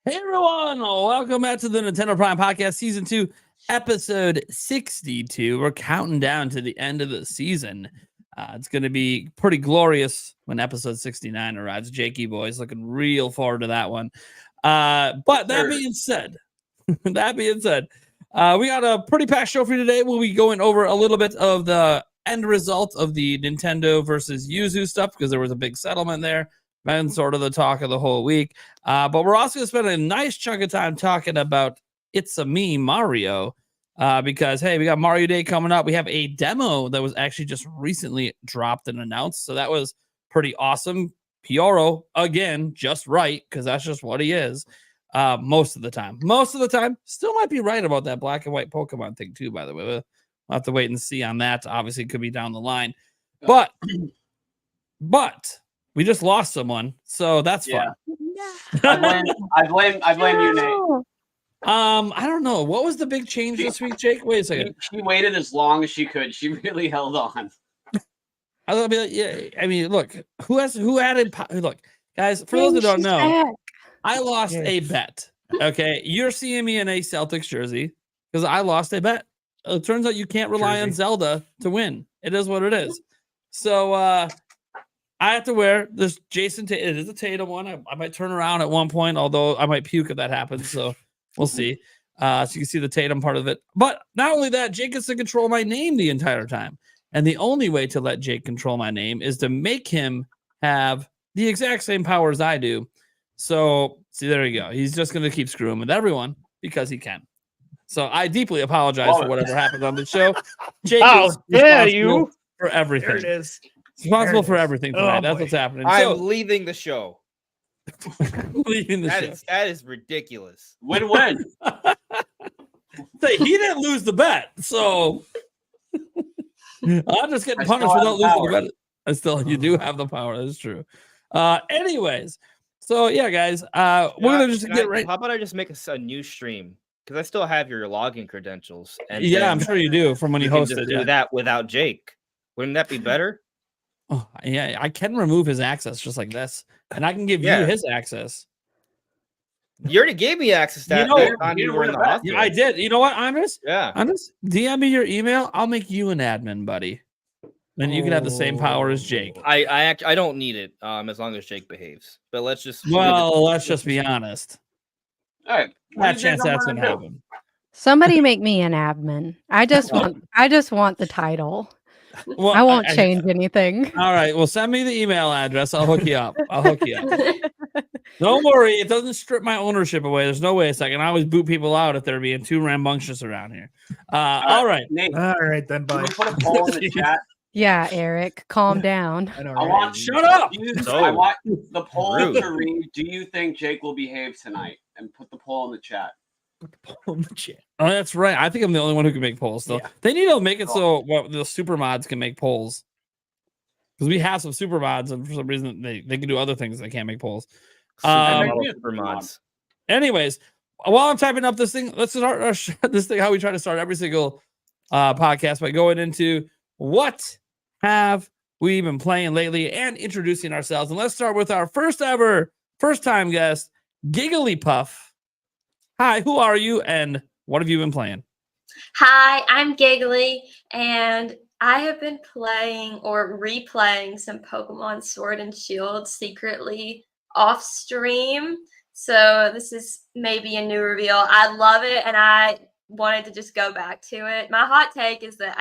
Hey everyone, welcome back to the Nintendo Prime Podcast Season 2, Episode 62. We're counting down to the end of the season. It's going to be pretty glorious when Episode 69 arrives. Jakey boys, looking real forward to that one. But that being said, we got a pretty packed show for you today. We'll be going over a little bit of the end result of the Nintendo versus Yuzu stuff because there was a big settlement there. Been sort of the talk of the whole week. But we're also going to spend a nice chunk of time talking about It's-a-Me Mario because, hey, we got Mario Day coming up. We have a demo that was actually just recently dropped and announced. So that was pretty awesome. Pioro, again, just right, because that's just what he is most of the time. Most of the time, still might be right about that black and white Pokemon thing, too, by the way. We'll have to wait and see on that. Obviously, it could be down the line. But we just lost someone, so that's fun. I blame you, Nate. I don't know. What was the big change this week, Jake? Wait a second. She waited as long as she could. She really held on. I was gonna be like, yeah. I mean, look, who added? Look, guys, for those who don't know, I lost a bet. Okay, you're seeing me in a Celtics jersey because I lost a bet. It turns out you can't rely on Zelda to win. It is what it is. So I have to wear this Jason. It is a Tatum one. I might turn around at one point, although I might puke if that happens. So we'll see. So you can see the Tatum part of it. But not only that, Jake gets to control my name the entire time. And the only way to let Jake control my name is to make him have the exact same power as I do. So see, there you go. He's just going to keep screwing with everyone because he can. So I deeply apologize for whatever happened on the show. Jake is responsible for everything. There it is. Responsible for everything tonight. That's what's happening. I'm leaving the show. Leaving the show. That is ridiculous. Win-win. Say he didn't lose the bet, so I'm just getting punished without losing the bet. You do have the power. That's true. Anyways, so yeah, guys, we're gonna just get right. How about I just make a new stream? Because I still have your login credentials. And yeah, I'm sure you do from when you hosted. Do that without Jake. Wouldn't that be better? Oh, yeah, I can remove his access just like this, and I can give you his access. You already gave me access to that. You were in the hospital. Yeah, I did. You know what, Andres? Yeah. Andres, DM me your email. I'll make you an admin, buddy. Then you can have the same power as Jake. I don't need it as long as Jake behaves. But let's just be honest. All right. That chance that's gonna happen. Somebody make me an admin. I just want the title. Well, I won't change anything. All right. Well, send me the email address. I'll hook you up. Don't worry. It doesn't strip my ownership away. There's no way a second. I always boot people out if they're being too rambunctious around here. All right. Nate, all right, then, bye. Put a poll in the chat. Yeah, Eric, calm down. Shut up. I want the poll to read, do you think Jake will behave tonight? And put the poll in the chat. Oh, that's right. I think I'm the only one who can make polls. Though they need to make it so the super mods can make polls because we have some super mods, and for some reason they can do other things. They can't make polls. Super mods. Anyways, while I'm typing up this thing, let's start this thing. How we try to start every single podcast by going into what have we been playing lately and introducing ourselves. And let's start with our first time guest, Giggly Puff. Hi, who are you and what have you been playing? Hi, I'm Giggly, and I have been playing or replaying some Pokemon Sword and Shield secretly off stream. So this is maybe a new reveal. I love it, and I wanted to just go back to it. My hot take is that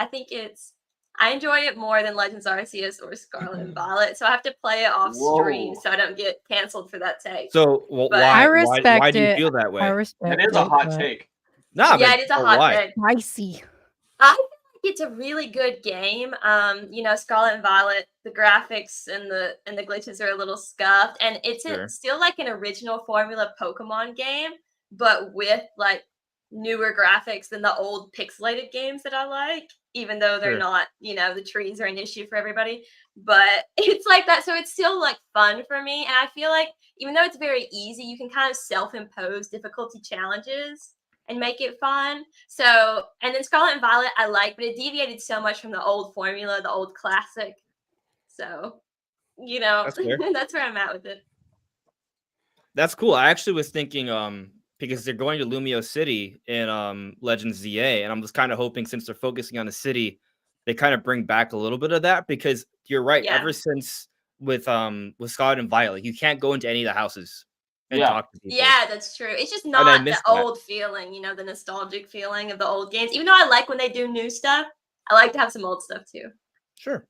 I enjoy it more than Legends Arceus or Scarlet and Violet, so I have to play it off stream so I don't get canceled for that take. So why do you feel that way? I respect it is a hot take. It is a hot take. Spicy. I feel like it's a really good game. Scarlet and Violet, the graphics and the glitches are a little scuffed, and it's still like an original formula Pokemon game, but with like newer graphics than the old pixelated games that I like, even though they're not, the trees are an issue for everybody, but it's like that. So it's still like fun for me. And I feel like even though it's very easy, you can kind of self-impose difficulty challenges and make it fun. So, and then Scarlet and Violet I like, but it deviated so much from the old formula, the old classic. So, that's where I'm at with it. That's cool. I actually was thinking because they're going to Lumio City in Legends ZA, and I'm just kind of hoping since they're focusing on the city, they kind of bring back a little bit of that because you're right. Yeah. Ever since with Scarlet and Violet, you can't go into any of the houses and Yeah. talk to people. Yeah, that's true. It's just I not the missed that. old feeling, you know, the nostalgic feeling of the old games. Even though I like when they do new stuff, I like to have some old stuff too. Sure.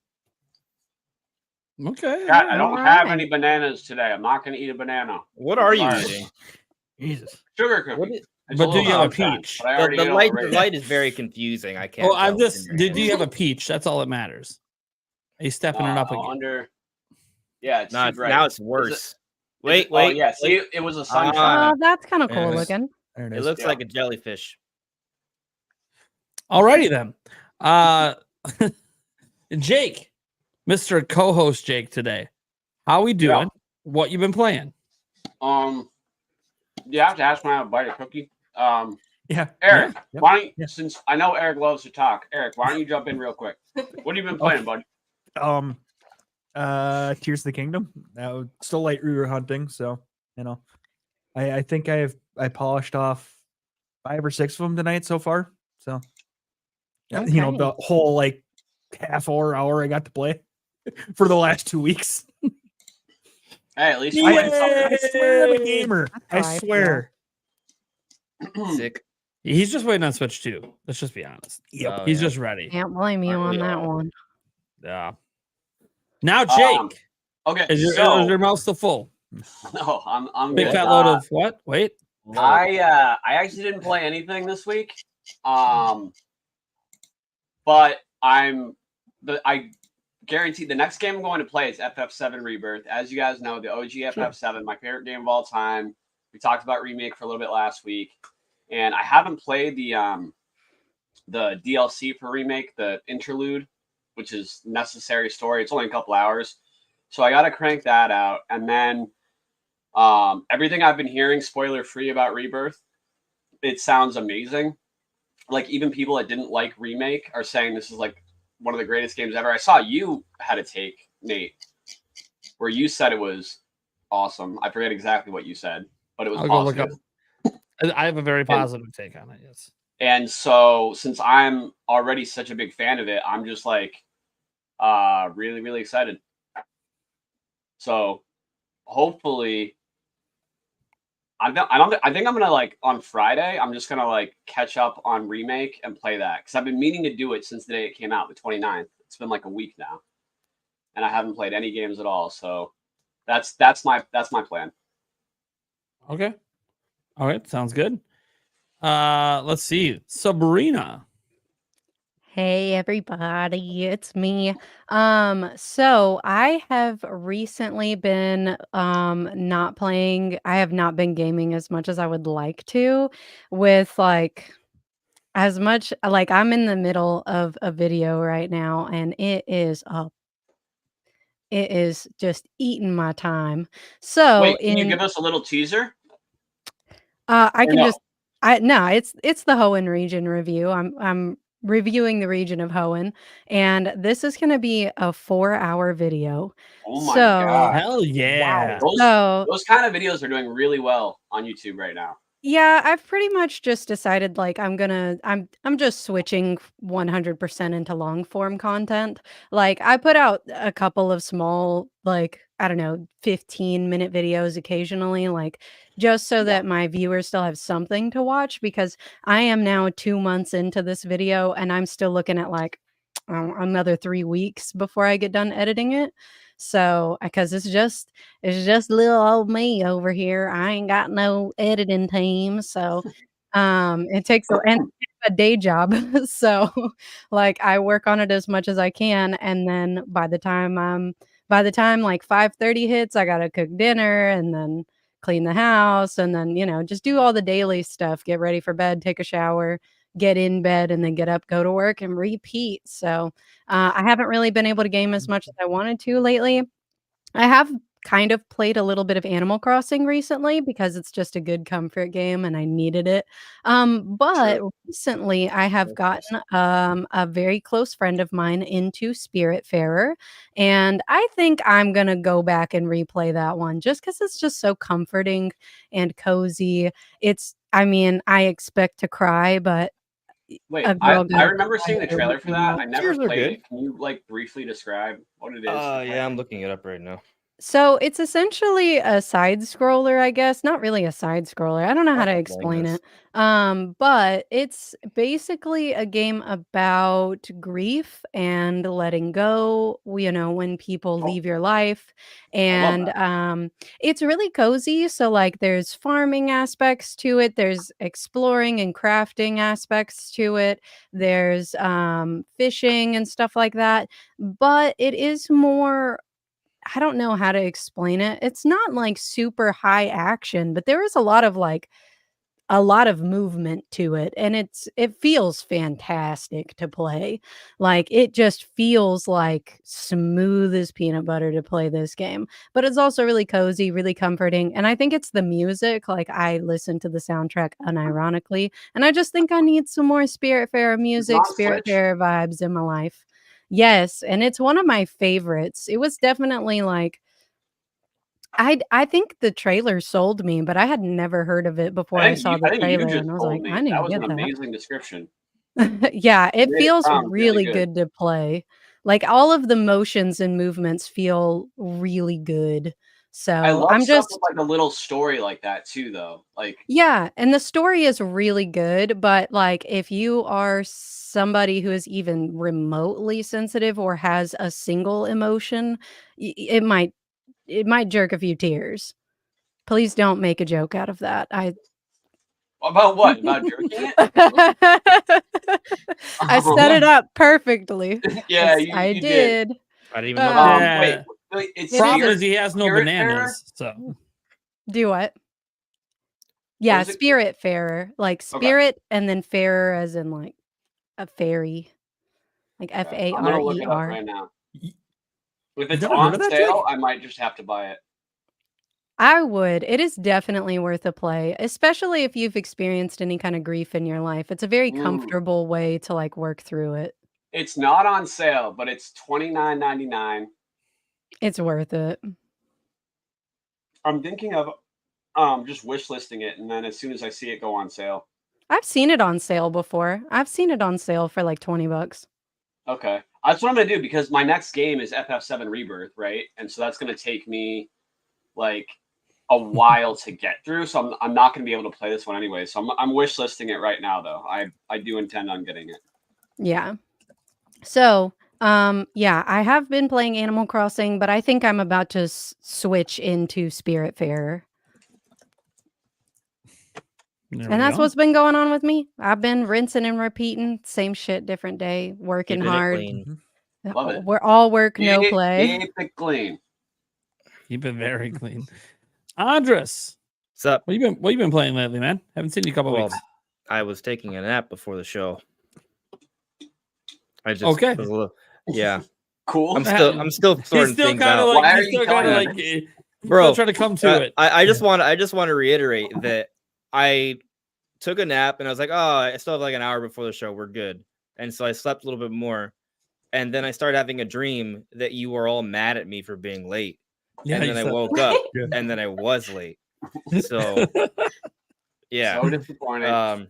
Okay. Cat, I don't have Alright. any bananas today. I'm not going to eat a banana. What are you Sorry. eating? Jesus. Sugar What cookie. is, It's But a do little you have a sunshine, peach? but I already ate the all light? The already. light is very confusing. I can't. Oh, I'm tell what's just. in your Do you have hand. a peach? That's all that matters. Are you stepping it up again? Yeah, it's No, too it's, bright. now it's Is worse. it- Wait. Oh yeah, see, wait. it was a Ah. sunshine. Oh, that's kind of There cool it is. looking. There it It is. looks Yeah. like a jellyfish. Alrighty then. Jake, Mr. Co-host Jake today. How we doing? Yeah. What you been playing? You have to ask when I have a bite of cookie. Yeah. Eric, Yeah. why don't you, Yeah. since I know Eric loves to talk, Eric, why don't you jump in real quick? What have you been playing, bud? Tears of the Kingdom. Still light reader hunting, so I think I polished off 5 or 6 of them tonight so far. So Okay. the whole like half hour I got to play for the last 2 weeks. Hey, at least you I played something. swear I'm a gamer. That's I how I feel. swear. Sick. He's just waiting on Switch 2. Let's just be honest. Yep. Oh, He's yeah. just ready. Can't blame you Aren't on we that all? one. Yeah. Now, Jake, Okay, is so your mouth still full? no, I'm Big good. fat load of what? Wait. I actually didn't play anything this week. But I guarantee the next game I'm going to play is FF7 Rebirth. As you guys know, the OG FF7, my favorite game of all time. We talked about Remake for a little bit last week, and I haven't played the DLC for Remake, the interlude, which is necessary story. It's only a couple hours, so I got to crank that out. And then everything I've been hearing, spoiler free, about Rebirth, it sounds amazing. Like even people that didn't like Remake are saying this is like one of the greatest games ever. I saw you had a take, Nate, where you said it was awesome. I forget exactly what you said, but it was I'll go look positive. up. I have a very positive take on it. Yes. And so since I'm already such a big fan of it, I'm just like really, really excited. So hopefully I think I'm gonna like on Friday, I'm just gonna like catch up on Remake and play that. Because I've been meaning to do it since the day it came out, the 29th. It's been like a week now. And I haven't played any games at all. So that's my plan. Okay. All right. Sounds good. Let's see. Sabrina. Hey everybody, it's me. So I have recently been not playing. I have not been gaming as much as I would like to, with like as much like I'm in the middle of a video right now, and it is just eating my time. So Wait, can you give us a little teaser? I Or can no? just it's the Hoenn region review. I'm reviewing the region of Hoenn, and this is going to be a 4-hour video. Oh my So- god. Hell yeah. Those kind of videos are doing really well on YouTube right now. Yeah, I've pretty much just decided like I'm just switching 100% into long form content. Like I put out a couple of small, like, I don't know, 15-minute videos occasionally, like just so that my viewers still have something to watch, because I am now 2 months into this video and I'm still looking at like another 3 weeks before I get done editing it. So, because it's just little old me over here. I ain't got no editing team, so it takes a day job. So, like I work on it as much as I can, and then by the time like 5:30 hits, I gotta cook dinner and then clean the house and then just do all the daily stuff. Get ready for bed, take a shower, get in bed, and then get up, go to work, and repeat. So I haven't really been able to game as much as I wanted to lately. I have kind of played a little bit of Animal Crossing recently because it's just a good comfort game and I needed it. But recently I have gotten a very close friend of mine into Spiritfarer, and I think I'm gonna go back and replay that one just because it's just so comforting and cozy. I mean, I expect to cry, but Wait, a I girl gotta remember cry seeing the every trailer for once in a that. while. I never Tears are played good. it. Can you like briefly describe what it is? Yeah, I'm looking it up right now. So it's essentially a side scroller, I guess. Not really a side scroller. I don't know how to I'm playing explain this. it. But it's basically a game about grief and letting go, when people Oh, leave your life. I love And it's really cozy. So like there's farming aspects to it, there's exploring and crafting aspects to it, there's fishing and stuff like that. But it is more, I don't know how to explain it. It's not like super high action, but there is a lot of movement to it, and it feels fantastic to play. Like it just feels like smooth as peanut butter to play this game. But it's also really cozy, really comforting, and I think it's the music. Like I listen to the soundtrack unironically, and I just think I need some more Spiritfarer Is it music, on Switch? Spiritfarer vibes in my life. Yes, and it's one of my favorites. It was definitely like I think the trailer sold me, but I had never heard of it before I saw the I think you trailer, just and I was told like, me. "I need That to was an get that." amazing description. Yeah, You it made it feels sound really really good. good to play. Like, all of the motions and movements feel really good. I So, love I'm stuff with just like a little story like that too, though. Like, Yeah, and the story is really good, but, like, if you are somebody who is even remotely sensitive or has a single emotion, it might jerk a few tears. Please don't make a joke out of that. about what? About jerking it? I set it up perfectly. Yeah, I you did. did. I didn't even know Um, that. Wait, Yeah. it's It is Problem a is he has no Spiritfarer? bananas. So Do what? What Yeah, was it? Spiritfarer, like Okay, spirit and then farer as in like a fairy, like okay. I'm gonna look it up Farer. right now. Y- If You've it's never heard on of that, sale, Jake? I might just have to buy it. I would. It is definitely worth a play, especially if you've experienced any kind of grief in your life. It's a very Mm. comfortable way to like work through it. It's not on sale, but it's $29.99. It's worth it. I'm thinking of just wish listing it, and then as soon as I see it go on sale. I've seen it on sale before. I've seen it on sale for like $20. Okay, that's what I'm gonna do because my next game is FF7 Rebirth, right? And so that's gonna take me like a while to get through. So I'm not gonna be able to play this one anyway. So I'm wish listing it right now, though. I do intend on getting it. Yeah. So, yeah, I have been playing Animal Crossing, but I think I'm about to switch into Spiritfarer. there And we that's go. what's been going on with me. I've been rinsing and repeating, same shit, different day, working Keeping it hard. clean. Love it. We're all work, no play. Keep it clean. Keep it very clean. Andres, What's up? what you been playing lately, man? Haven't seen you a couple Well, weeks. I was taking a nap before the show. I just Okay. was a little, yeah. Cool. I'm still He's sorting still things kind of out. like Why are he's you still kind of telling like us? Bro, still trying to come to it. I just want to reiterate that I took a nap and I was like, oh, I still have like an hour before the show. We're good. And so I slept a little bit more. And then I started having a dream that you were all mad at me for being late. Yeah, And you then I said- woke up Yeah. and then I was late. So yeah. So disappointed.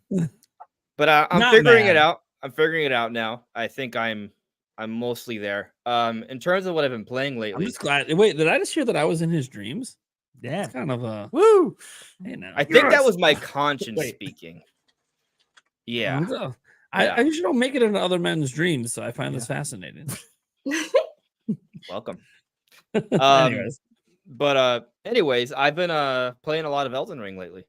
But I'm Not figuring it mad. out. I'm figuring it out now. I think I'm mostly there. In terms of what I've been playing I'm lately, just glad. Wait, did I just hear that I was in his dreams? Yeah. It's kind of a Woo! hey, now. I think that Yes. was my conscience Wait. speaking. Yeah. I Yeah. usually don't make it into other men's dreams, so I find this Yeah. fascinating. Welcome. Anyways, But anyways, I've been playing a lot of Elden Ring lately.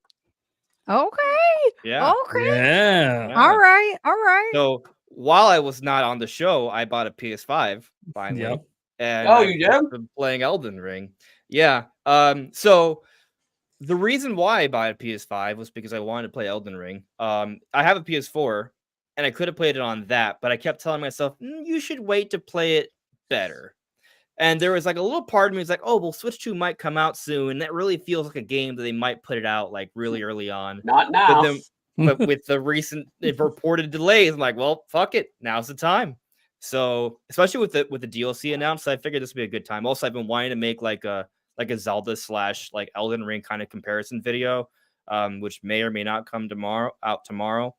Okay. Yeah. Okay. yeah. Yeah. All right. All right. So while I was not on the show, I bought a PS5 finally. Yep. And Oh, I've you just did? been playing Elden Ring. Yeah. So the reason why I bought a PS5 was because I wanted to play Elden Ring. I have a PS4 and I could have played it on that, but I kept telling myself, you should wait to play it better. And there was like a little part of me was like, oh, well, Switch 2 might come out soon. And that really feels like a game that they might put it out like really early on. Not now. But then, but with the recent reported delays, I'm like, well, fuck it. Now's the time. So especially with the DLC announced, I figured this would be a good time. Also, I've been wanting to make like a Zelda / like Elden Ring kind of comparison video, which may or may not come tomorrow.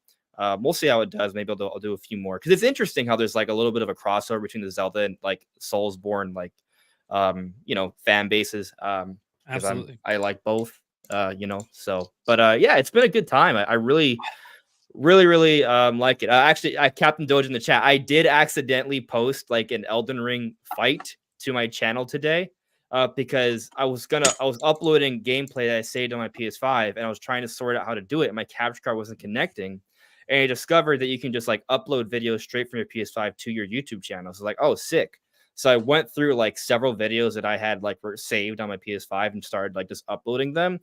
We'll see how it does. Maybe I'll do a few more because it's interesting how there's like a little bit of a crossover between the Zelda and like Soulsborne, like fan bases. Absolutely. I like both. So but yeah, it's been a good time. I really like it. Actually, Captain Doge in the chat, I did accidentally post like an Elden Ring fight to my channel today because I was uploading gameplay that I saved on my PS5 and I was trying to sort out how to do it and my capture card wasn't connecting. And I discovered that you can just like upload videos straight from your PS5 to your YouTube channel. So like, oh, sick. So I went through like several videos that I had like were saved on my PS5 and started like just uploading them.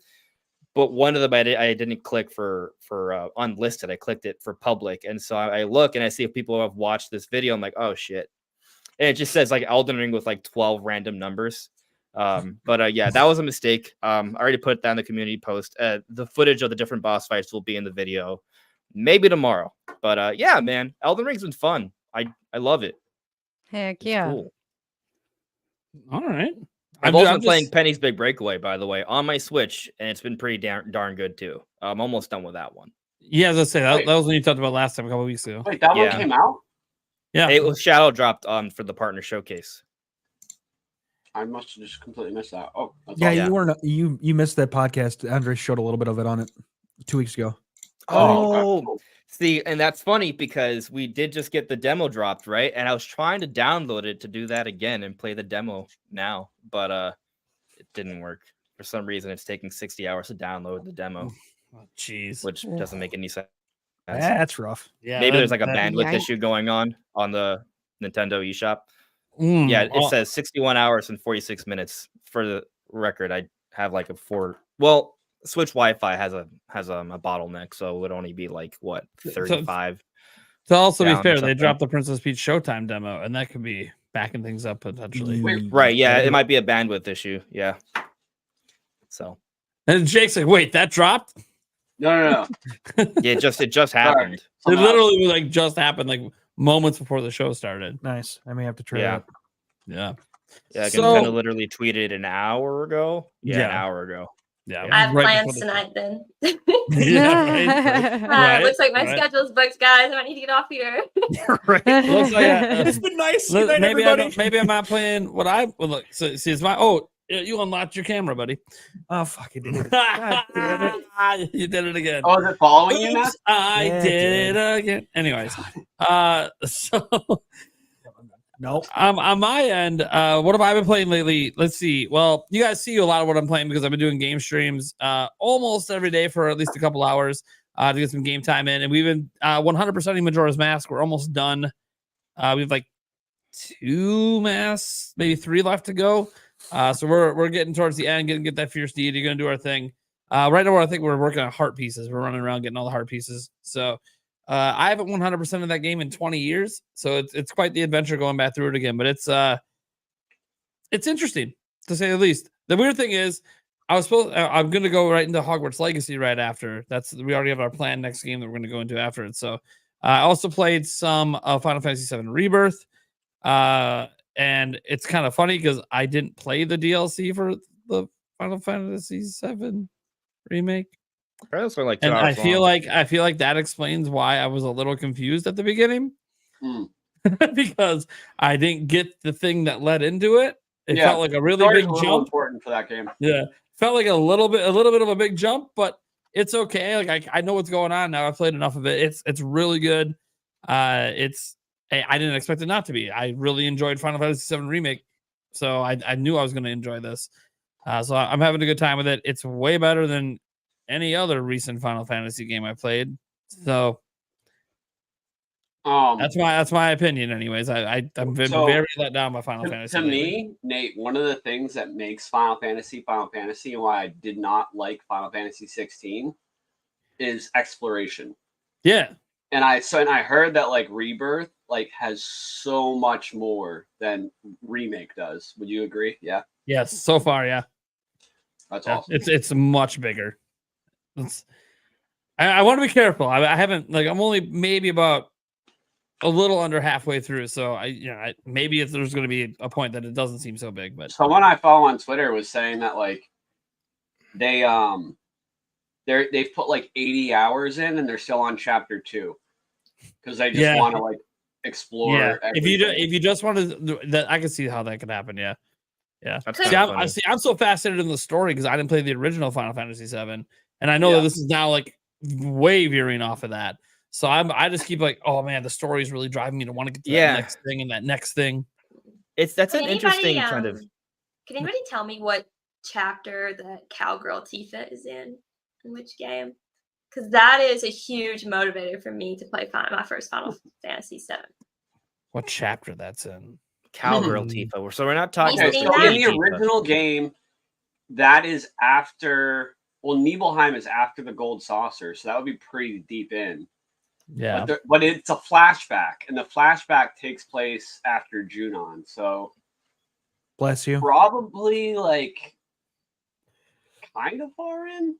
But one of them I didn't click for unlisted. I clicked it for public. And so I look and I see if people have watched this video. I'm like, oh shit. And it just says like Elden Ring with like 12 random numbers. But yeah, that was a mistake. I already put that in the community post. The footage of the different boss fights will be in the video. Maybe tomorrow. But yeah, man, Elden Ring's been fun. I love it. Heck It's yeah. cool. All right. I've also been playing Penny's Big Breakaway, by the way, on my Switch, and it's been pretty darn good too. I'm almost done with that one. Yeah, as I say, that was when you talked about last time a couple weeks ago. Wait, that one came out? Yeah, it was shadow dropped for the partner showcase. I must have just completely missed that. Oh, that's Yeah, awesome. you weren't. You missed that podcast. Andre showed a little bit of it on it 2 weeks ago. Oh, okay. See, and that's funny because we did just get the demo dropped, right? And I was trying to download it to do that again and play the demo now, but it didn't work. For some reason, it's taking 60 hours to download the demo. Jeez, which doesn't make any sense. That's rough. Yeah, maybe there's like a bandwidth issue going on the Nintendo eShop. Yeah, it says 61 hours and 46 minutes. For the record, I have like Switch Wi-Fi has a bottleneck, so it would only be like what 35. To also be fair, they dropped the Princess Peach Showtime demo, and that could be backing things up potentially. Right? Yeah, it might be a bandwidth issue. Yeah. So. And Jake's like, "Wait, that dropped?" No. Yeah, it just happened. It literally like just happened like moments before the show started. Nice. I may have to try that. Yeah. Yeah, Nintendo literally tweeted an hour ago. Yeah, an hour ago. Yeah, I have plans tonight then. Right. Looks like my schedule's booked, guys. I might need to get off here. Right. Looks like it's been nice. Good night, maybe I'm not playing what I would look. So, see, it's my you unlocked your camera, buddy. Oh fuck, you did it. God damn it. You did it again. Oh, is it following you now? I did it again. Anyways, so nope. On my end, what have I been playing lately? Let's see. Well, you guys see a lot of what I'm playing because I've been doing game streams almost every day for at least a couple hours to get some game time in, and we've been 100%ing Majora's Mask. We're almost done. We have like 2 masks, maybe 3 left to go. So we're getting towards the end, get that fierce deity, gonna do our thing. Right now, I think we're working on heart pieces. We're running around getting all the heart pieces. So I haven't 100% of that game in 20 years, so it's quite the adventure going back through it again. But it's interesting to say the least. The weird thing is, I'm gonna go right into Hogwarts Legacy right after. We already have our plan next game that we're gonna go into after it. So I also played some Final Fantasy VII Rebirth. And it's kind of funny because I didn't play the DLC for the Final Fantasy VII remake. Like and I feel like that explains why I was a little confused at the beginning. Because I didn't get the thing that led into it. It felt like a really big jump. Important for that game. Yeah, felt like a little bit of a big jump, but it's okay. Like I know what's going on now. I've played enough of it. It's really good. I didn't expect it not to be. I really enjoyed Final Fantasy VII Remake, so I knew I was going to enjoy this. So I'm having a good time with it. It's way better than any other recent Final Fantasy game I played. So that's my opinion. Anyways, I'm very let down by Final Fantasy. To me, Nate, one of the things that makes Final Fantasy, and why I did not like Final Fantasy 16 is exploration. Yeah. And I heard that like Rebirth like has so much more than remake does. Would you agree? Yeah. Yes, so far, yeah. That's Yeah, awesome. it's much bigger. I want to be careful. I haven't I'm only maybe about a little under halfway through, so maybe if there's going to be a point that it doesn't seem so big. But someone I follow on Twitter was saying that like they've put like 80 hours in and they're still on chapter 2 because they just want to like explore. Yeah, everything. if you just want to, that I can see how that could happen. Yeah. That's See, I'm so fascinated in the story because I didn't play the original Final Fantasy VII, and I know that this is now like way veering off of that. So I just keep like, oh man, the story is really driving me to want to get to that next thing and that next thing. That's an interesting kind of. Can anybody tell me what chapter the cowgirl Tifa is in which game? Because that is a huge motivator for me to play my first Final Fantasy VII. What chapter that's in? Cowgirl Tifa. So we're not talking about in the original game. That is after. Well, Nibelheim is after the Gold Saucer, so that would be pretty deep in. Yeah, but it's a flashback, and the flashback takes place after Junon. So, bless you. Probably like kind of far in,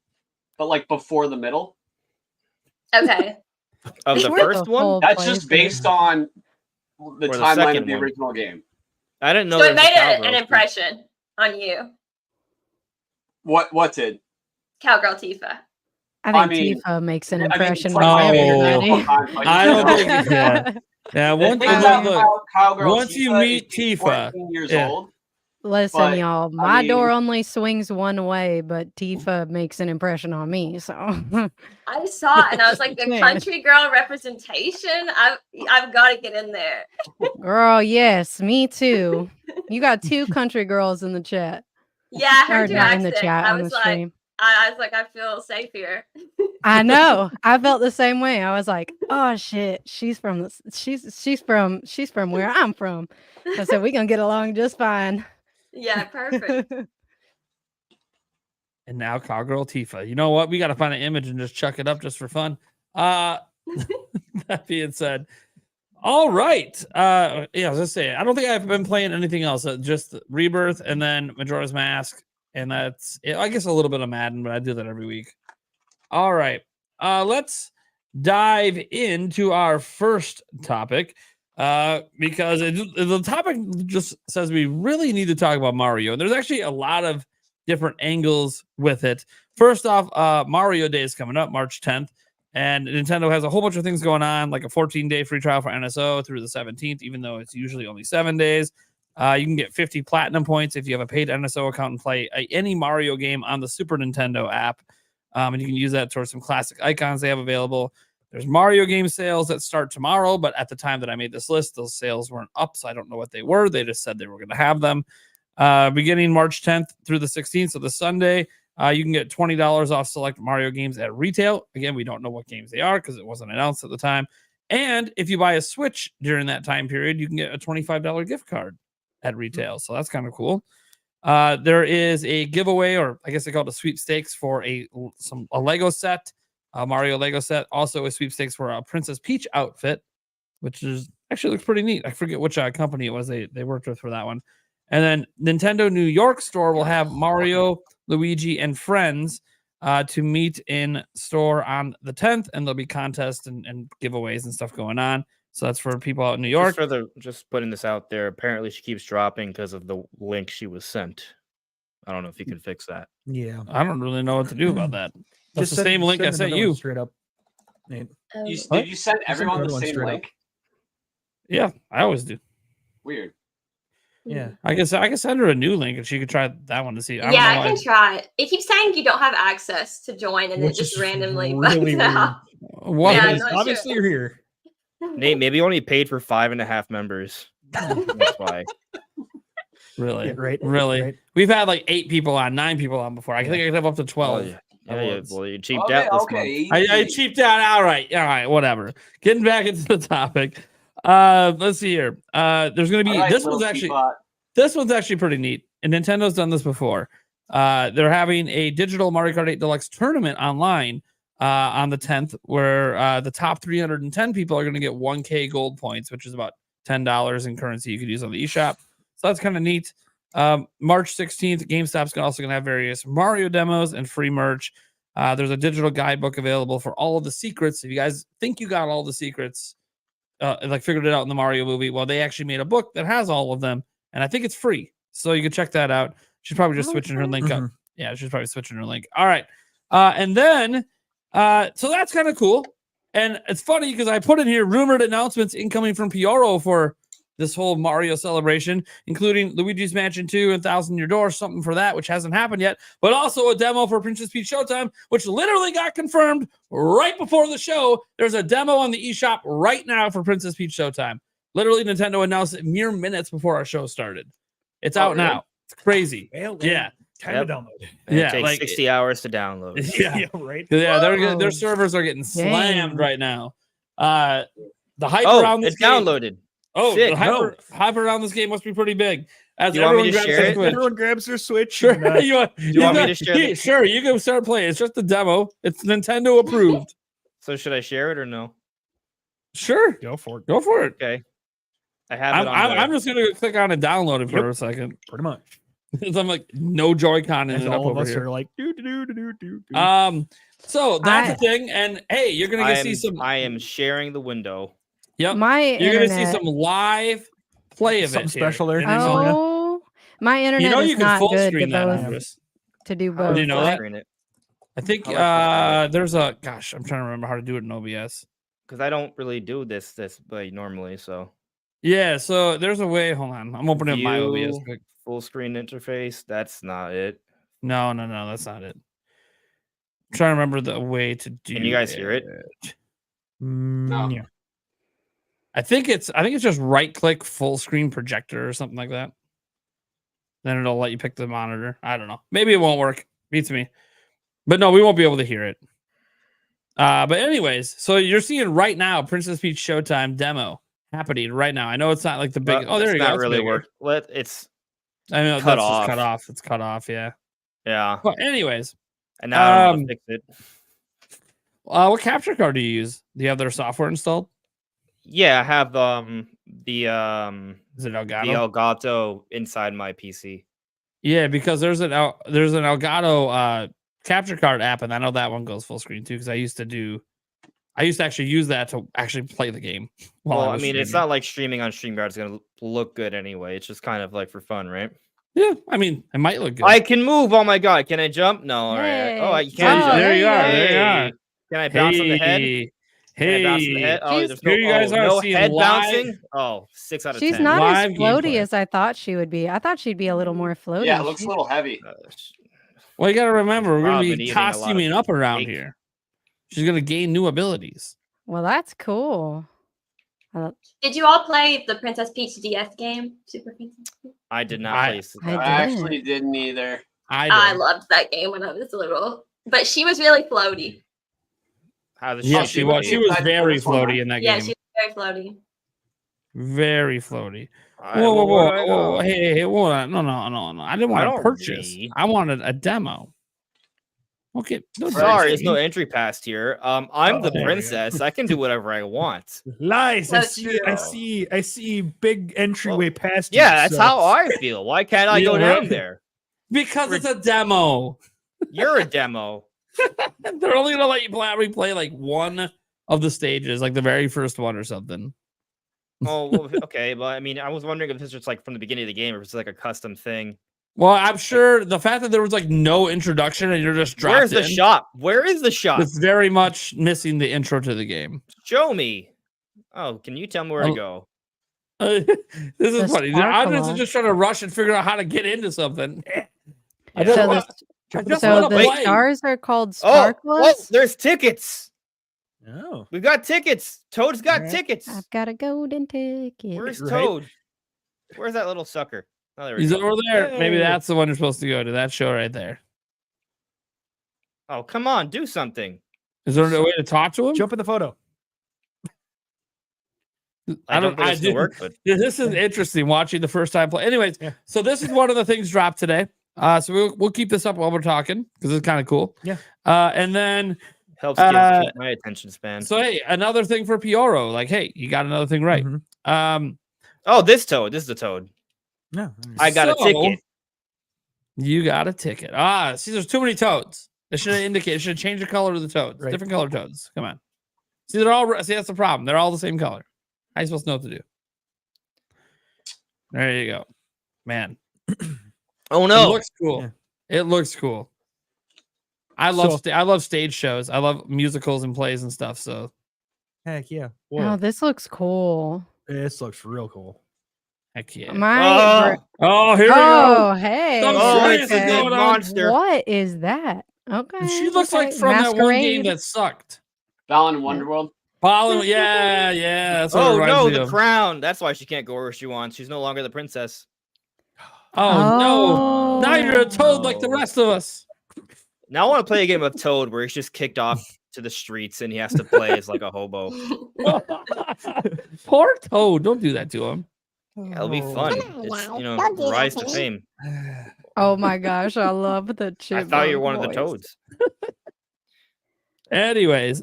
but like before the middle. Okay. Of the first one, that's just based on the timeline of the original game. I didn't know. So it made an impression on you. What's it? Cowgirl Tifa. I think Tifa makes an impression on everybody. I don't think. Yeah. Once you meet Tifa, years old. Listen, y'all. My door only swings one way, but Tifa makes an impression on me. So I saw it, and I was like, the country girl representation. I've got to get in there. Girl, yes, me too. You got 2 country girls in the chat. Yeah, I heard your accent. In the chat on the stream. I was like, I feel safe here. I know. I felt the same way. I was like, oh shit, she's from where I'm from. I said we're gonna get along just fine. Yeah, perfect. And now Cowgirl Tifa. You know what? We got to find an image and just chuck it up just for fun. That being said, all right. I was gonna say I don't think I've been playing anything else. Just Rebirth and then Majora's Mask. And that's it. I guess a little bit of Madden, but I do that every week. All right. Let's dive into our first topic because the topic just says we really need to talk about Mario. There's actually a lot of different angles with it. First off, Mario Day is coming up March 10th, and Nintendo has a whole bunch of things going on, like a 14-day free trial for NSO through the 17th, even though it's usually only 7 days. You can get 50 platinum points if you have a paid NSO account and play any Mario game on the Super Nintendo app. And you can use that towards some classic icons they have available. There's Mario game sales that start tomorrow, but at the time that I made this list, those sales weren't up, so I don't know what they were. They just said they were going to have them. Beginning March 10th through the 16th, so the Sunday, you can get $20 off select Mario games at retail. Again, we don't know what games they are because it wasn't announced at the time. And if you buy a Switch during that time period, you can get a $25 gift card at retail. So that's kind of cool. There is a giveaway, or I guess they call it a sweepstakes for a Lego set, a Mario Lego set. Also a sweepstakes for a Princess Peach outfit, which is actually looks pretty neat. I forget which company it was they worked with for that one. And then Nintendo New York store will have Mario, Luigi, and friends to meet in store on the 10th, and there'll be contests and giveaways and stuff going on. So that's for people out in New York. Just putting this out there. Apparently, she keeps dropping because of the link she was sent. I don't know if you can fix that. Yeah, I don't really know what to do about that. That's the same link I sent you. Straight up. Did you send everyone the same link? Yeah, I always do. Weird. Yeah, I guess I can send her a new link and she could try that one to see. I can try it. It keeps saying you don't have access to join, and it just randomly bugs out. What? Yeah, obviously you're here. Nate, maybe only paid for 5.5 members. That's why. Really? Yeah, right. Really? Right. We've had like 8 people on, 9 people on before. I think I could have up to 12. Well, you cheaped out this month. I cheaped out. All right, whatever. Getting back into the topic. Let's see here. There's going to be this one's actually pretty neat. And Nintendo's done this before. They're having a digital Mario Kart 8 Deluxe tournament online on the 10th, where the top 310 people are going to get 1K gold points, which is about $10 in currency you could use on the eShop. So that's kind of neat. March 16th, GameStop's also going to have various Mario demos and free merch. There's a digital guidebook available for all of the secrets. If you guys think you got all the secrets, like figured it out in the Mario movie, well, they actually made a book that has all of them, and I think it's free. So you can check that out. She's probably just switching her link up. Yeah, she's probably switching her link. All right. And then, so that's kind of cool. And it's funny because I put in here rumored announcements incoming from Pioro for this whole Mario celebration, including Luigi's Mansion 2 and Thousand Year Door, something for that, which hasn't happened yet, but also a demo for Princess Peach Showtime, which literally got confirmed right before the show. There's a demo on the eShop right now for Princess Peach Showtime. Literally, Nintendo announced it mere minutes before our show started. It's out now. It's crazy. Yeah. Time to download. It takes 60 hours to download. Yeah, right. Yeah, their servers are getting slammed right now. The hype around this it's game, downloaded. Oh, Sick. the hype around this game must be pretty big. As you want me to share it? Everyone grabs their Switch. Sure. And, you want me to share sure, you can start playing. It's just a demo. It's Nintendo approved. So should I share it or no? Sure. Go for it. Go for it. Okay. I have it on I'm just going to click on and download it for a second. Pretty much. I'm like, no Joy-Con in it up all of over us here. are like, do. So that's the thing. And hey, you're going to see some. I am sharing the window. Yep. You're going to see some live play of something it. special there. Oh, my internet is not good to do both. Do you know that? It. I think there's a gosh, I'm trying to remember how to do it in OBS. Because I don't really do this way normally, so yeah, so there's a way. Hold on. I'm opening up my OBS quick. Full screen interface. That's not it. No, that's not it. I'm trying to remember the way to do. Can you guys hear it? No. Yeah. I think it's just right click full screen projector or something like that. Then it'll let you pick the monitor. I don't know. Maybe it won't work. Beats me. But no, we won't be able to hear it. But anyways, so you're seeing right now Princess Peach Showtime demo happening right now. I know it's not like the big. There you go. Not really work. It's. I know cut that's off. Just cut off. It's cut off. Yeah. Yeah. Well, anyways, and now I don't know how to fix it. What capture card do you use? Do you have their software installed? Yeah, I have the Is it Elgato? The Elgato inside my PC. Yeah, because there's an Elgato capture card app, and I know that one goes full screen too. Because I used to actually use that to actually play the game. Well, I mean, it's not like streaming on StreamYard is gonna look good anyway. It's just kind of like for fun, right? Yeah, I mean, it might look good. I can move. Oh my god, can I jump? No, all right. Oh, you can't. Oh, there you are. There you are. Can I bounce on the head? Hey, bounce on the head? Oh, there's here you guys are no seeing head live. bouncing. Oh, 6 out of 10. She's not Live as floaty gameplay. as I thought she would be. I thought she'd be a little more floaty. Yeah, it looks a little heavy. Well, you got to remember, we're going to been be eating a lot of costuming up around cake. here. She's going to gain new abilities. Well, that's cool. Did you all play the Princess Peach DS game, Super Princess Peach? I did not play. I I actually didn't either. I loved that game when I was little, but she was really floaty. Yeah, she was. She was very floaty in that Yeah, game. she was very floaty. Very floaty. Whoa. Hey, whoa. No. I didn't want to purchase. I wanted a demo. Okay. No, sorry, there's no entry pass here. I'm the there we go. princess. I can do whatever I want. Lies. So I see big entryway past you. Yeah, that's how I feel. Why can't I go down there? Because it's a demo. You're a demo. They're only going to let you replay like one of the stages, like the very first one or something. Oh, well, okay. But I mean, I was wondering if this was like from the beginning of the game or if it's like a custom thing. Well, I'm sure the fact that there was like no introduction and you're just dropped Where's the shop? Where is the shop? It's very much missing the intro to the game. Show me. Oh, can you tell me where to go? This is funny. The audience is Sparkle. just trying to rush and figure out how to get into something. I So just the- want to So the play. stars are called Oh, sparklers. there's tickets. Oh. We've got tickets. Toad's got Alright. tickets. I've got a golden ticket. Where's Right. Toad? Where's that little sucker? Oh, there we He's go. over there. Maybe Hey. that's the one you're supposed to go to. That show right there. Oh, come on, do something. Is there a way to talk to him? Jump in the photo. I don't think it's gonna do- work, but This is interesting watching the first time play. Anyways, Yeah. so this is one of the things dropped today. So we'll keep this up while we're talking because it's kind of cool. Yeah. And then Helps keep my attention span. So hey, another thing for Pioro. Like, hey, you got another thing right. Oh, this Toad. This is the Toad. No, I got a ticket. You got a ticket. See, there's too many toads. It should have indicated. It should have changed the color of the toads. Right. Different color toads. Come on. See, they're all. See, that's the problem. They're all the same color. How you supposed to know what to do? There you go, man. Oh no! It looks cool. Yeah. It looks cool. I love stage shows. I love musicals and plays and stuff. So heck yeah. Oh, Whoa, this looks cool. this looks real cool. heck yeah. Here we Here we go. Hey. Some it's a Okay. big monster. What is that? Okay. She looks like okay. from that one game Masquerade. that sucked. Balan in Wonderworld. Yeah. That's what it Oh reminds no, me the of. crown. That's why she can't go where she wants. She's no longer the princess. Oh no! Now you're a toad like the no. rest of us. Now I want to play a game of Toad where he's just kicked off to the streets and he has to play as like a hobo. Poor Toad. Don't do that to him. It'll be fun. It's rise to fame. Oh my gosh, I love the I chipmunk thought you were one of the voice. Toads. Anyways,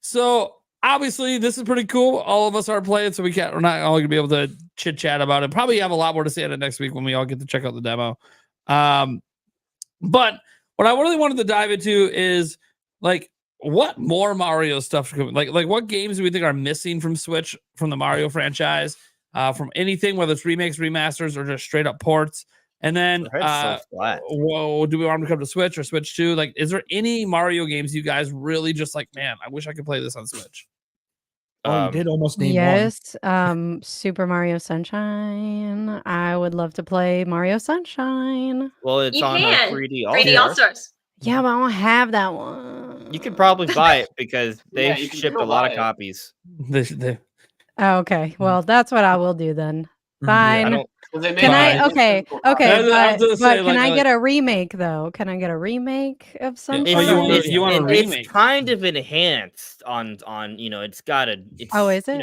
so obviously this is pretty cool. All of us are playing, so we're not all gonna be able to chit chat about it. Probably have a lot more to say on it next week when we all get to check out the demo. But what I really wanted to dive into is like what more Mario stuff, like what games do we think are missing from Switch, from the Mario franchise, from anything, whether it's remakes, remasters, or just straight up ports. And then Her head's so flat. do we want them to come to Switch or Switch 2? Like, is there any Mario games you guys really just like, man, I wish I could play this on Switch? Oh, you did almost name one. Yes, Super Mario Sunshine. I would love to play Mario Sunshine. Well, it's You on can. 3D 3D All All Stars. Yeah, but I don't have that one. You could probably buy it because Yeah, they've you can shipped still a lot buy of it. copies. Oh, okay, well, that's what I will do then. Yeah. Fine. I don't. 'Cause they Can made I? it Okay, physical okay, I was copy. gonna but say, can like, I like- get a remake though? Can I get a remake of Sunshine? you want a remake? It's kind of enhanced on it's got a. It's, Oh, is it?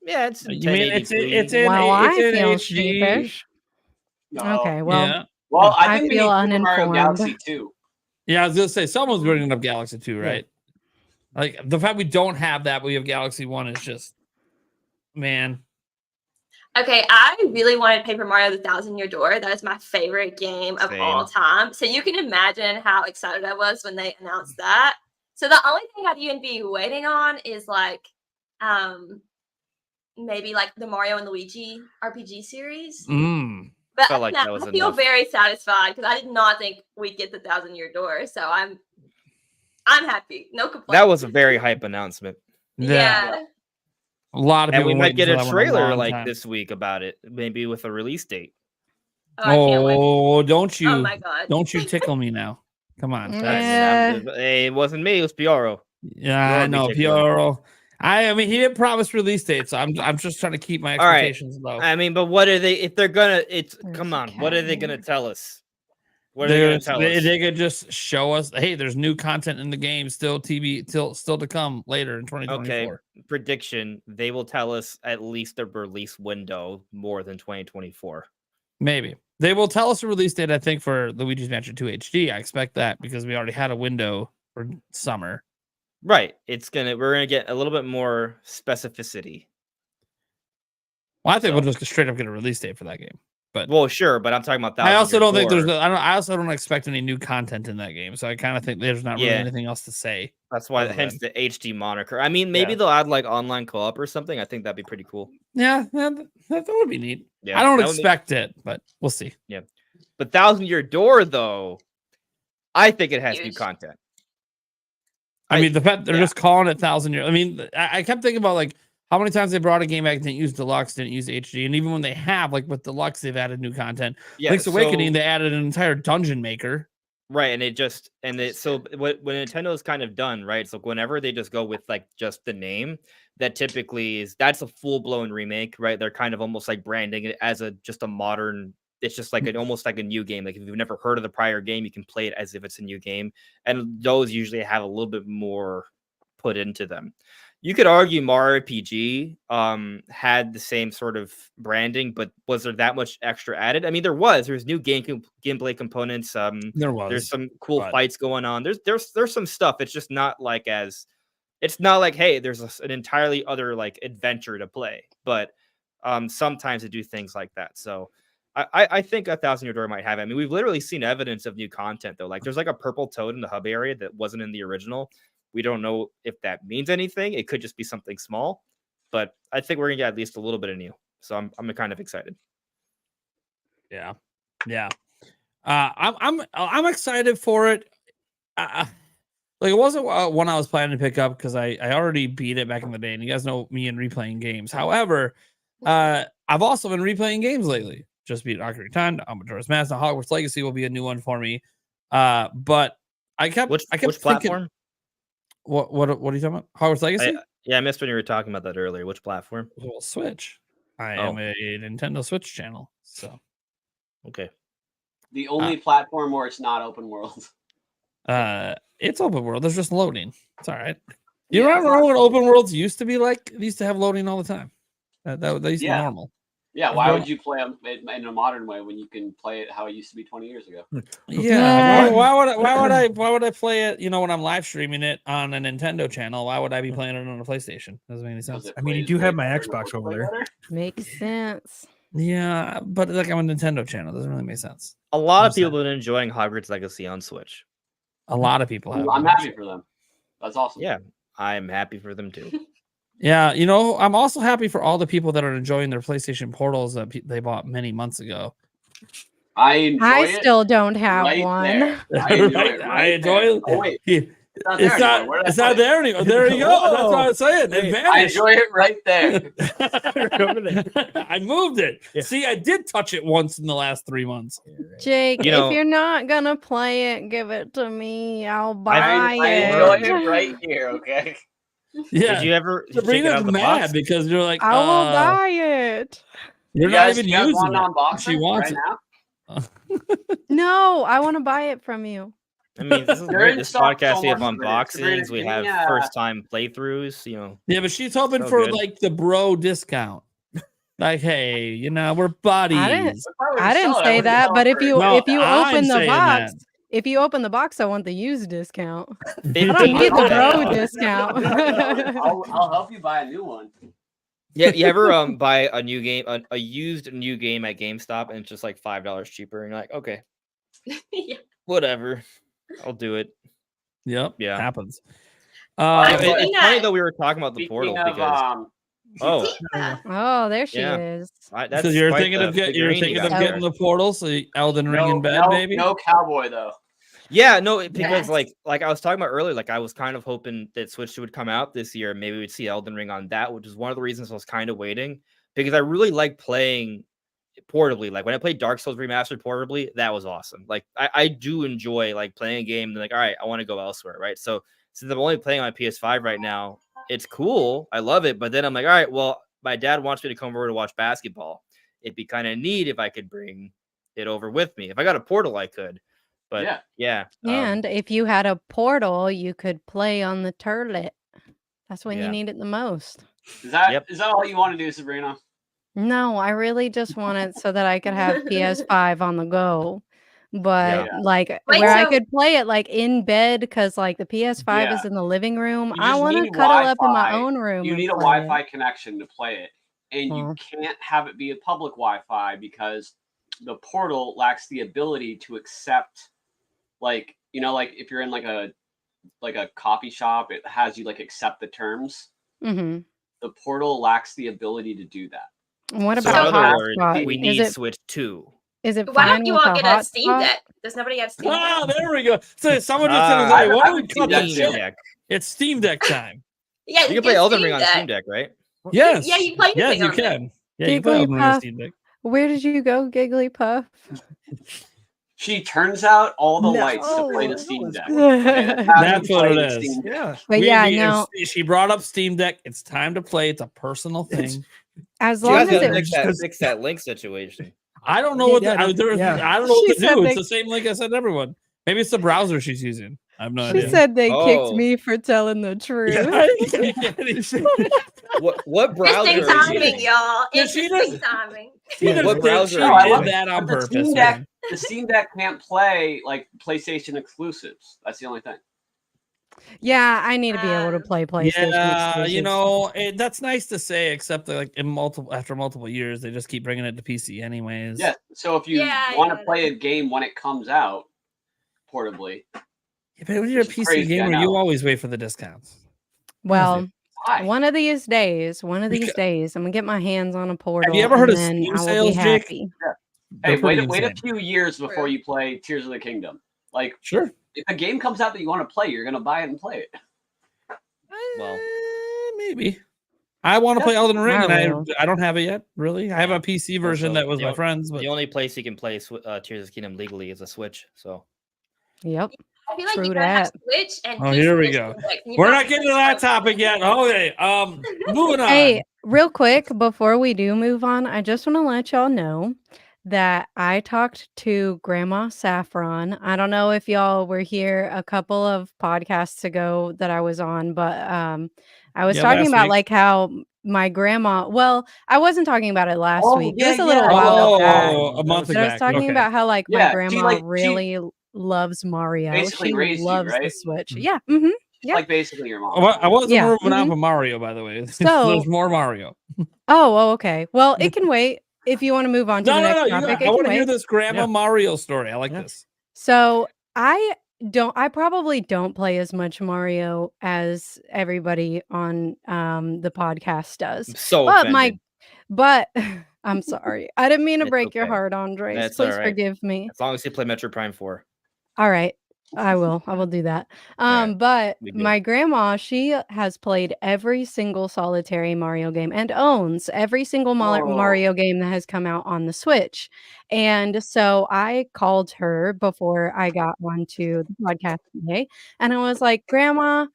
Yeah, it's. In You mean it's 1080p. in Well, I it's in feel HD. sheepish. No. Okay, well, Yeah. Well, I I think we need feel Super Mario uninformed. Galaxy 2. Yeah, I was gonna say someone's bringing up Galaxy 2, right? Like the fact we don't have that, but we have Galaxy 1 is just, man. Okay, I really wanted Paper Mario: The Thousand Year Door. That is my favorite game of all time. So you can imagine how excited I was when they announced that. So the only thing I'd even be waiting on is like, maybe like the Mario and Luigi RPG series. But Felt like other than that was I feel enough. very satisfied because I did not think we'd get the Thousand Year Door. So I'm happy. No complaints. That was a very hype announcement, yeah. A lot of and people we might waiting get for a that one trailer long like time. this week about it, maybe with a release date. Oh, I can't wait. Oh, don't you? Oh my god. Don't you tickle me now? Come on. Yeah. Hey, it wasn't me; it was Pioro. Yeah, I Pioro be know, tickling. Pioro. I mean, he didn't promise release dates. So I'm just trying to keep my All right. expectations low. I mean, but what are they? If they're gonna, There's come a on. What are they cat gonna here. tell us? What are they gonna tell us? They could just show us, hey, there's new content in the game still to come later in 2024. Okay, prediction: they will tell us at least a release window more than 2024. Maybe. They will tell us a release date, I think, for Luigi's Mansion 2 HD. I expect that because we already had a window for summer. Right. We're gonna get a little bit more specificity. Well, I think we'll So- just straight up get a release date for that game. Well, sure, but I'm talking about that. I also don't think I also don't expect any new content in that game. So I kind of think there's not really Yeah. anything else to say. That's why, other hence than- the HD moniker. I mean, maybe Yeah. they'll add like online co-op or something. I think that'd be pretty cool. Yeah, that would be neat. Yeah, I don't that would be- expect it, but we'll see. But Thousand Year Door, though, I think it has new Huge. content. I mean, the fact they're yeah. just calling it 1,000 years. I mean, I kept thinking about like how many times they brought a game back, didn't use deluxe, didn't use HD, and even when they have, like with deluxe, they've added new content. Yeah, Link's Awakening, so- they added an entire dungeon maker. Right, so what when Nintendo's kind of done, right? So whenever they just go with like just the name, that typically that's a full blown remake, right? They're kind of almost like branding it as just a modern. It's just like almost like a new game. Like if you've never heard of the prior game, you can play it as if it's a new game. And those usually have a little bit more put into them. You could argue Mario RPG had the same sort of branding, but was there that much extra added? I mean, there was new gameplay components. There was. There's some cool but- fights going on. There's some stuff. It's just not like it's not like, hey, there's an entirely other like adventure to play. But sometimes they do things like that. So I think 1,000 Year Door might have it. I mean, we've literally seen evidence of new content though. Like there's like a purple toad in the hub area that wasn't in the original. We don't know if that means anything. It could just be something small, but I think we're gonna get at least a little bit of new. So I'm kind of excited. Yeah. I'm excited for it. Like it wasn't one I was planning to pick up because I already beat it back in the day, and you guys know me and replaying games. However, I've also been replaying games lately. Just beat Ocarina of Time, Majora's Mask, and Hogwarts Legacy will be a new one for me. But I kept Which thinking, platform? What are you talking about? Hogwarts Legacy? I missed when you were talking about that earlier. Which platform? Well, Switch. I am a Nintendo Switch channel. So okay. The only platform where it's not open world. It's open world. There's just loading. It's all right. You remember when open worlds used to be like? They used to have loading all the time. That used to be normal. Yeah, why would you play them in a modern way when you can play it how it used to be 20 years ago? Yeah. Why would I play it? You know, when I'm live streaming it on a Nintendo channel, why would I be playing it on a PlayStation? Doesn't make any sense. I mean, you do have my Xbox over there. Makes sense. Yeah, but like I'm a Nintendo channel, doesn't really make sense. A lot of people have been enjoying Hogwarts Legacy on Switch. A lot of people have. I'm happy for them. That's awesome. Yeah, I'm happy for them too. Yeah, you know, I'm also happy for all the people that are enjoying their PlayStation Portals that they bought many months ago. I still don't have right one. there. I enjoy it. I enjoy it. Oh, wait. It's not there anymore. There you go. That's what I was saying. It I vanished. enjoy it right there. I moved it. Yeah. See, I did touch it once in the last 3 months. Jake, You know- if you're not gonna play it, give it to me. I'll buy I it. enjoy it right here, okay? Yeah. Did you ever take it out Sabrina's of the mad box? because you're like, I will buy it. you're You not guys- even you guys using want it. on box She wants right it. now? No, I want to buy it from you. I mean, this is They're great. in This stock podcast, so we have much, Sabrina. unboxings, we Sabrina, have yeah. first time playthroughs. You know, Yeah, but she's hoping So for good. like the bro discount. Like, hey, you know, we're buddies. If were I to didn't sell it, say wouldn't that, sell but it if for you No, if you I'm open the saying box, that. if you open the box, I want the used discount. I don't 15 need the bro $15. discount. I'll help you buy a new one. Yeah, you ever buy a new game, a used new game at GameStop, and it's just like $5 cheaper, and you're like, okay, Yeah. whatever, I'll do it. Yep. Yeah. Happens. I- It's Speaking funny of- though, we were talking about the Speaking portal of, because Oh, there she Yeah. is. that's Because you're quite thinking the of you're figurine you thinking got of got getting there. the portal, so Elden Ring in bed, baby. No cowboy though. Yeah, no, because Yes. like I was talking about earlier, like I was kind of hoping that Switch 2 would come out this year. Maybe we'd see Elden Ring on that, which is one of the reasons I was kind of waiting because I really like playing portably. Like when I played Dark Souls Remastered portably, that was awesome. Like I do enjoy like playing a game and like, all right, I want to go elsewhere, right? So since I'm only playing on my PS5 right now, it's cool. I love it. But then I'm like, all right, well, my dad wants me to come over to watch basketball. It'd be kind of neat if I could bring it over with me. If I got a portal, I could. But yeah. And if you had a portal, you could play on the turlet. That's when Yeah. you need it the most. Is that Yep. all you want to do, Sabrina? No, I really just want it so that I could have PS5 on the go. But Yeah. like Wait, where I so- could play it like in bed because like the PS5 Yeah. is in the living room. You I just want to need cuddle up in my Wi-Fi. own room. You and need a play it. Wi-Fi connection to play it, and you Well. can't have it be a public Wi-Fi because the portal lacks the ability to accept, like like if you're in like a coffee shop, it has you like accept the terms. Mhm. The portal lacks the ability to do that. What So in about other words, hotspot? we Is need it Switch 2. is it Why fine don't you with all a get a Steam hotspot? Deck? Does nobody have Steam Deck? Ah, there we go. So someone just said, Ah, "Why I don't we would cut see that that shit?" too. Deck. It's Steam Deck time. Yeah, You can get play Elden Steam Ring on Deck. Steam Deck, right? Yes. Yeah, you play Yes, anything you on there. can. Yeah, you can play Elden Ring on Steam Deck. Where did you go, Gigglypuff? She turns out all the No, lights to play the that Steam was Deck. good. Okay, how That's you what play it the is. Steam Deck. Yeah. But We- yeah, we- no. She brought up Steam Deck. It's time to play. It's a personal thing. As You long guys as gotta it fix that link situation. I don't know what Yeah, I don't know She what to said do. they- It's the same link I said to everyone. Maybe it's the browser she's using. I have no She idea. said they kicked Oh. me for telling the truth. What browser Interesting are you timing, using? y'all. Yeah, she Interesting does- timing. Yeah, What browser she are you did using? that on But the purpose. Steam man. Deck, the Steam Deck can't play like PlayStation exclusives. That's the only thing. Yeah, I need to be able to play PlayStation. Yeah, exclusives. that's nice to say, except that like after multiple years, they just keep bringing it to PC anyways. Yeah. So if you Yeah, want to yeah, play a game when it comes out portably, Yeah, but when you're a Which is PC crazy, I gamer, you know. always wait for the discounts. Well, why? one of these days, I'm Because- gonna get my hands on a portal. Have you ever heard and of then Steam I will sales, be Jake? happy. They're Hey, pretty wait a insane. few years before True. you play Tears of the Kingdom. Like, Sure. if a game comes out that you want to play, you're gonna buy it and play it. Well. Maybe. I want to play Elden Ring, and will. I don't have it yet. Really, I have Yeah. a PC version Also, that was the my o- friends, but The only place you can play Tears of the Kingdom legally is a Switch. So Yep. I feel like True you gotta have that. Switch and Oh, here we PC go. Deck, and you we're probably not getting to that topic yet. Okay, moving on. Hey, real quick before we do move on, I just want to let y'all know that I talked to Grandma Saffron. I don't know if y'all were here a couple of podcasts ago that I was on, but I was Yeah, talking last about week. like how my grandma. Well, I wasn't talking about it last Oh, week. yeah, It was a little yeah, while back. a month But I was back. talking Okay. about how like my Yeah, she, grandma like, she really loves Mario. basically She raised you, loves the right? Switch. Mhm. Yeah. She's Yeah. like basically your mom. I wasn't Yeah, moving on from Mario, by the way. So- There's more Mario. Oh, okay. Well, it can wait. If you want to move on to the next topic, I want to hear wait. this Grandma Yeah. Mario story. I like Yeah. this. So I probably don't play as much Mario as everybody on the podcast does. I'm so But offended. but I'm sorry. I didn't mean to It's break your okay. heart, Andres. That's Please all right. forgive me. As long as you play Metroid Prime 4. All right. I will do that. Yeah, But we good. my grandma, she has played every single solitary Mario game and owns every single Whoa. Mario game that has come out on the Switch. And so I called her before I got onto the podcast today, and I was like, "Grandma,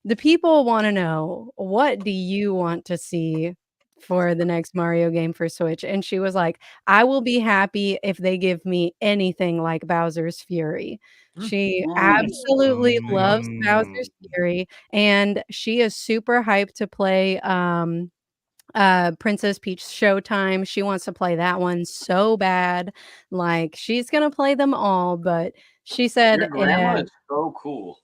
the people want to know, what do you want to see for the next Mario game for Switch?" And she was like, "I will be happy if they give me anything like Bowser's Fury." She absolutely loves Bowser's Fury, and she is super hyped to play Princess Peach Showtime. She wants to play that one so bad. Like, she's gonna play them all, but she said Your grandma is so cool.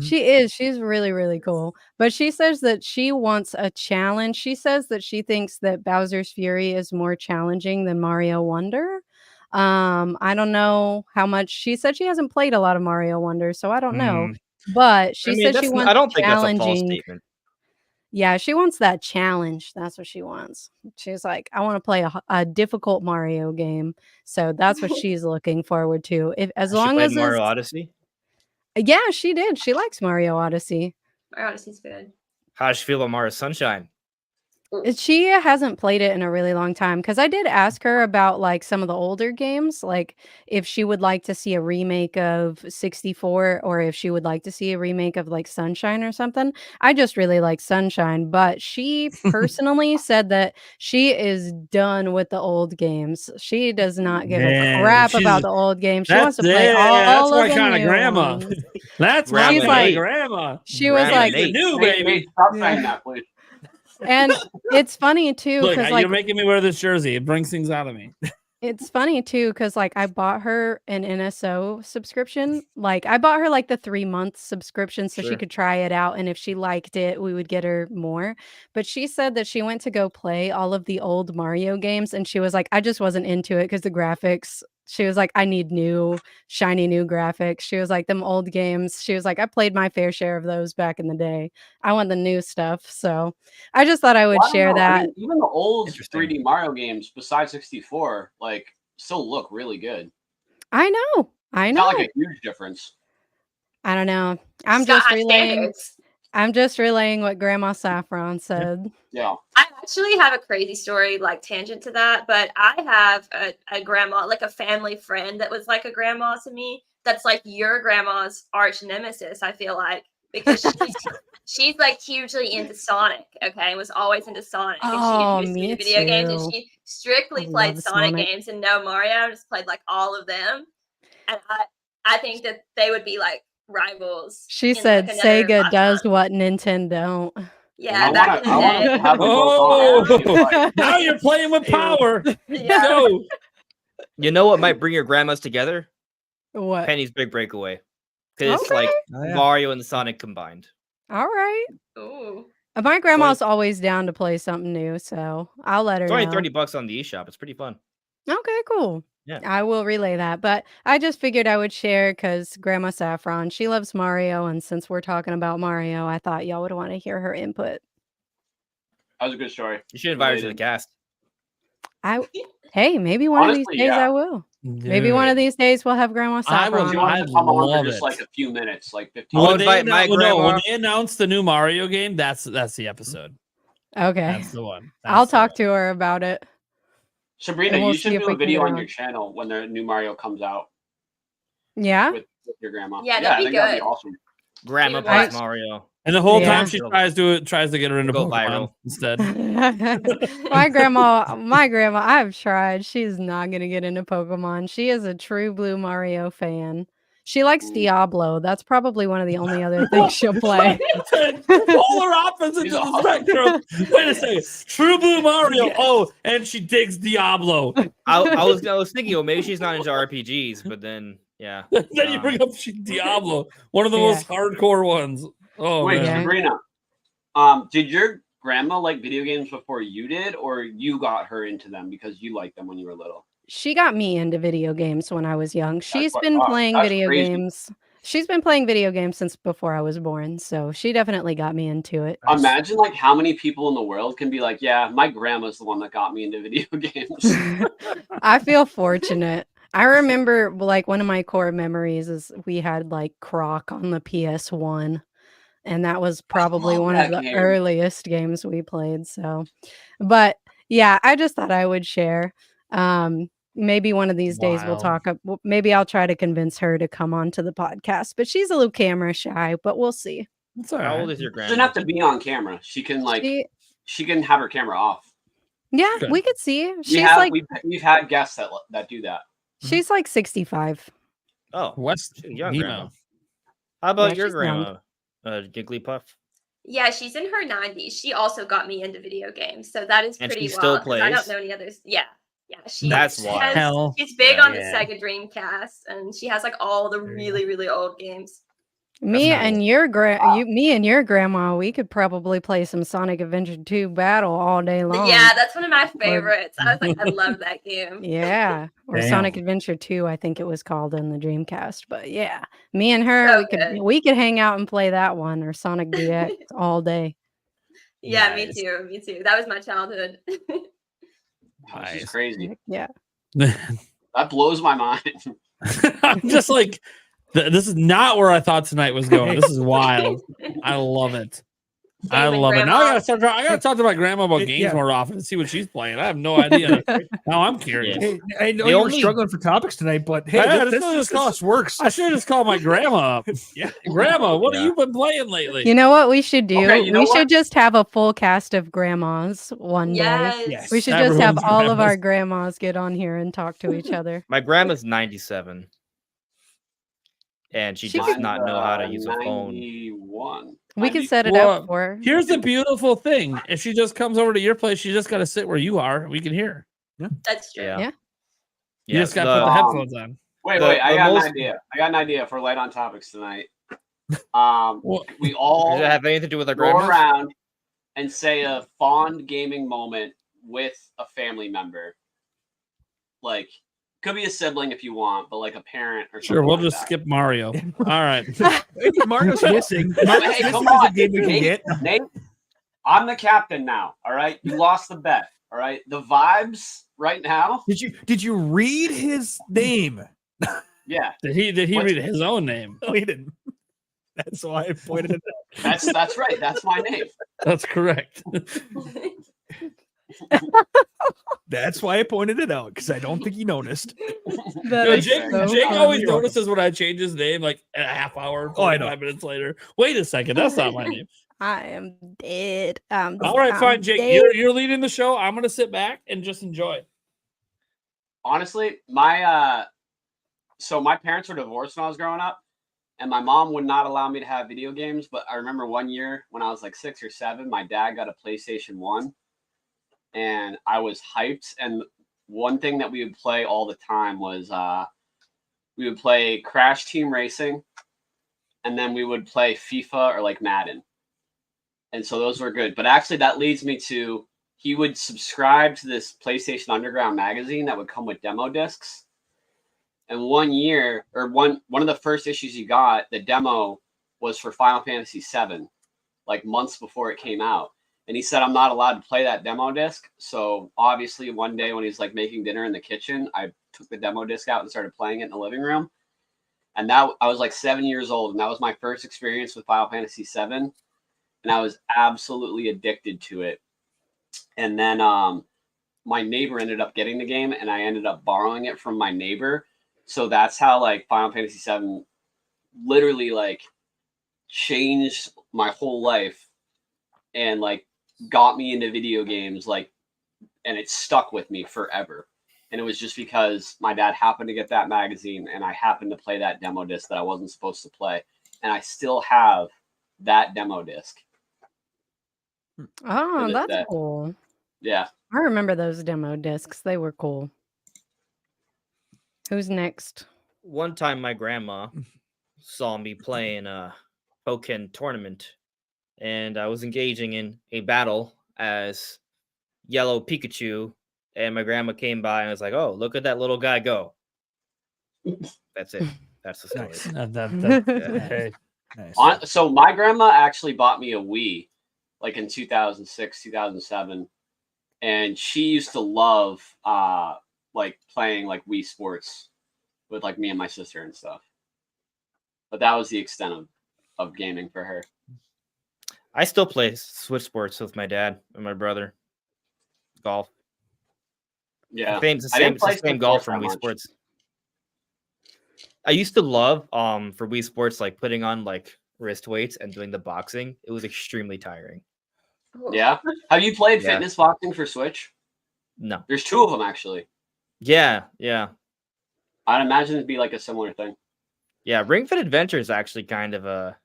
she is. She's really, really cool. But she says that she wants a challenge. She says that she thinks that Bowser's Fury is more challenging than Mario Wonder. I don't know how much. She said she hasn't played a lot of Mario Wonder, so I don't know. But she said she wants I don't think that's a false challenging. statement. Yeah, she wants that challenge. That's what she wants. She's like, I want to play a difficult Mario game. So that's what she's looking forward to. If as Has she long played as Mario it's, Odyssey? yeah, she did. She likes Mario Odyssey. Mario Odyssey's good. How does she feel about Mario Sunshine? She hasn't played it in a really long time because I did ask her about like some of the older games, like if she would like to see a remake of 64 or if she would like to see a remake of like Sunshine or something. I just really like Sunshine, but she personally said that she is done with the old games. She does not give a Man, crap about the old games. She wants to play That's all of my the kind of new grandma. ones. That's my She's kind like- of grandma. She was Grandma like, Nate. New Nate, baby. stop saying that, please. and it's funny too Look, because you're like making me wear this jersey. It brings things out of me. it's funny too, because like I bought her an NSO subscription. Like I bought her like the 3-month subscription so she Sure. could try it out. And if she liked it, we would get her more. But she said that she went to go play all of the old Mario games and she was like, I just wasn't into it because the graphics. She was like, I need new, shiny new graphics. She was like, them old games. She was like, I played my fair share of those back in the day. I want the new stuff. So I just thought I would Well, I don't share know. I that. mean, even the old Interesting. 3D Mario games, besides 64, like still look really good. I know. It's not like a huge difference. I don't know. I'm It's got just high relaying. standards. I'm just relaying what Grandma Saffron said. Yeah. I actually have a crazy story, like tangent to that, but I have a grandma, like a family friend that was like a grandma to me. That's like your grandma's arch nemesis, I feel like, because she's like hugely into Sonic, okay, and was always into Sonic. Oh, and she me introduced me to video games, and too. she strictly I played love Sonic Sonic. games and no Mario. Just played like all of them, and I think that they would be like rivals. She in, said like, another Sega last does month. what Nintendo don't. Yeah, I back in want the to day. have them both on. Oh, It's like, now you're playing with power. Yeah. Go. You know what might bring your grandmas together? What? Penny's Big Breakaway. Because it's Okay. like Oh, yeah. Mario and Sonic combined. All right. Ooh. My grandma's always down to play something new, so I'll let her It's only know. $30 on the eShop. It's pretty fun. Okay, cool. Yeah. I will relay that, but I just figured I would share because Grandma Saffron, she loves Mario, and since we're talking about Mario, I thought y'all would want to hear her input. that was a good story. You should invite her to the Related. cast. Hey, maybe one of these Honestly, days yeah. I will. Maybe one of these days we'll have Grandma I will- Saffron. She on. wants to come on love for just it. like a few minutes, like 15 I'll When minutes. they, invite my when grandma. they announced the new Mario game, that's the episode. Okay, That's the one. I'll That's the talk one. to her about it. Sabrina, And we'll you see should if do we a can get video her on on. your channel when the new Mario comes out Yeah, with your grandma. Yeah, I that'd be think that'd be good. awesome. Grandma You'd plays watch. Mario. And the whole Yeah. time she tries to get her into Go Pokemon viral. instead. my grandma, I've tried. She's not gonna get into Pokemon. She is a true blue Mario fan. She likes Ooh. Diablo. That's probably one of the only other things she'll play. Polar opposites He's of the awesome. spectrum. Wait a second. True Blue Mario. Yes. Oh, and she digs Diablo. I was thinking, well, maybe she's not into RPGs, but then yeah. Then you bring up Diablo, one of the Yeah. most hardcore ones. Oh Wait, man. Yeah. Sabrina, did your grandma like video games before you did, or you got her into them because you liked them when you were little? She got me into video games when I was young. She's what- been playing that's video crazy. games. She's been playing video games since before I was born, so she definitely got me into it. Imagine like how many people in the world can be like, yeah, my grandma's the one that got me into video games. I feel fortunate. I remember like one of my core memories is we had like Croc on the PS1, and that was probably love one of that the game. earliest games we played. So, but yeah, I just thought I would share. Maybe one of these days we'll Wild. talk. Maybe I'll try to convince her to come on to the podcast, but she's a little camera shy. But we'll see. That's all How right. old is your She doesn't grandma? have to be on camera. She can like She, she can have her camera off. yeah, Good. we could see. She's We've had guests that do that. she's like 65. Oh, West she's a young Nemo. grandma. How about Yeah, your she's young. grandma, Gigglypuff? Yeah, she's in her 90s. She also got me into video games, so that is And pretty she still wild. 'Cause I don't plays? know any others. Yeah, That's she wild. has- Hell. She's big Yeah. on the Yeah. Sega Dreamcast, and she has like all the really, really old games. Me That's and cool. your me and your grandma, we could probably play some Sonic Adventure 2 Battle all day long. Yeah, that's one of my favorites. I was like, I love that game. Yeah, or Damn. Sonic Adventure 2, I think it was called in the Dreamcast. But yeah, me and her, So we good. could hang out and play that one or Sonic DX all day. Yeah, Nice. me too. Me too. That was my childhood. This is Nice. crazy. Yeah, That blows my mind. I'm just like, this is not where I thought tonight was going. This is wild. I love it. I Gaming love it. Now I grandmas. gotta talk to my grandma about Hey, games yeah. more often and see what she's playing. I have no idea. Now I'm curious. Hey, I know The you were only- struggling for topics tonight, but hey, Yeah, this works. I should have just called my grandma up. Yeah. Grandma, what have Yeah. you been playing lately? you know what we should do? Okay, you know We what? should just have a full cast of grandmas one day. Yes. Yes. We should just have Everyone's all of our grandmas. grandmas get on here and talk to each other. My grandma's 97. And she She does could- not know how to use a phone. 91. We could 90 set it Well, up for her. Here's the beautiful thing. If she just comes over to your place, she just got to sit where you are. We can hear her. That's true. Yeah. Yeah. You just got to put the the- headphones on. Wait, The- I the got most- an idea. I got an idea for light on topics tonight. Well, We all Does it have anything to do with our go grandmas? around and say a fond gaming moment with a family member. Like, could be a sibling if you want, but like a parent or something. sure, we'll like just that. skip Mario. All right. Hey, Mario's missing. Mario's Hey, missing come is a on. game we can Nate, get. Nate, I'm the captain now. All right, you lost the bet. All right, the vibes right now. Did you read his name? Yeah, Did he What's- read his own name? No, he didn't. That's why I pointed it out. that's right. That's my name. That's correct. That's why I pointed it out because I don't think he noticed. That You know, is Jake, so Jake funny. always notices when I change his name like a half hour, Oh, I know. 5 minutes later. Wait a second, that's not my name. I am dead. All right, fine, Jake. You're leading the show. I'm gonna sit back and just enjoy. Honestly, my so my parents were divorced when I was growing up, and my mom would not allow me to have video games. But I remember one year when I was like 6 or 7, my dad got a PlayStation 1, and I was hyped. And one thing that we would play all the time was we would play Crash Team Racing, and then we would play FIFA or like Madden. And so those were good. But actually, that leads me to, he would subscribe to this PlayStation Underground magazine that would come with demo discs. And one year, or one of the first issues he got, the demo was for Final Fantasy VII, like months before it came out. And he said, I'm not allowed to play that demo disc. So obviously one day when he's like making dinner in the kitchen, I took the demo disc out and started playing it in the living room. And that, I was like 7 years old, and that was my first experience with Final Fantasy VII. And I was absolutely addicted to it. And then my neighbor ended up getting the game, and I ended up borrowing it from my neighbor. So that's how like Final Fantasy VII literally like changed my whole life and like got me into video games, like, and it stuck with me forever. And it was just because my dad happened to get that magazine, and I happened to play that demo disc that I wasn't supposed to play. And I still have that demo disc. Oh, that's cool. Yeah. I remember those demo discs. They were cool. Who's next? One time my grandma saw me playing a Pokken tournament, and I was engaging in a battle as Yellow Pikachu, and my grandma came by and was like, "Oh, look at that little guy go." That's it. That's the story. Nice. Okay. Nice. So my grandma actually bought me a Wii, like in 2006, 2007. And she used to love like playing like Wii Sports with like me and my sister and stuff. But that was the extent of gaming for her. I still play Switch Sports with my dad and my brother. Golf. Yeah. It's the same golf from Wii Sports. I used to love for Wii Sports like putting on like wrist weights and doing the boxing. It was extremely tiring. Yeah. Have you played fitness boxing for Switch? No. There's 2 of them actually. Yeah. I'd imagine it'd be like a similar thing. Yeah, Ring Fit Adventure is actually kind of a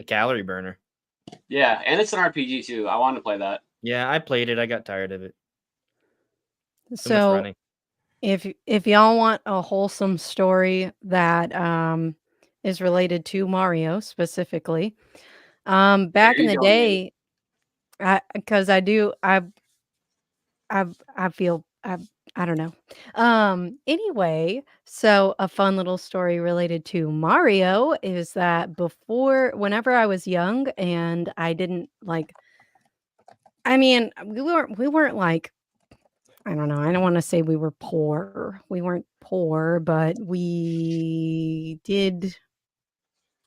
calorie burner. Yeah, and it's an RPG too. I wanted to play that. Yeah, I played it. I got tired of it. Too much So running. if y'all want a wholesome story that is related to Mario specifically, back in the day, because I feel I don't know. Anyway, so a fun little story related to Mario is that whenever I was young and I didn't like, I mean, we weren't like, I don't know. I don't want to say we were poor. We weren't poor, but we did.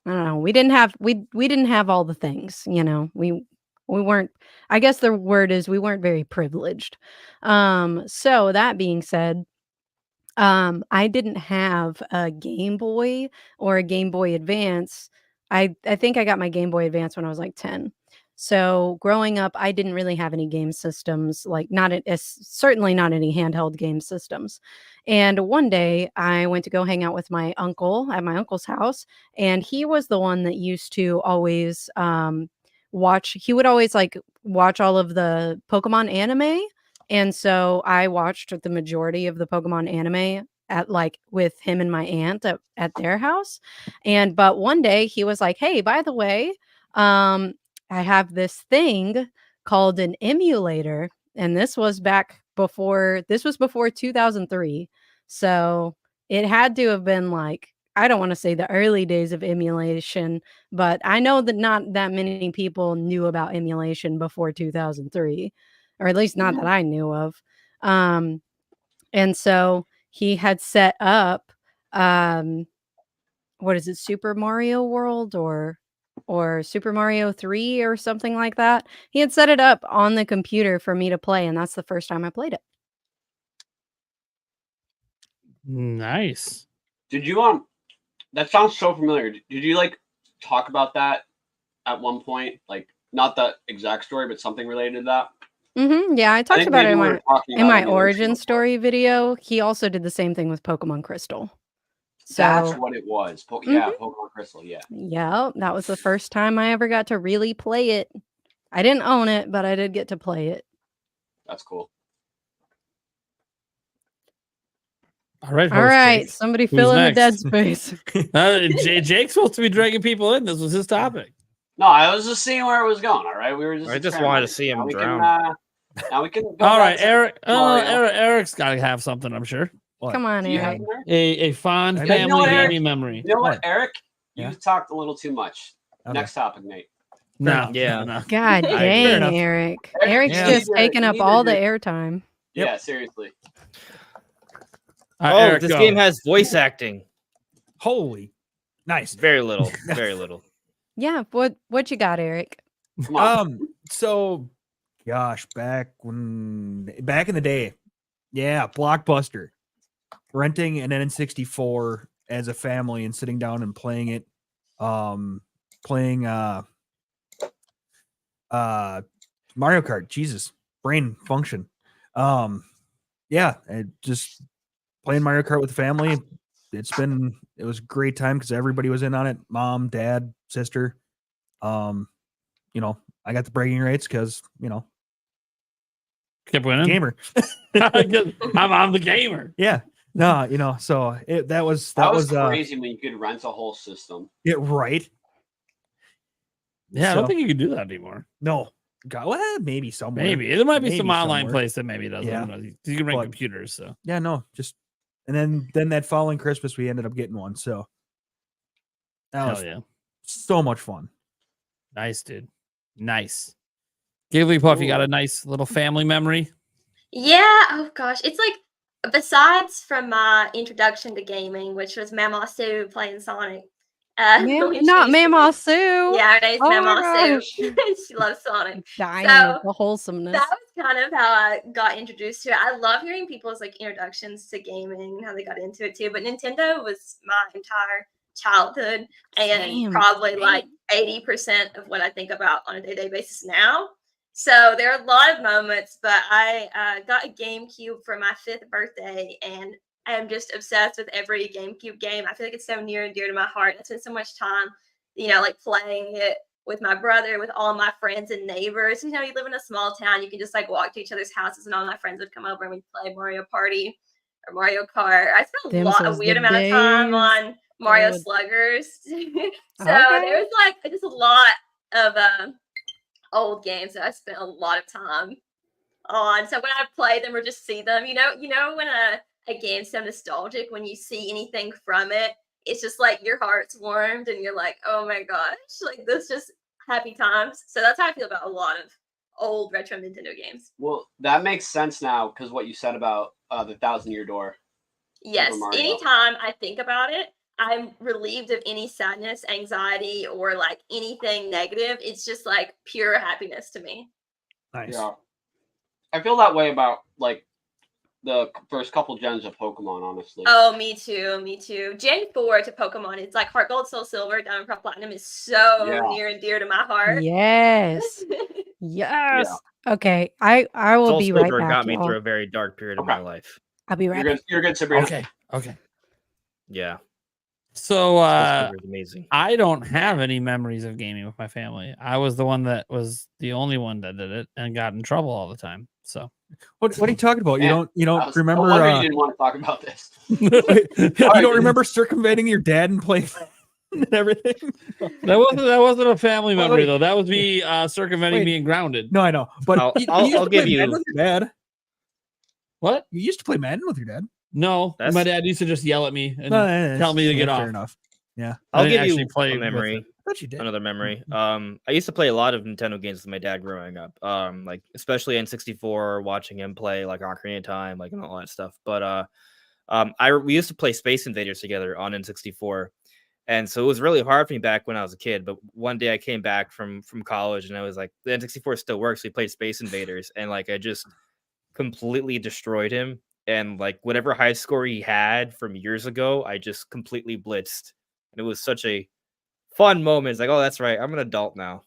I don't know. We didn't have all the things, you know. We weren't. I guess the word is we weren't very privileged. So that being said, I didn't have a Game Boy or a Game Boy Advance. I think I got my Game Boy Advance when I was like 10. So growing up, I didn't really have any game systems, like certainly not any handheld game systems. And one day I went to go hang out with my uncle at my uncle's house, and he was the one that used to always watch. He would always like watch all of the Pokemon anime. And so I watched the majority of the Pokemon anime with him and my aunt at their house. But one day he was like, "Hey, by the way, I have this thing called an emulator." And this was before 2003. So it had to have been like, I don't want to say the early days of emulation, but I know that not that many people knew about emulation before 2003. Or at least not that I knew of. And so he had set up, what is it, Super Mario World or Super Mario 3 or something like that. He had set it up on the computer for me to play, and that's the first time I played it. Nice. Did you that sounds so familiar. Did you like talk about that at one point? Like not the exact story, but something related to that? Yeah, I talked about it in my origin before. story video. He also did the same thing with Pokemon Crystal. That's So what it was. Yeah, Pokemon Crystal. Yeah. yeah, that was the first time I ever got to really play it. I didn't own it, but I did get to play it. That's cool. All right, All host right, Jake. somebody Who's fill in the next? dead space. Jake's supposed to be dragging people in. This was his topic. No, I was just seeing where it was going. All right, we were just. I just wanted to experimenting. see him Now we drown. now we can go. All back right, to Eric. Mario. Eric's got to have something, I'm sure. What? Come on, Do you have Eric. there? A fond You know family what, Eric? gaming memory. You know what, What? Eric? Yeah? You talked a little too much. Okay. Next topic, Nate. No, enough. Yeah. no. God I agree. dang, Fair enough. Eric. Eric, Eric's you just need to- taking you up need to all the drink- airtime. Yep. Yeah, seriously. All right, Oh, Eric, this go. game has voice acting. Holy, nice. Very little. Very little. Yeah, what you got, Eric? Come on. So, gosh, back in the day, yeah, Blockbuster, renting an N64 as a family and sitting down and playing it, playing Mario Kart. Jesus, brain function. Yeah, just playing Mario Kart with the family. It was a great time because everybody was in on it. Mom, dad, sister. You know, I got the bragging rights because, you know, Kept winning. gamer. I'm the gamer. Yeah. No, you know, so that was crazy when you could rent a whole system. right. Yeah, I don't So- think you can do that anymore. No. God, well, maybe somewhere. Maybe there might be some Maybe online somewhere. place that maybe does. Yeah. Yeah. You can rent But- computers. So Yeah, no, just and then that following Christmas we ended up getting one. So that was hell yeah, so much fun. nice dude, nice. Gigglypuff, you got Ooh. a nice little family memory. Yeah, oh gosh. It's like, besides from my introduction to gaming, which was Mama Sue playing Sonic. when she Not used to be- Mama Sue. Yeah, her name's Oh my Mama gosh. Sue. She loves Sonic. Dying So, of the wholesomeness. That was kind of how I got introduced to it. I love hearing people's like introductions to gaming and how they got into it too. But Nintendo was my entire childhood and Same, probably same. like 80% of what I think about on a day-to-day basis now. So there are a lot of moments, but I got a GameCube for my 5th birthday, and I am just obsessed with every GameCube game. I feel like it's so near and dear to my heart. I spent so much time, like playing it with my brother, with all my friends and neighbors. You live in a small town, you can just like walk to each other's houses, and all my friends would come over and we'd play Mario Party or Mario Kart. I spent a weird amount of time on Mario Good. Sluggers. So Okay. there was like just a lot of old games that I spent a lot of time on. So when I play them or just see them, when a game's so nostalgic, when you see anything from it, it's just like your heart's warmed and you're like, oh my gosh, like this just happy times. So that's how I feel about a lot of old retro Nintendo games. Well, that makes sense now because what you said about the 1,000-Year Door. Yes, Mario. anytime I think about it, I'm relieved of any sadness, anxiety, or like anything negative. It's just like pure happiness to me. Nice. Yeah, I feel that way about like the first couple gens of Pokemon, honestly. Oh, me too. Me too. Gen 4 to Pokemon. It's like Heart Gold, Soul Silver, Diamond, Pearl, Platinum is so Yeah. near and dear to my heart. Yes. Yes. Okay. I will Soul be right Silver back. got me y'all. through a very dark period of Okay. my life. I'll be right You're back. good. You're good, Sabrina. Okay. Yeah. So Soul Silver is amazing. I don't have any memories of gaming with my family. I was the one that was the only one that did it and got in trouble all the time. So What are you talking about? Man, You don't remember No wonder you didn't want to talk about this. you don't remember circumventing your dad and playing and everything? that wasn't a family Well, memory wait. though. That was me circumventing Wait. being grounded. No, I know. But I'll- you I'll- used to I'll play give you- Madden with your dad. What? You used to play Madden with your dad. No, That's- my dad used to just yell at me and No, tell me to get fair off. enough. Yeah. I I'll didn't give you actually play a with memory. it. I thought you did. Another memory. I used to play a lot of Nintendo games with my dad growing up. Like especially N64, watching him play like Ocarina of Time, like and all that stuff. But we used to play Space Invaders together on N64. And so it was really hard for me back when I was a kid. But one day I came back from college and I was like, the N64 still works. We played Space Invaders, and like I just completely destroyed him. And like whatever high score he had from years ago, I just completely blitzed. And it was such a fun moment. It's like, oh, that's right, I'm an adult now.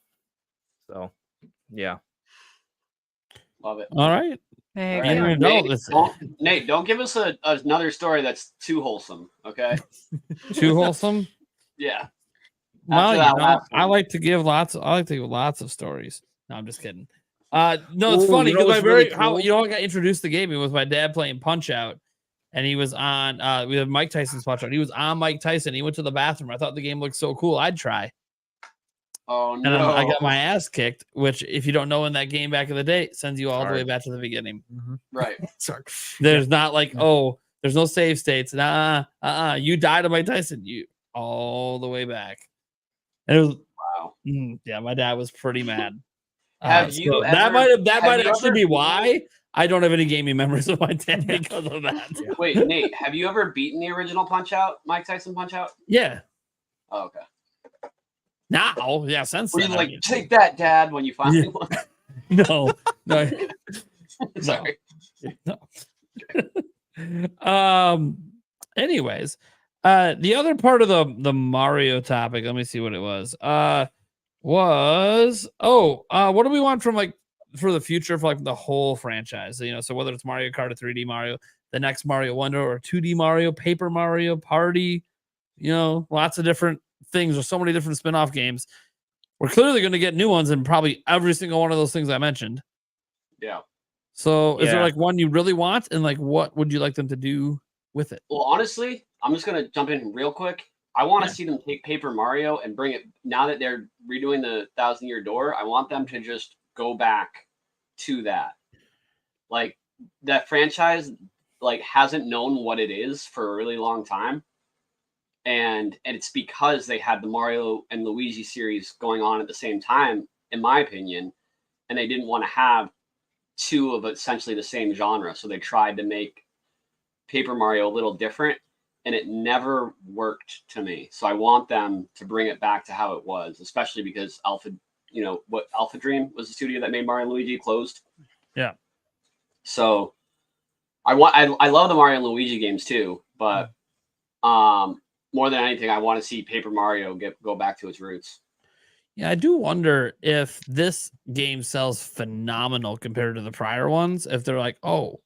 So yeah. Love it. All right. There All you You're go. an adult. Nate, don't give us another story that's too wholesome. Okay. Too wholesome. Yeah. Well, After you that know, last I one. like to give lots. I like to give lots of stories. No, I'm just kidding. No, it's Ooh, funny you know because what's really how cool? you know I got introduced to gaming was my dad playing Punch Out, and he was on. We have Mike Tyson's Punch Out. He was on Mike Tyson. He went to the bathroom. I thought the game looked so cool. I'd try. Oh And no! I got my ass kicked, which, if you don't know, in that game back in the day, sends you all the way Hard. back to the beginning. Right. Sorry. There's not like, oh, there's no save states. Nah, you died on Mike Tyson. You all the way back. And it was, Wow. yeah, my dad was pretty mad. Have you so ever? that might you actually ever be beaten- why I don't have any gaming memories of my dad because of that. Wait, Nate, have you ever beaten the original Punch Out, Mike Tyson Punch Out? Yeah. Oh, okay. Now, yeah, since Were you then, like, take that, Dad, when you finally won? no. Sorry. No. Anyways, the other part of the Mario topic, let me see what it was. What do we want from, like, for the future for, like, the whole franchise? You know, so whether it's Mario Kart or 3D Mario, the next Mario Wonder, or 2D Mario, Paper Mario Party, you know, lots of different things. There's so many different spin-off games. We're clearly going to get new ones in probably every single one of those things I mentioned. Yeah. So is there, Yeah. like, one you really want, and, like, what would you like them to do with it? Well, honestly, I'm just gonna jump in real quick. I want to Yeah. see them take Paper Mario and bring it. Now that they're redoing the 1,000-Year Door, I want them to just go back to that. Like, that franchise, like, hasn't known what it is for a really long time, and it's because they had the Mario and Luigi series going on at the same time, in my opinion, and they didn't want to have two of essentially the same genre, so they tried to make Paper Mario a little different, and it never worked to me. So I want them to bring it back to how it was, especially because Alpha Dream was the studio that made Mario and Luigi, closed. Yeah. So I love the Mario and Luigi games too, but more than anything, I want to see Paper Mario go back to its roots. Yeah, I do wonder if this game sells phenomenal compared to the prior ones. If they're like, oh,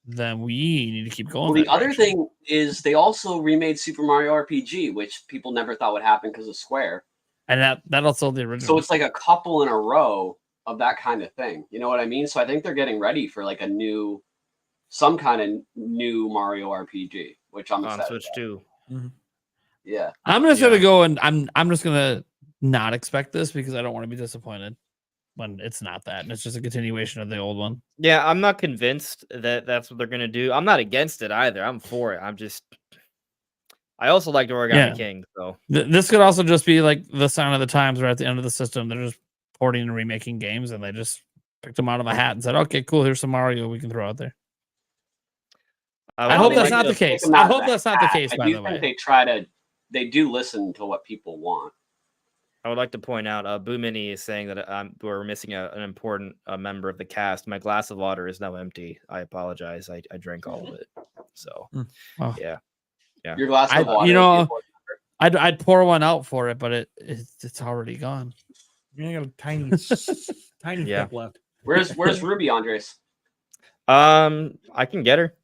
then we need to keep going. Well, the other thing is they also remade Super Mario RPG, which people never thought would happen because of Square. And that also the original. So it's like a couple in a row of that kind of thing. You know what I mean? So I think they're getting ready for like some kind of new Mario RPG, which I'm On excited Switch about. too. Yeah. I'm just gonna go, and I'm just gonna not expect this because I don't want to be disappointed when it's not that, and it's just a continuation of the old one. Yeah, I'm not convinced that that's what they're gonna do. I'm not against it either. I'm for it. I also like Origami King, so This could also just be like the sign of the times, where at the end of the system they're just porting and remaking games, and they just picked them out of a hat and said, "Okay, cool. Here's some Mario we can throw out there." I hope that's not the case. I hope that's not the case. By the way, they do listen to what people want. I would like to point out, Boo Mini is saying that we're missing an important member of the cast. My glass of water is now empty. I apologize. I drank all of it. So, yeah. Your glass of water. You know, I'd pour one out for it, but it's already gone. You got a tiny cup left. Where's Ruby, Andres? I can get her.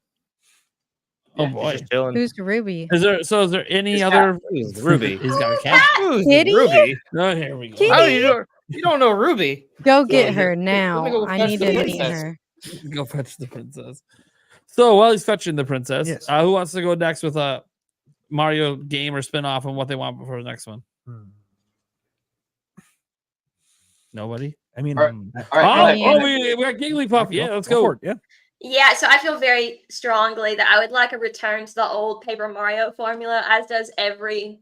Oh She's boy, just chilling. Who's Ruby? is there any His other Ruby? He's got a cat. Who's Kitty? Ruby? Oh, here we go. Kitty? Oh, you don't know Ruby? Go get Yeah, her let me now. go I fetch need the to meet princess. her. Go fetch the princess. So while he's fetching the princess, Yes. who wants to go next with a Mario game or spinoff and what they want for the next one? Nobody. I mean, All right. We got Gigglypuff. Yeah, let's go. for it, yeah. Yeah, so I feel very strongly that I would like a return to the old Paper Mario formula, as does every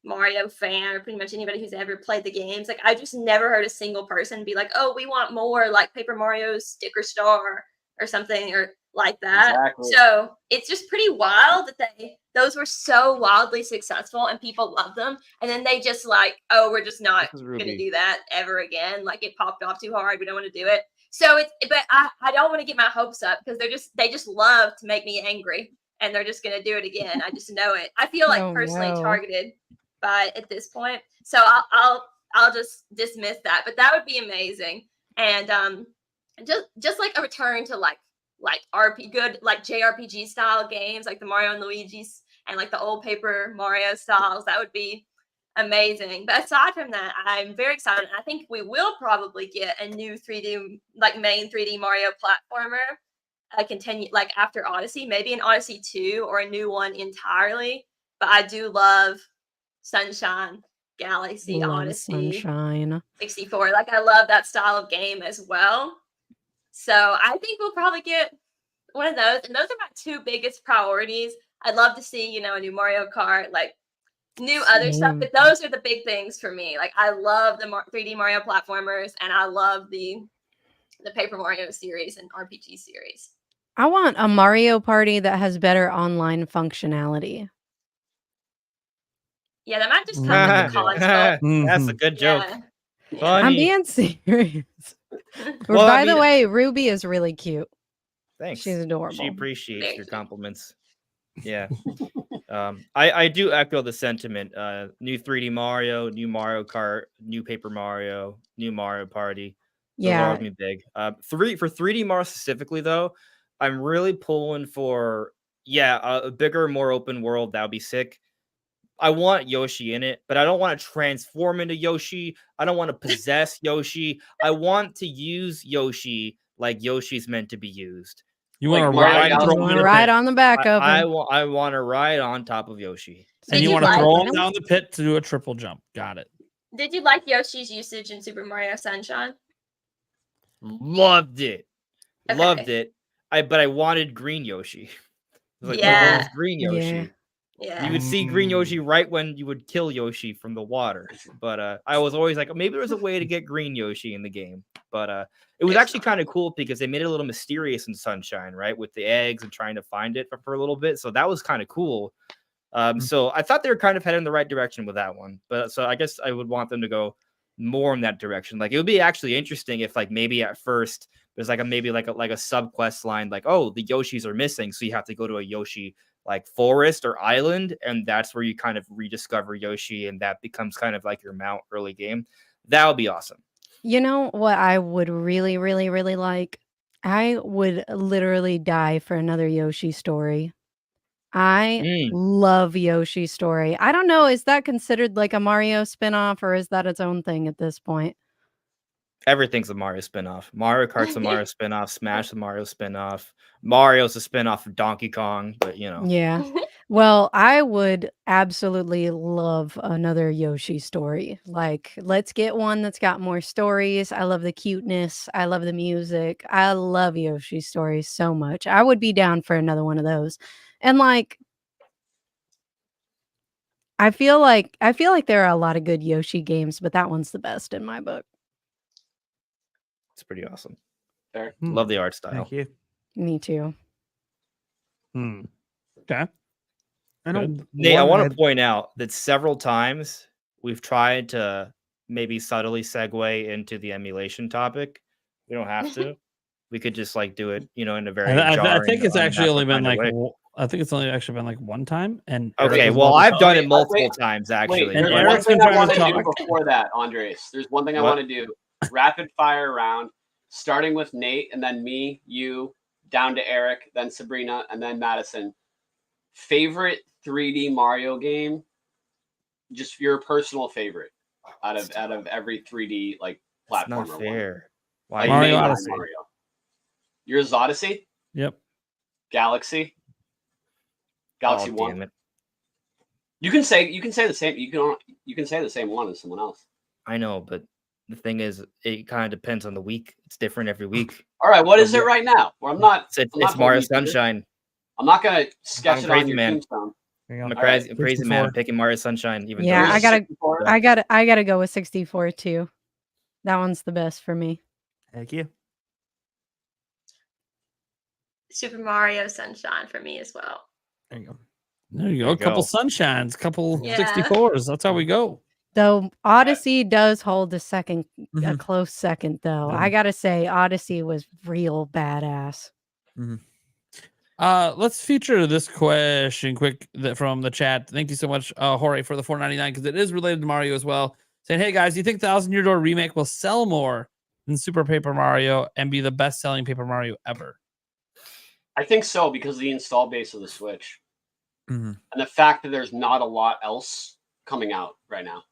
Mario fan or pretty much anybody who's ever played the games. Like, I just never heard a single person be like, oh, we want more like Paper Mario's Sticker Star or something or like that. Exactly. So it's just pretty wild that those were so wildly successful and people love them. And then they just like, oh, we're just not going to do that ever again. Like, it popped off too hard. We don't want to do it. So but I don't want to get my hopes up because they just love to make me angry and they're just going to do it again. I just know it. I feel like personally targeted by it at this point. So I'll just dismiss that, but that would be amazing. And just like a return to like like good like JRPG style games, like the Mario and Luigi's and like the old Paper Mario styles. That would be amazing. But aside from that, I'm very excited. I think we will probably get a new 3D, like main 3D Mario platformer. Continue like after Odyssey, maybe an Odyssey 2 or a new one entirely. But I do love Sunshine, Galaxy, Love Odyssey, Sunshine. 64. Like I love that style of game as well. So I think we'll probably get one of those. And those are my two biggest priorities. I'd love to see, a new Mario Kart, like new other stuff, but those are the big things for me. Like I love the 3D Mario platformers, and I love the Paper Mario series and RPG series. I want a Mario Party that has better online functionality. Yeah, that might just come with the console. That's a good joke. Yeah. Funny. I'm being serious. Well, By the way, Ruby is really cute. Thanks. She's adorable. She appreciates Very your cute. compliments. Yeah. I do echo the sentiment. New 3D Mario, new Mario Kart, new Paper Mario, new Mario Party. Those are always me big. For 3D Mario specifically, though, I'm really pulling for a bigger, more open world. That would be sick. I want Yoshi in it, but I don't want to transform into Yoshi. I don't want to possess Yoshi. I want to use Yoshi like Yoshi's meant to be used. You want to Mario ride, Galaxy. You want to ride on the back of I him. want to ride on top of Yoshi. and you want to throw him down the pit to do a triple jump. Got it. Did you like Yoshi's usage in Super Mario Sunshine? Loved it. Okay. Loved it. But I wanted green Yoshi. Like, Yeah. where's green Yoshi? Yeah. You would see green Yoshi right when you would kill Yoshi from the water. But I was always like, maybe there's a way to get green Yoshi in the game. But it was actually kind of cool because they made it a little mysterious in Sunshine, right? With the eggs and trying to find it for a little bit. So that was kind of cool. So I thought they were kind of heading in the right direction with that one. But so I guess I would want them to go more in that direction. Like it would be actually interesting if like maybe at first there's like a sub quest line, like, oh, the Yoshis are missing. So you have to go to a Yoshi like forest or island, and that's where you kind of rediscover Yoshi, and that becomes kind of like your mount early game. That would be awesome. You know what I would really, really, really like? I would literally die for another Yoshi story. I love Yoshi's story. I don't know, is that considered like a Mario spinoff, or is that its own thing at this point? Everything's a Mario spinoff. Mario Kart's a Mario spinoff. Smash the Mario spinoff. Mario's a spinoff of Donkey Kong, but you know. Yeah. Well, I would absolutely love another Yoshi story. Like, let's get one that's got more stories. I love the cuteness. I love the music. I love Yoshi's stories so much. I would be down for another one of those. And like, I feel like there are a lot of good Yoshi games, but that one's the best in my book. It's pretty awesome. Fair. Love the art style. Thank you. Me too. Okay. Nate, I want to point out that several times we've tried to maybe subtly segue into the emulation topic. We don't have to. We could just like do it, in a very. I think it's actually only been like. way. I think it's only actually been like one time. And okay, well, I've done it multiple times actually. Wait, there's one thing I want to do before that, Andres. There's one thing I want to do. Rapid fire round, starting with Nate, and then me, you, down to Eric, then Sabrina, and then Madison. Favorite 3D Mario game? Just your personal favorite out of every 3D like platformer. That's not fair. Why Like Mario Odyssey? Mario. Yours is Odyssey? Yep. Galaxy 1. Damn it. You can say the same. You can say the same one as someone else. I know, but the thing is, it kind of depends on the week. It's different every week. All right, what is it right now? Well, I'm not. It's Mario Sunshine. I'm not gonna sketch it on crazy your man. tombstone. I'm a crazy man. I'm picking Mario Sunshine. Even Yeah, though I gotta go with 64 too. That one's the best for me. Thank you. Super Mario Sunshine for me as well. There you go. There you go. A couple sunshines, couple Yeah. 64s. That's how we go. Though Odyssey does hold a Mhm. close second, though. I gotta say, Odyssey was real badass. Let's feature this question quick from the chat. Thank you so much, Jorge, for the $4.99, because it is related to Mario as well. Saying, hey guys, do you think Thousand Year Door Remake will sell more than Super Paper Mario and be the best selling Paper Mario ever? I think so, because of the install base of the Switch. Mm-hmm. And the fact that there's not a lot else coming out right now.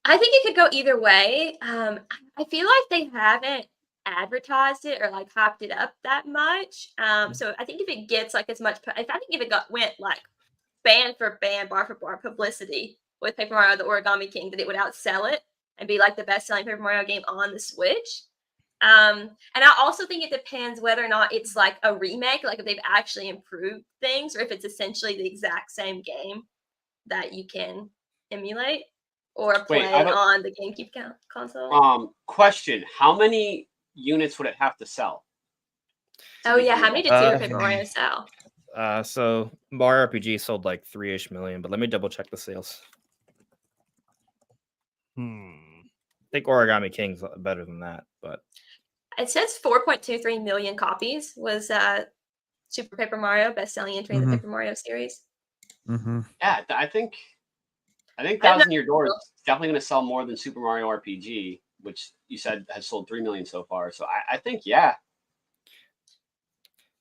I think it could go either way. I feel like they haven't advertised it or like hyped it up that much. So I think if it gets like as much, if it went like band for band, bar for bar publicity with Paper Mario: The Origami King, that it would outsell it and be like the best-selling Paper Mario game on the Switch. And I also think it depends whether or not it's like a remake, like if they've actually improved things, or if it's essentially the exact same game that you can emulate or play on the GameCube console. Question: how many units would it have to sell? Oh yeah, how many did Super Paper Mario sell? So Mario RPG sold like 3-ish million, but let me double check the sales. I think Origami King's better than that, but it says 4.23 million copies was Super Paper Mario, best-selling entry in the Paper Mario series. Mm-hmm. Yeah, I think Thousand Year Door is definitely going to sell more than Super Mario RPG, which you said has sold 3 million so far. So I think, yeah.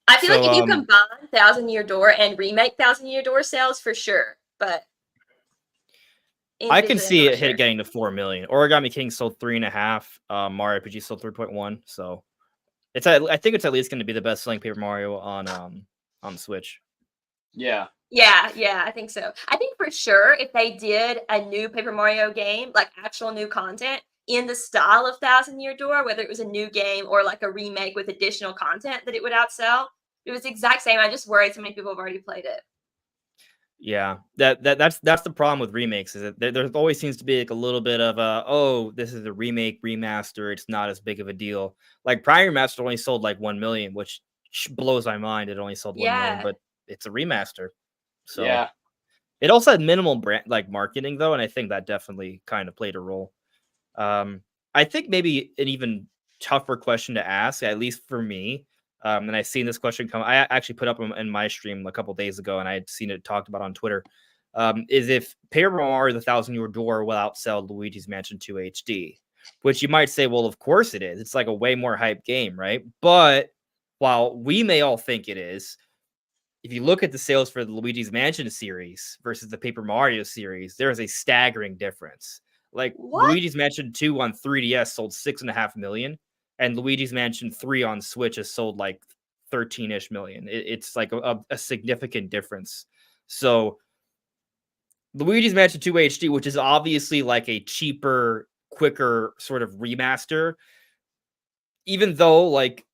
I feel like if you combine Thousand Year Door and remake Thousand Year Door sales, for sure, but I can see it getting to 4 million. Origami King sold 3.5. Mario RPG sold 3.1. So I think it's at least going to be the best selling Paper Mario on Switch. Yeah. Yeah, I think so. I think for sure if they did a new Paper Mario game, like actual new content in the style of Thousand Year Door, whether it was a new game or like a remake with additional content, that it would outsell. It was the exact same. I just worried so many people have already played it. Yeah, that's the problem with remakes, is that there always seems to be like a little bit of this is a remake, remaster, it's not as big of a deal. Like Prime Remaster only sold like 1 million, which blows my mind. It only sold 1 million, but it's a remaster. So yeah, it also had minimal brand like marketing though, and I think that definitely kind of played a role. I think maybe an even tougher question to ask, at least for me. And I've seen this question come. I actually put up in my stream a couple days ago, and I had seen it talked about on Twitter. Is if Paper Mario: The Thousand Year Door will outsell Luigi's Mansion 2 HD, which you might say, well, of course it is. It's like a way more hype game, right? But while we may all think it is, if you look at the sales for the Luigi's Mansion series versus the Paper Mario series, there is a staggering difference. Like Luigi's Mansion 2 on 3DS sold 6.5 million. And Luigi's Mansion 3 on Switch has sold like 13-ish million. It's like a significant difference. So Luigi's Mansion 2 HD, which is obviously like a cheaper, quicker sort of remaster, even though like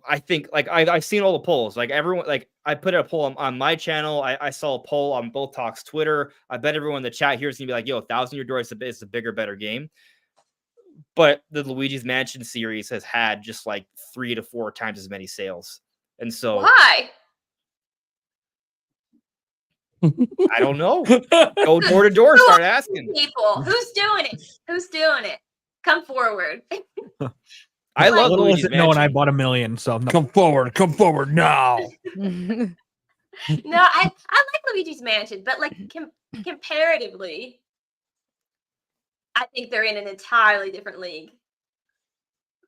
I think like I've seen all the polls. Like everyone, like I put a poll on my channel. I saw a poll on Both Talks Twitter. I bet everyone in the chat here is gonna be like, "Yo, Thousand Year Door is a bigger, better game." But the Luigi's Mansion series has had just like 3 to 4 times as many sales. And so why? I don't know. Go door to door, start asking people. Who's doing it? Who's doing it? Come forward. I love Luigi's Mansion. No, and I bought 1 million. So no. Come forward now. No, I like Luigi's Mansion, but like comparatively, I think they're in an entirely different league.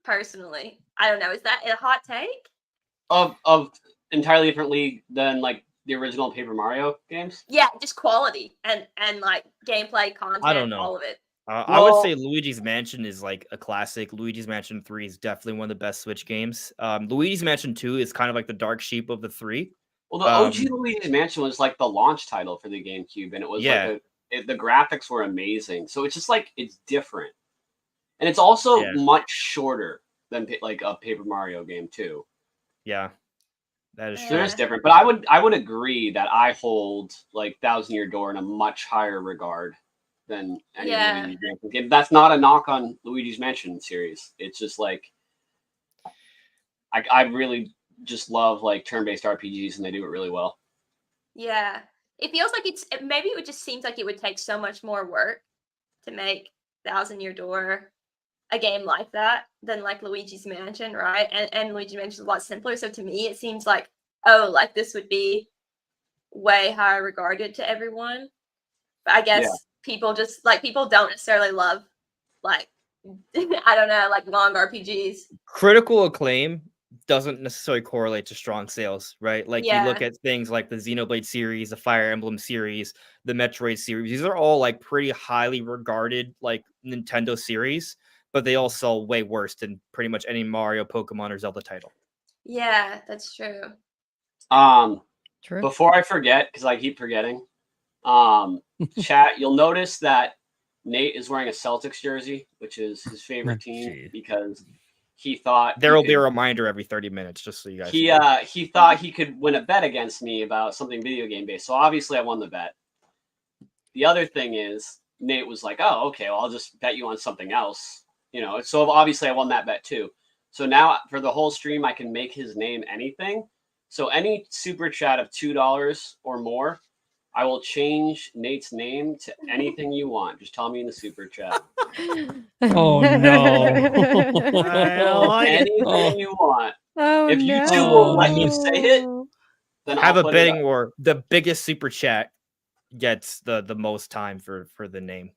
Personally, I don't know. Is that a hot take? Of entirely different league than like the original Paper Mario games? Yeah, just quality and like gameplay, content, I don't know. all of it. I would say Luigi's Mansion is like a classic. Luigi's Mansion 3 is definitely one of the best Switch games. Luigi's Mansion 2 is kind of like the dark sheep of the 3. Well, the OG Luigi's Mansion was like the launch title for the GameCube, and it was like the graphics were amazing. So it's just like it's different, and it's also much shorter than like a Paper Mario game too. Yeah, that is true. So it's different, but I would agree that I hold like Thousand Year Door in a much higher regard than any Luigi's Mansion game. That's not a knock on Luigi's Mansion series. It's just like I really just love like turn-based RPGs, and they do it really well. Yeah, it feels like maybe it just seems like it would take so much more work to make Thousand Year Door a game like that than like Luigi's Mansion, right? And Luigi's Mansion is a lot simpler. So to me, it seems like, oh, like this would be way higher regarded to everyone. But I guess people just like people don't necessarily love like I don't know, like long RPGs. Critical acclaim doesn't necessarily correlate to strong sales, right? Like you look at things like the Xenoblade series, the Fire Emblem series, the Metroid series. These are all like pretty highly regarded like Nintendo series, but they all sell way worse than pretty much any Mario, Pokemon, or Zelda title. Yeah, that's true. True. Before I forget, because I keep forgetting, chat, you'll notice that Nate is wearing a Celtics jersey, which is his favorite team, because he thought there will be a reminder every 30 minutes, just so you guys know. He thought he could win a bet against me about something video game based. So obviously I won the bet. The other thing is Nate was like, "Oh, okay, well, I'll just bet you on something else." You know, so obviously I won that bet too. So now for the whole stream, I can make his name anything. So any super chat of $2 or more, I will change Nate's name to anything you want. Just tell me in the super chat. Oh no! Anything you want. Oh, If you no. two will let me say it, then have I'll a put betting it up. war. The biggest super chat gets the most time for the name.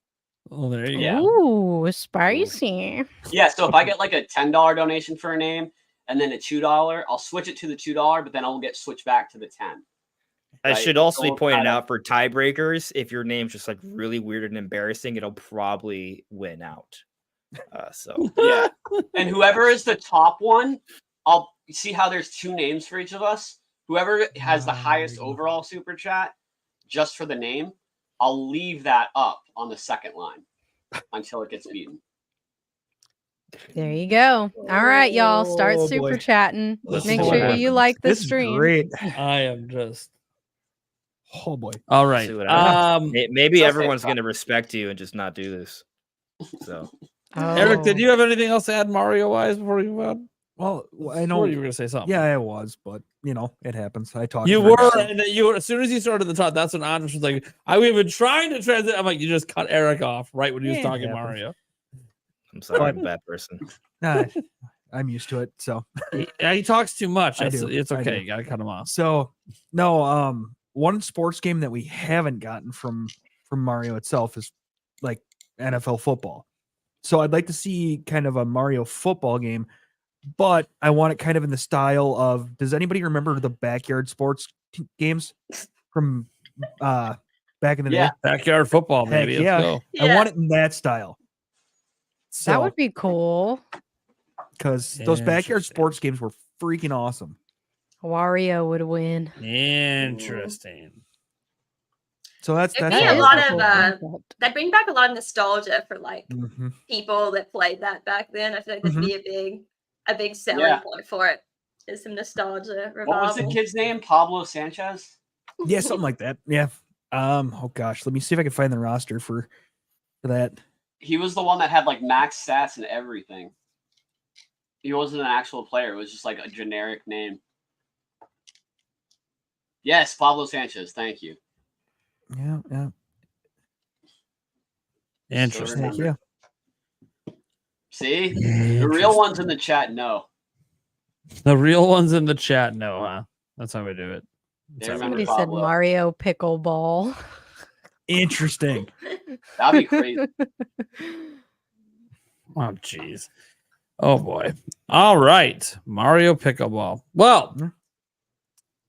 Oh, there you Yeah. go. Ooh, spicy. Yeah, so if I get like a $10 donation for a name and then a $2, I'll switch it to the $2, but then I'll get switched back to the 10. I Right? should also be So pointed out for tiebreakers, if your name's just like really weird and embarrassing, it'll probably win out. So yeah. And whoever is the top one, I'll see how there's 2 names for each of us. Whoever has the highest overall super chat, just for the name, I'll leave that up on the second line until it gets beaten. There you go. All right, y'all. Start Oh, super boy. chatting. Let's Make see sure what you happens. like the This stream. is great. I am just. Oh boy. All right. see what happens. Maybe Just everyone's say going to respect you and just not do this. So Eric, did Oh. you have anything else to add Mario wise before you went? Well, I Or know. you were gonna say something. Yeah, I was, but you know, it happens. I talked. You for were, a- and you were, as soon as you started the talk, that's when Andres was like, we've been trying to transit. I'm like, you just cut Eric off right when he was Yeah, it talking happens. Mario. I'm sorry, I'm a bad person. Nah, I'm used to it. So He talks too much. I That's, do. It's I okay. do. You gotta cut him off. So no, one sports game that we haven't gotten from Mario itself is like NFL football. So I'd like to see kind of a Mario football game, but I want it kind of in the style of, does anybody remember the backyard sports games from back in the Yeah. day? Backyard football, Heck baby. yeah. Let's go. I want it in that style. So, That would be cool. because those backyard Interesting. sports games were freaking awesome. Wario would win. Interesting. So that's It'd that's be how a I lot feel of about it. that bring back a lot of nostalgia for like Mhm. people that played that back then. I feel like that'd be a big selling Yeah. point for it. Is some nostalgia What was the revival. kid's name? Pablo Sanchez? Yeah, something like that. Yeah. Oh gosh, let me see if I can find the roster for that. He was the one that had like max stats and everything. He wasn't an actual player. It was just like a generic name. Yes, Pablo Sanchez. Thank you. Yeah. Interesting. Heck yeah. See? The real ones in the chat know. The real ones in the chat know, huh? That's how we do it. They That's how we remember do Somebody it. said Pablo. Mario pickleball. Interesting. That'd be crazy. Oh, jeez. Oh, boy. All right. Mario Pickleball. Well,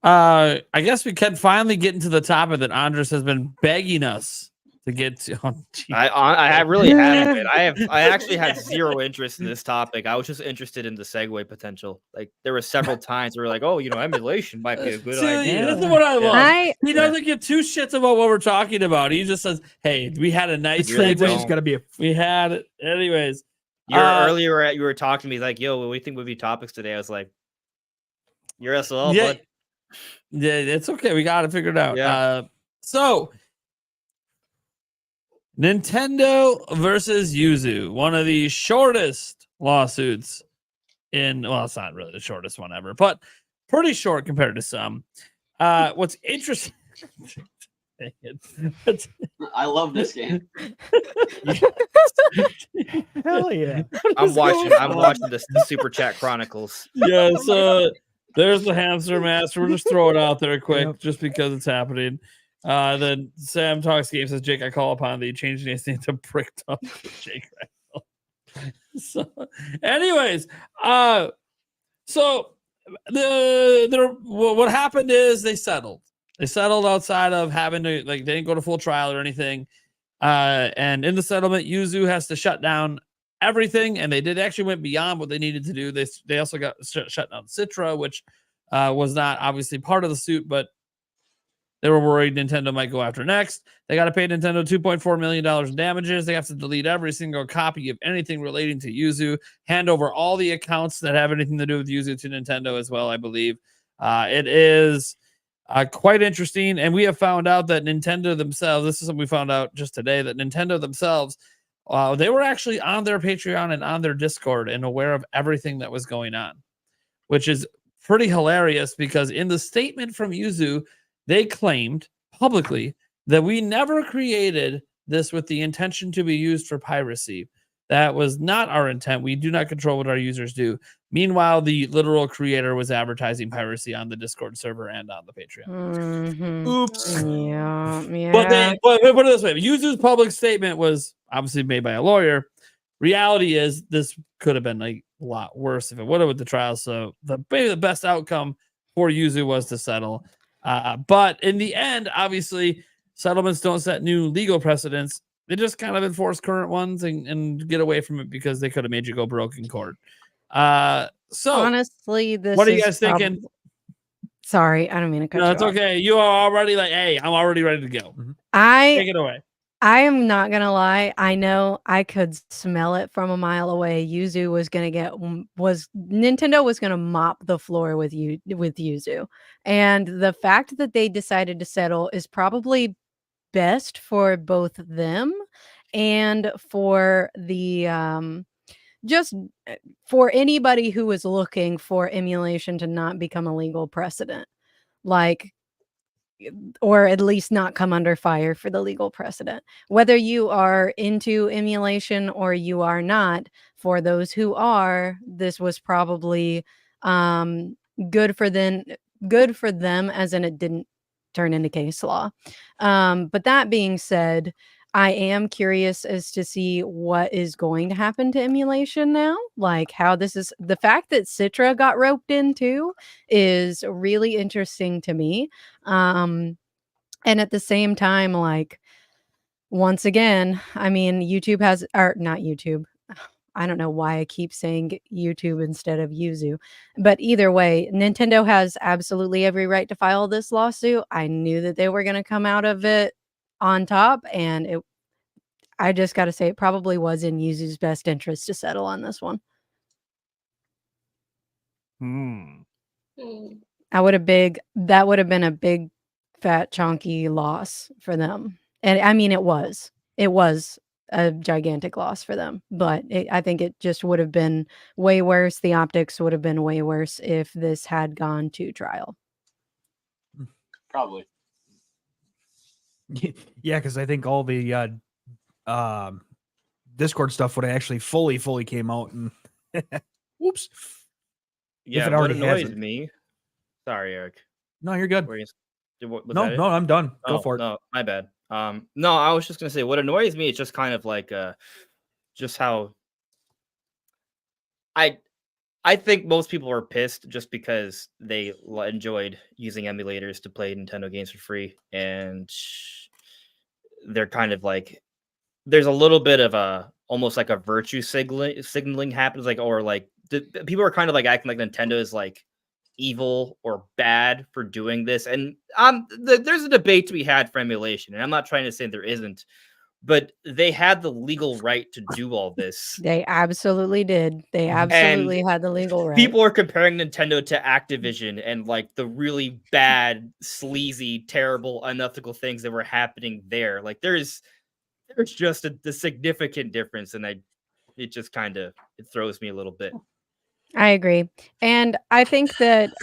I guess we can finally get into the topic that Andres has been begging us to get to. Oh, geez. I really haven't been. I actually had zero interest in this topic. I was just interested in the segue potential. Like there were several times where we were like, oh, you know, emulation might be a good See, idea. this is what I love. I He doesn't give two shits about what we're talking about. He just says, hey, we had a nice It's really really segue. just got to be a We had it. Anyways. Earlier you were talking to me like, yo, what do you think would be topics today? I was like, you're SOL, Yeah. bud. Yeah, it's okay. We got it figured out. Yeah. So Nintendo versus Yuzu, one of the shortest lawsuits well, it's not really the shortest one ever, but pretty short compared to some. What's interesting. Dang it. I love this game. hell yeah. I'm watching the Super Chat Chronicles. Yeah, so there's the hamster master. We'll just throw it out there quick, Yep. just because it's happening. Then Sam Talks Game says, Jake, I call upon thee, changing his name to Bricked Up Jake Randall. So, anyways, so what happened is they settled. They settled outside of having to, like, they didn't go to full trial or anything. And in the settlement, Yuzu has to shut down everything, and they actually went beyond what they needed to do. They also got shut down Citra, which was not obviously part of the suit, but they were worried Nintendo might go after next. They got to pay Nintendo $2.4 million in damages. They have to delete every single copy of anything relating to Yuzu, hand over all the accounts that have anything to do with Yuzu to Nintendo as well, I believe. It is quite interesting. And we have found out that Nintendo themselves, this is something we found out just today, that Nintendo themselves, they were actually on their Patreon and on their Discord and aware of everything that was going on, which is pretty hilarious because in the statement from Yuzu, they claimed publicly that we never created this with the intention to be used for piracy. That was not our intent. We do not control what our users do. Meanwhile, the literal creator was advertising piracy on the Discord server and on the Patreon. Mm-hmm. Oops. Yeah. But put it this way: Yuzu's public statement was obviously made by a lawyer. Reality is this could have been like a lot worse if it would have with the trial. So maybe the best outcome for Yuzu was to settle. But in the end, obviously, settlements don't set new legal precedents. They just kind of enforce current ones and get away from it because they could have made you go broke in court. So honestly, this what are you is guys thinking? Sorry, I don't mean to cut you No, it's off. okay. You are already like, hey, I'm already ready to go. I Take it away. am not gonna lie. I know I could smell it from a mile away. Yuzu was gonna Nintendo was gonna mop the floor with Yuzu, and the fact that they decided to settle is probably best for both them and for the just for anybody who is looking for emulation to not become a legal precedent, like, or at least not come under fire for the legal precedent. Whether you are into emulation or you are not, for those who are, this was probably good for them, as in it didn't turn into case law. But that being said, I am curious as to see what is going to happen to emulation now. Like, how this is, the fact that Citra got roped into is really interesting to me. And at the same time, like, once again, I mean, YouTube has, or not YouTube. I don't know why I keep saying YouTube instead of Yuzu. But either way, Nintendo has absolutely every right to file this lawsuit. I knew that they were going to come out of it on top, and I just got to say, it probably was in Yuzu's best interest to settle on this one. That would have been a big, fat, chunky loss for them. And I mean, it was a gigantic loss for them, but I think it just would have been way worse. The optics would have been way worse if this had gone to trial. Probably. Yeah, because I think all the Discord stuff would have actually fully came out and whoops. Yeah, it what already annoys hasn't. me. Sorry, Eric. No, you're good. Was No, that it? no, I'm done. Go Oh, for it. no, my bad. No, I was just gonna say what annoys me is just kind of like just how I think most people are pissed just because they enjoyed using emulators to play Nintendo games for free, and they're kind of like there's a little bit of a almost like a virtue signaling happens, like, or like people are kind of like acting like Nintendo is like evil or bad for doing this, and there's a debate to be had for emulation, and I'm not trying to say there isn't, but they had the legal right to do all this. They absolutely did. They absolutely had the legal right. People are comparing Nintendo to Activision and like the really bad, sleazy, terrible, unethical things that were happening there. Like there's just a significant difference, and it just kind of it throws me a little bit. I agree, and I think that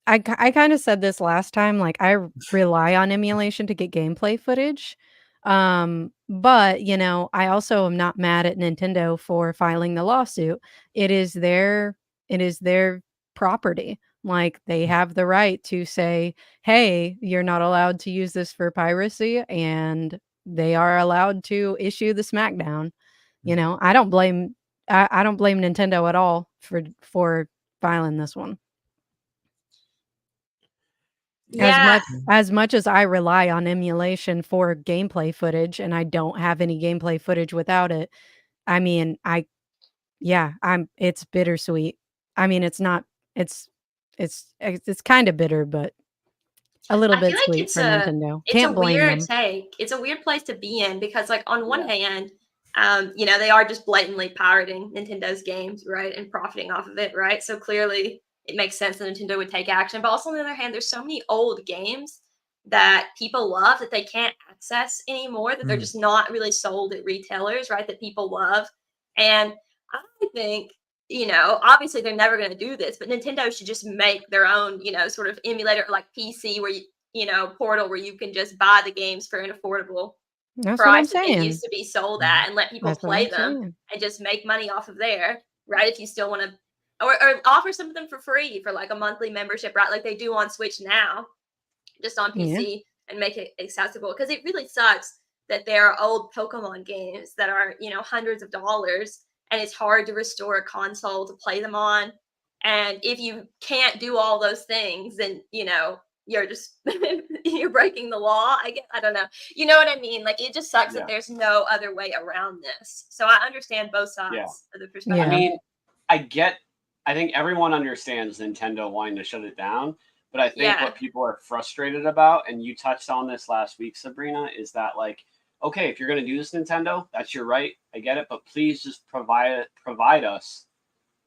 I kind of said this last time. Like, I rely on emulation to get gameplay footage, but I also am not mad at Nintendo for filing the lawsuit. It is their property. Like, they have the right to say, "Hey, you're not allowed to use this for piracy," and they are allowed to issue the smackdown. I don't blame Nintendo at all for filing this one. Yeah. As much as I rely on emulation for gameplay footage, and I don't have any gameplay footage without it, I mean, it's bittersweet. I mean, it's not, it's kind of bitter, but a little I bit feel like sweet it's for Nintendo. a Can't blame weird them. take. It's a weird place to be in because, like, on one hand, they are just blatantly pirating Nintendo's games, right, and profiting off of it, right? So clearly, it makes sense that Nintendo would take action. But also on the other hand, there's so many old games that people love that they can't access anymore. That they're just not really sold at retailers, right? That people love, and I think obviously they're never going to do this, but Nintendo should just make their own, sort of emulator like PC where portal where you can just buy the games for an affordable That's what I'm price that they saying. used to be sold at and let people That's what play I'm them saying. and just make money off of there, right? If you still want to, or offer some of them for free for like a monthly membership, right? Like they do on Switch now, just on Yeah. PC and make it accessible. Because it really sucks that there are old Pokemon games that are, hundreds of dollars and it's hard to restore a console to play them on. And if you can't do all those things, then, you're just, you're breaking the law. I don't know. You know what I mean? Like, it just sucks that there's no other way around this. So I understand both sides of the perspective. I mean, I think everyone understands Nintendo wanting to shut it down. But I think what people are frustrated about, and you touched on this last week, Sabrina, is that like, okay, if you're going to do this, Nintendo, that's your right. I get it, but please just provide us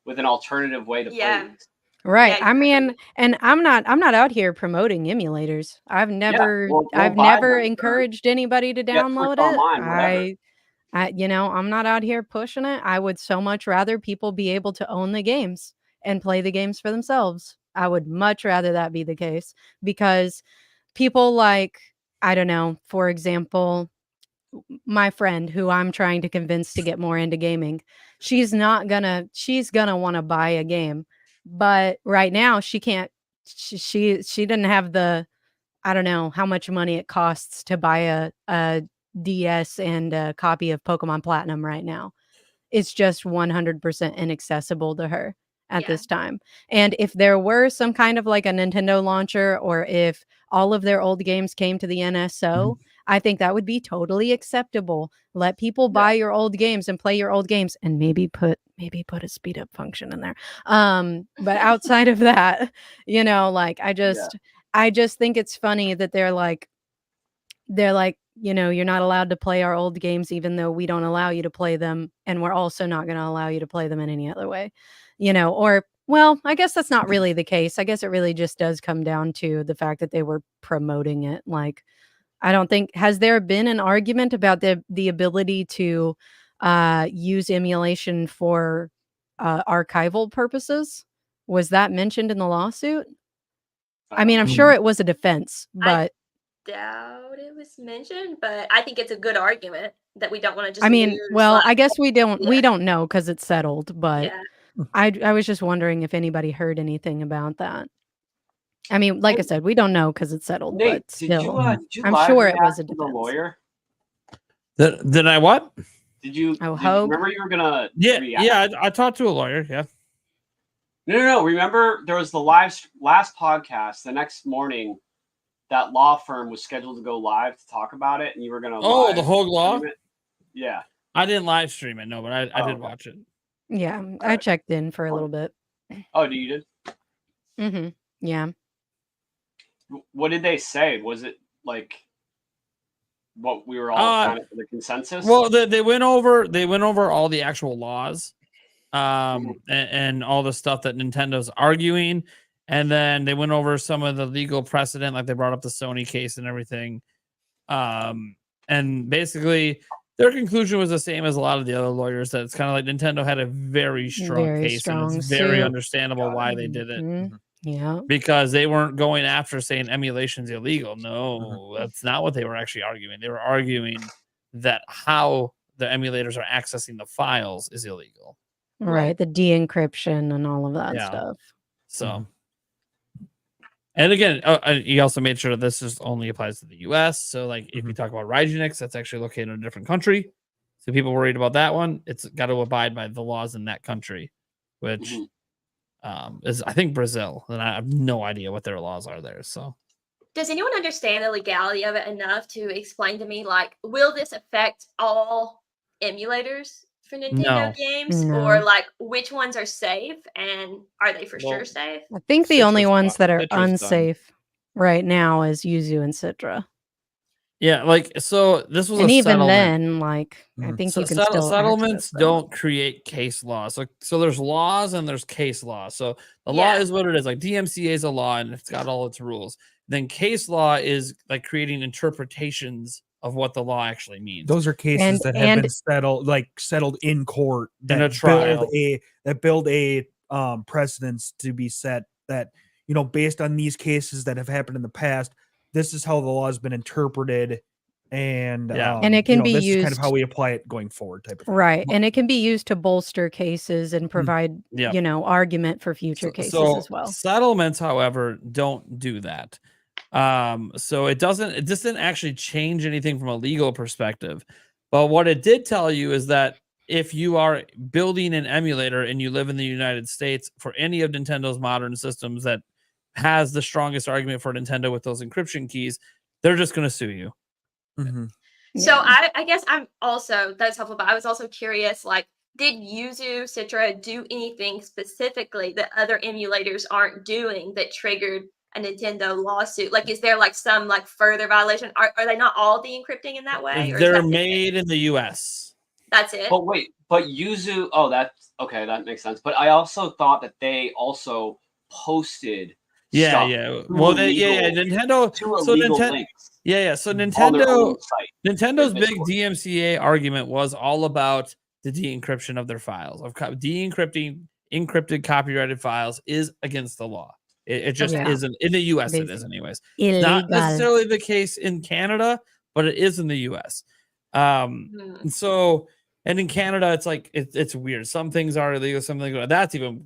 with an alternative way to play these. Right. Yeah, I mean, and I'm not out here promoting emulators. I've never we'll I've buy never them, encouraged anybody to download Switch it. Online, whatever. I'm not out here pushing it. I would so much rather people be able to own the games and play the games for themselves. I would much rather that be the case because people like, I don't know, for example, my friend who I'm trying to convince to get more into gaming, she's gonna want to buy a game, but right now she can't. She didn't have the, I don't know how much money it costs to buy a DS and a copy of Pokemon Platinum right now. It's just 100% inaccessible to her at this time. And if there were some kind of like a Nintendo launcher, or if all of their old games came to the NSO, I think that would be totally acceptable. Let people buy your old games and play your old games, and maybe put a speed up function in there. But outside of that, like I just think it's funny that they're like, you're not allowed to play our old games, even though we don't allow you to play them. And we're also not going to allow you to play them in any other way, or, well, I guess that's not really the case. I guess it really just does come down to the fact that they were promoting it. Like, I don't think, has there been an argument about the ability to use emulation for archival purposes? Was that mentioned in the lawsuit? I mean, I'm sure it was a defense, but doubt it was mentioned, but I think it's a good argument that we don't want to just. I mean, well, I guess we don't know because it's settled, but I was just wondering if anybody heard anything about that. I mean, like I said, we don't know because it's settled, Nate, but still, did you I'm live sure it was react a to the defense. lawyer? Did I what? Did you Hogue? remember you were gonna react? Yeah, I talked to a lawyer. Yeah. No. Remember, there was the last podcast. The next morning, that law firm was scheduled to go live to talk about it, and you were gonna. The Hogue Law. Yeah. I didn't live stream it, no, but I did watch it. Yeah, I checked in for a little bit. Oh, you did? Mm-hmm. Yeah. What did they say? Was it like what we were all kind of the consensus? Well, they went over all the actual laws, and all the stuff that Nintendo's arguing, and then they went over some of the legal precedent, like they brought up the Sony case and everything. And basically their conclusion was the same as a lot of the other lawyers, that it's kind of like Nintendo had a very strong case, and it's very understandable why they did it. Mm-hmm. Yeah, because they weren't going after saying emulation's illegal. No, that's not what they were actually arguing. They were arguing that how the emulators are accessing the files is illegal. Right. The de-encryption and all of that stuff. So, and again, he also made sure that this just only applies to the US. So, like, if you talk about Rygenix, that's actually located in a different country. So, people worried about that one. It's got to abide by the laws in that country, which is I think Brazil, and I have no idea what their laws are there. So does anyone understand the legality of it enough to explain to me, like, will this affect all emulators for Nintendo games, or No. like which ones are safe and are they for sure Well, safe? I think the only Citra's ones fine. that are Citra's done. unsafe right now is Yuzu and Citra. yeah, like so this was And a even settlement. then, like I think you can still settlements access them. don't create case law. So there's laws and there's case law. So the law Yeah. is what it is. Like DMCA is a law and it's got all its rules. Then case law is like creating interpretations of what the law actually means. Those are cases that have And- been settled in court In a that trial. build a precedence to be set that, you know, based on these cases that have happened in the past, this is how the law has been interpreted, and Yeah. And it can you know, be this is kind of used- how we apply it going forward, type of thing. Right. And it can be used to bolster cases and provide, Yeah. you know, argument for future cases as well. Settlements, however, don't do that. So it doesn't actually change anything from a legal perspective. But what it did tell you is that if you are building an emulator and you live in the United States for any of Nintendo's modern systems that has the strongest argument for Nintendo with those encryption keys, they're just going to sue you. Mhm. So Yeah. I guess I'm also, that's helpful, but I was also curious, like, did Yuzu, Citra do anything specifically that other emulators aren't doing that triggered a Nintendo lawsuit? Like, is there like some like further violation? Are they not all de-encrypting in that way? Or is They're that it? made in the US. That's it? But wait, but Yuzu, oh, that's okay, that makes sense. But I also thought that they also posted stuff Yeah. to Well, illegal- Nintendo. to So illegal Nintendo. links Yeah. So on their Nintendo. own site. Nintendo's their big Discord. DMCA argument was all about the de-encryption of their files. Of de-encrypting encrypted copyrighted files is against the law. It just Yeah. isn't in the US. It It is is anyways. Illegal. Not necessarily the case in Canada, but it is in the US. Hmm. And so, and in Canada, it's like it's weird. Some things are illegal, some things are, that's even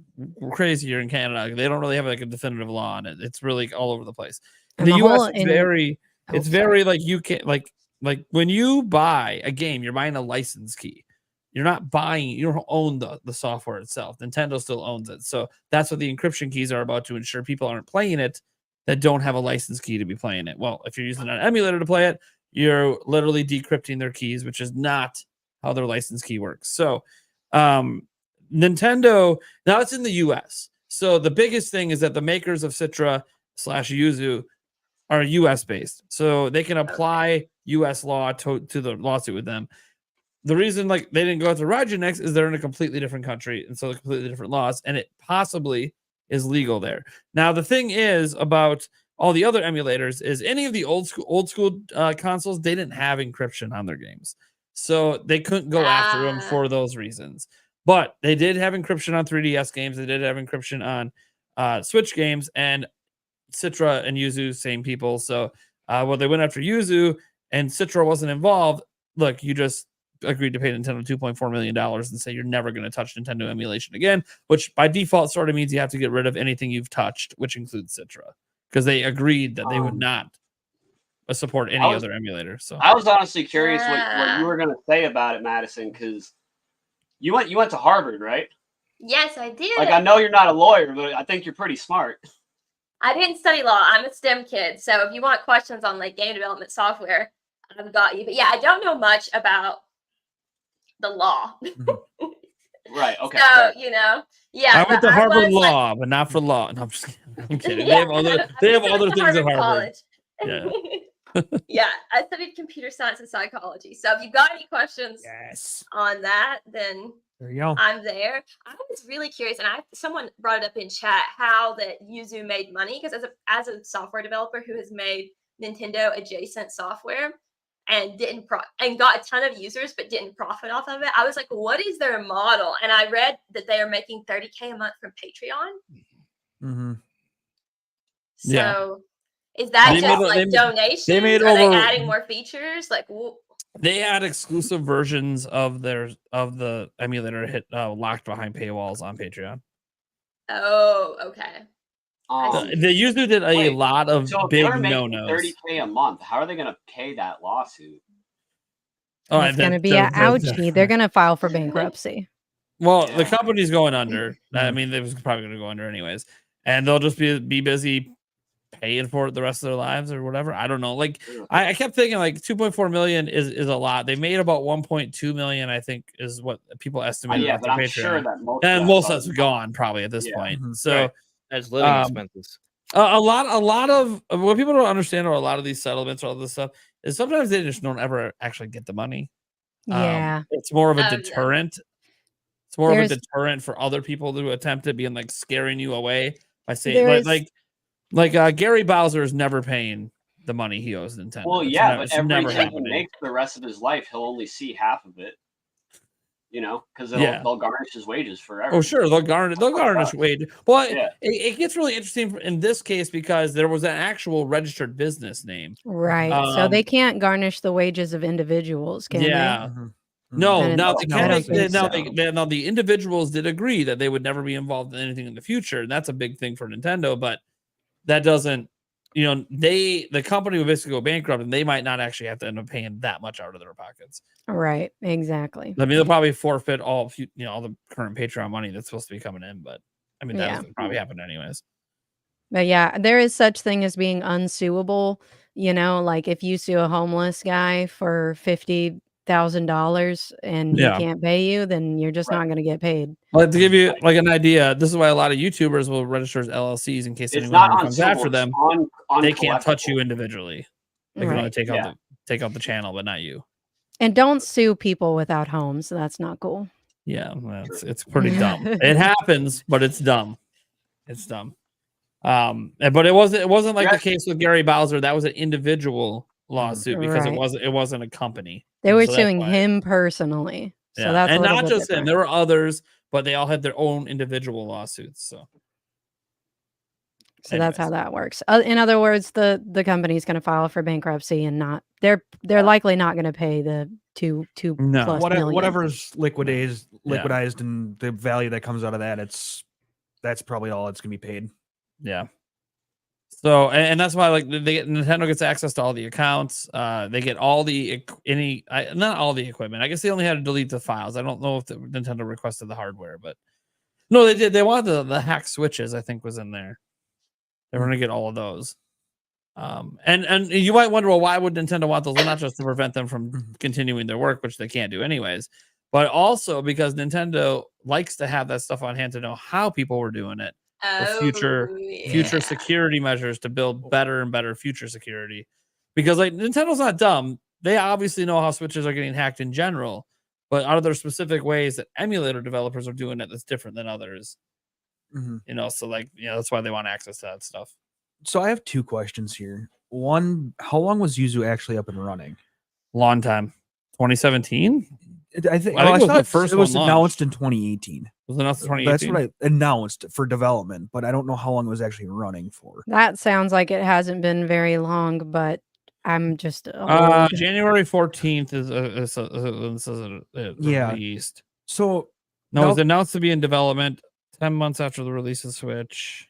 crazier in Canada. They don't really have like a definitive law on it. It's really all over the place. In And the the US, whole it's in- very Oh, it's sorry. very like you can't like when you buy a game, you're buying a license key. You're not buying, you don't own the software itself. Nintendo still owns it. So that's what the encryption keys are about, to ensure people aren't playing it that don't have a license key to be playing it. Well, if you're using an emulator to play it, you're literally decrypting their keys, which is not how their license key works. So Nintendo, now it's in the US. So the biggest thing is that the makers of Citra / Yuzu are US based. So they can apply US law to the lawsuit with them. The reason like they didn't go after Rygenex is they're in a completely different country, and so they're completely different laws, and it possibly is legal there. Now the thing is about all the other emulators is any of the old school consoles, they didn't have encryption on their games, so they couldn't go after them for those reasons. But they did have encryption on 3DS games. They did have encryption on Switch games, and Citra and Yuzu, same people. So well, they went after Yuzu, and Citra wasn't involved. Look, you just agreed to pay Nintendo $2.4 million and say you're never going to touch Nintendo emulation again, which by default sort of means you have to get rid of anything you've touched, which includes Citra, because they agreed that they would not support any other emulator. So I was honestly curious what you were going to say about it, Madison, because you went to Harvard, right? Yes, I did. Like, I know you're not a lawyer, but I think you're pretty smart. I didn't study law. I'm a STEM kid. So if you want questions on like game development software, I've got you. But yeah, I don't know much about the law. Right. Okay. So, you know, yeah. I went to Harvard Law, but not for law. No, I'm just kidding. I'm kidding. They have other things at Harvard. Yeah. Yeah, I studied computer science and psychology. So if you've got any questions Yes. on that, then There you go. I'm there. I was really curious, and someone brought it up in chat how that Yuzu made money, because as a software developer who has made Nintendo adjacent software and and got a ton of users but didn't profit off of it, I was like, what is their model? And I read that they are making $30K a month from Patreon. Mm-hmm. So Yeah. is that They just made- like they- donations? they made Are they over- adding more features? Like, They had exclusive versions of the emulator hit locked behind paywalls on Patreon. oh, okay. The user did a Wait, lot of so if big they're making no-nos. $30K a month, how are they going to pay that lawsuit? Oh, It's going to be an ouchie. They're going to file for bankruptcy. Well, the Yeah. company's going under. I Mhm. mean, they was probably going to go under anyways, and they'll just be busy paying for it the rest of their lives or whatever. I don't know. Like Yeah. I kept thinking like 2.4 million is a lot. They made about 1.2 million, I think, is what people estimated Yeah, with but their I'm sure Patreon. that most And of most of that's that's gone probably at this Yeah. point. Mhm. So Right. As living um, expenses. a lot of what people don't understand, or a lot of these settlements or all this stuff, is sometimes they just don't ever actually get the money. Yeah. It's more of a Oh, yeah. deterrent. It's more of a There's deterrent for other people to attempt it, being like scaring you away by saying there's Gary Bowser is never paying the money he owes Nintendo. Well, yeah, but It's never everything he happening. makes for the rest of his life, he'll only see half of it. Because Yeah. they'll garnish his wages forever. Oh, sure, they'll garnish wage. Well, Yeah. it gets really interesting in this case because there was an actual registered business name. right. So they Um, can't garnish the wages of individuals, can yeah. Mhm. No, Then now it's- they I can don't make think now so. now the individuals did agree that they would never be involved in anything in the future, and that's a big thing for Nintendo. But that doesn't, the company would basically go bankrupt, and they might not actually have to end up paying that much out of their pockets. Right. Exactly. I mean, they'll probably forfeit all the current Patreon money that's supposed to be coming in, but I mean, that Yeah. doesn't probably happen anyways. But yeah, there is such thing as being unsuable. Like if you sue a homeless guy for $50,000 and he Yeah. can't pay you, then you're just Right. not going to get paid. Well, to give you like an idea, this is why a lot of YouTubers will register as LLCs in case It's anyone not ever comes after unsuable. them. It's They can't touch uncollectible. you individually. They can only Right. take out Yeah. the channel, but not you. And don't sue people without homes. That's not cool. Yeah, well, it's pretty dumb. It happens, but it's dumb. It's dumb. But it wasn't like Yeah. the case with Gary Bowser. That was an individual lawsuit because Right. it wasn't a company. They were So that's suing why- him personally. So Yeah, that's a and little not bit just him. different. There were others, but they all had their own individual lawsuits. So So that's how anyways. that works. In other words, the company's going to file for bankruptcy and not they're likely not going to pay the two No. plus million. Whatever's liquidized Yeah. and the value that comes out of that, that's probably all it's gonna be paid. Yeah. So and that's why Nintendo gets access to all the accounts. They get all not all the equipment. I guess they only had to delete the files. I don't know if Nintendo requested the hardware, but no, they did. They wanted the hack switches. I think was in there. They were gonna get all of those. And you might wonder, well, why would Nintendo want those? Well, not just to prevent them from continuing their work, which they can't do anyways, but also because Nintendo likes to have that stuff on hand to know how people were doing it. For future yeah. security measures to build better and better future security, because like Nintendo's not dumb. They obviously know how switches are getting hacked in general, but are there specific ways that emulator developers are doing it that's different than others? Mhm. So that's why they want access to that stuff. So I have two questions here. One, how long was Yuzu actually up and running? Long time. 2017 I think it was the thought first it was one announced launched. in 2018. was it not That's 2018? what I announced for development, but I don't know how long it was actually running for. That sounds like it hasn't been very long, but I'm just old. January 14th is Yeah. released. So No, it was now- announced to be in development 10 months after the release of Switch.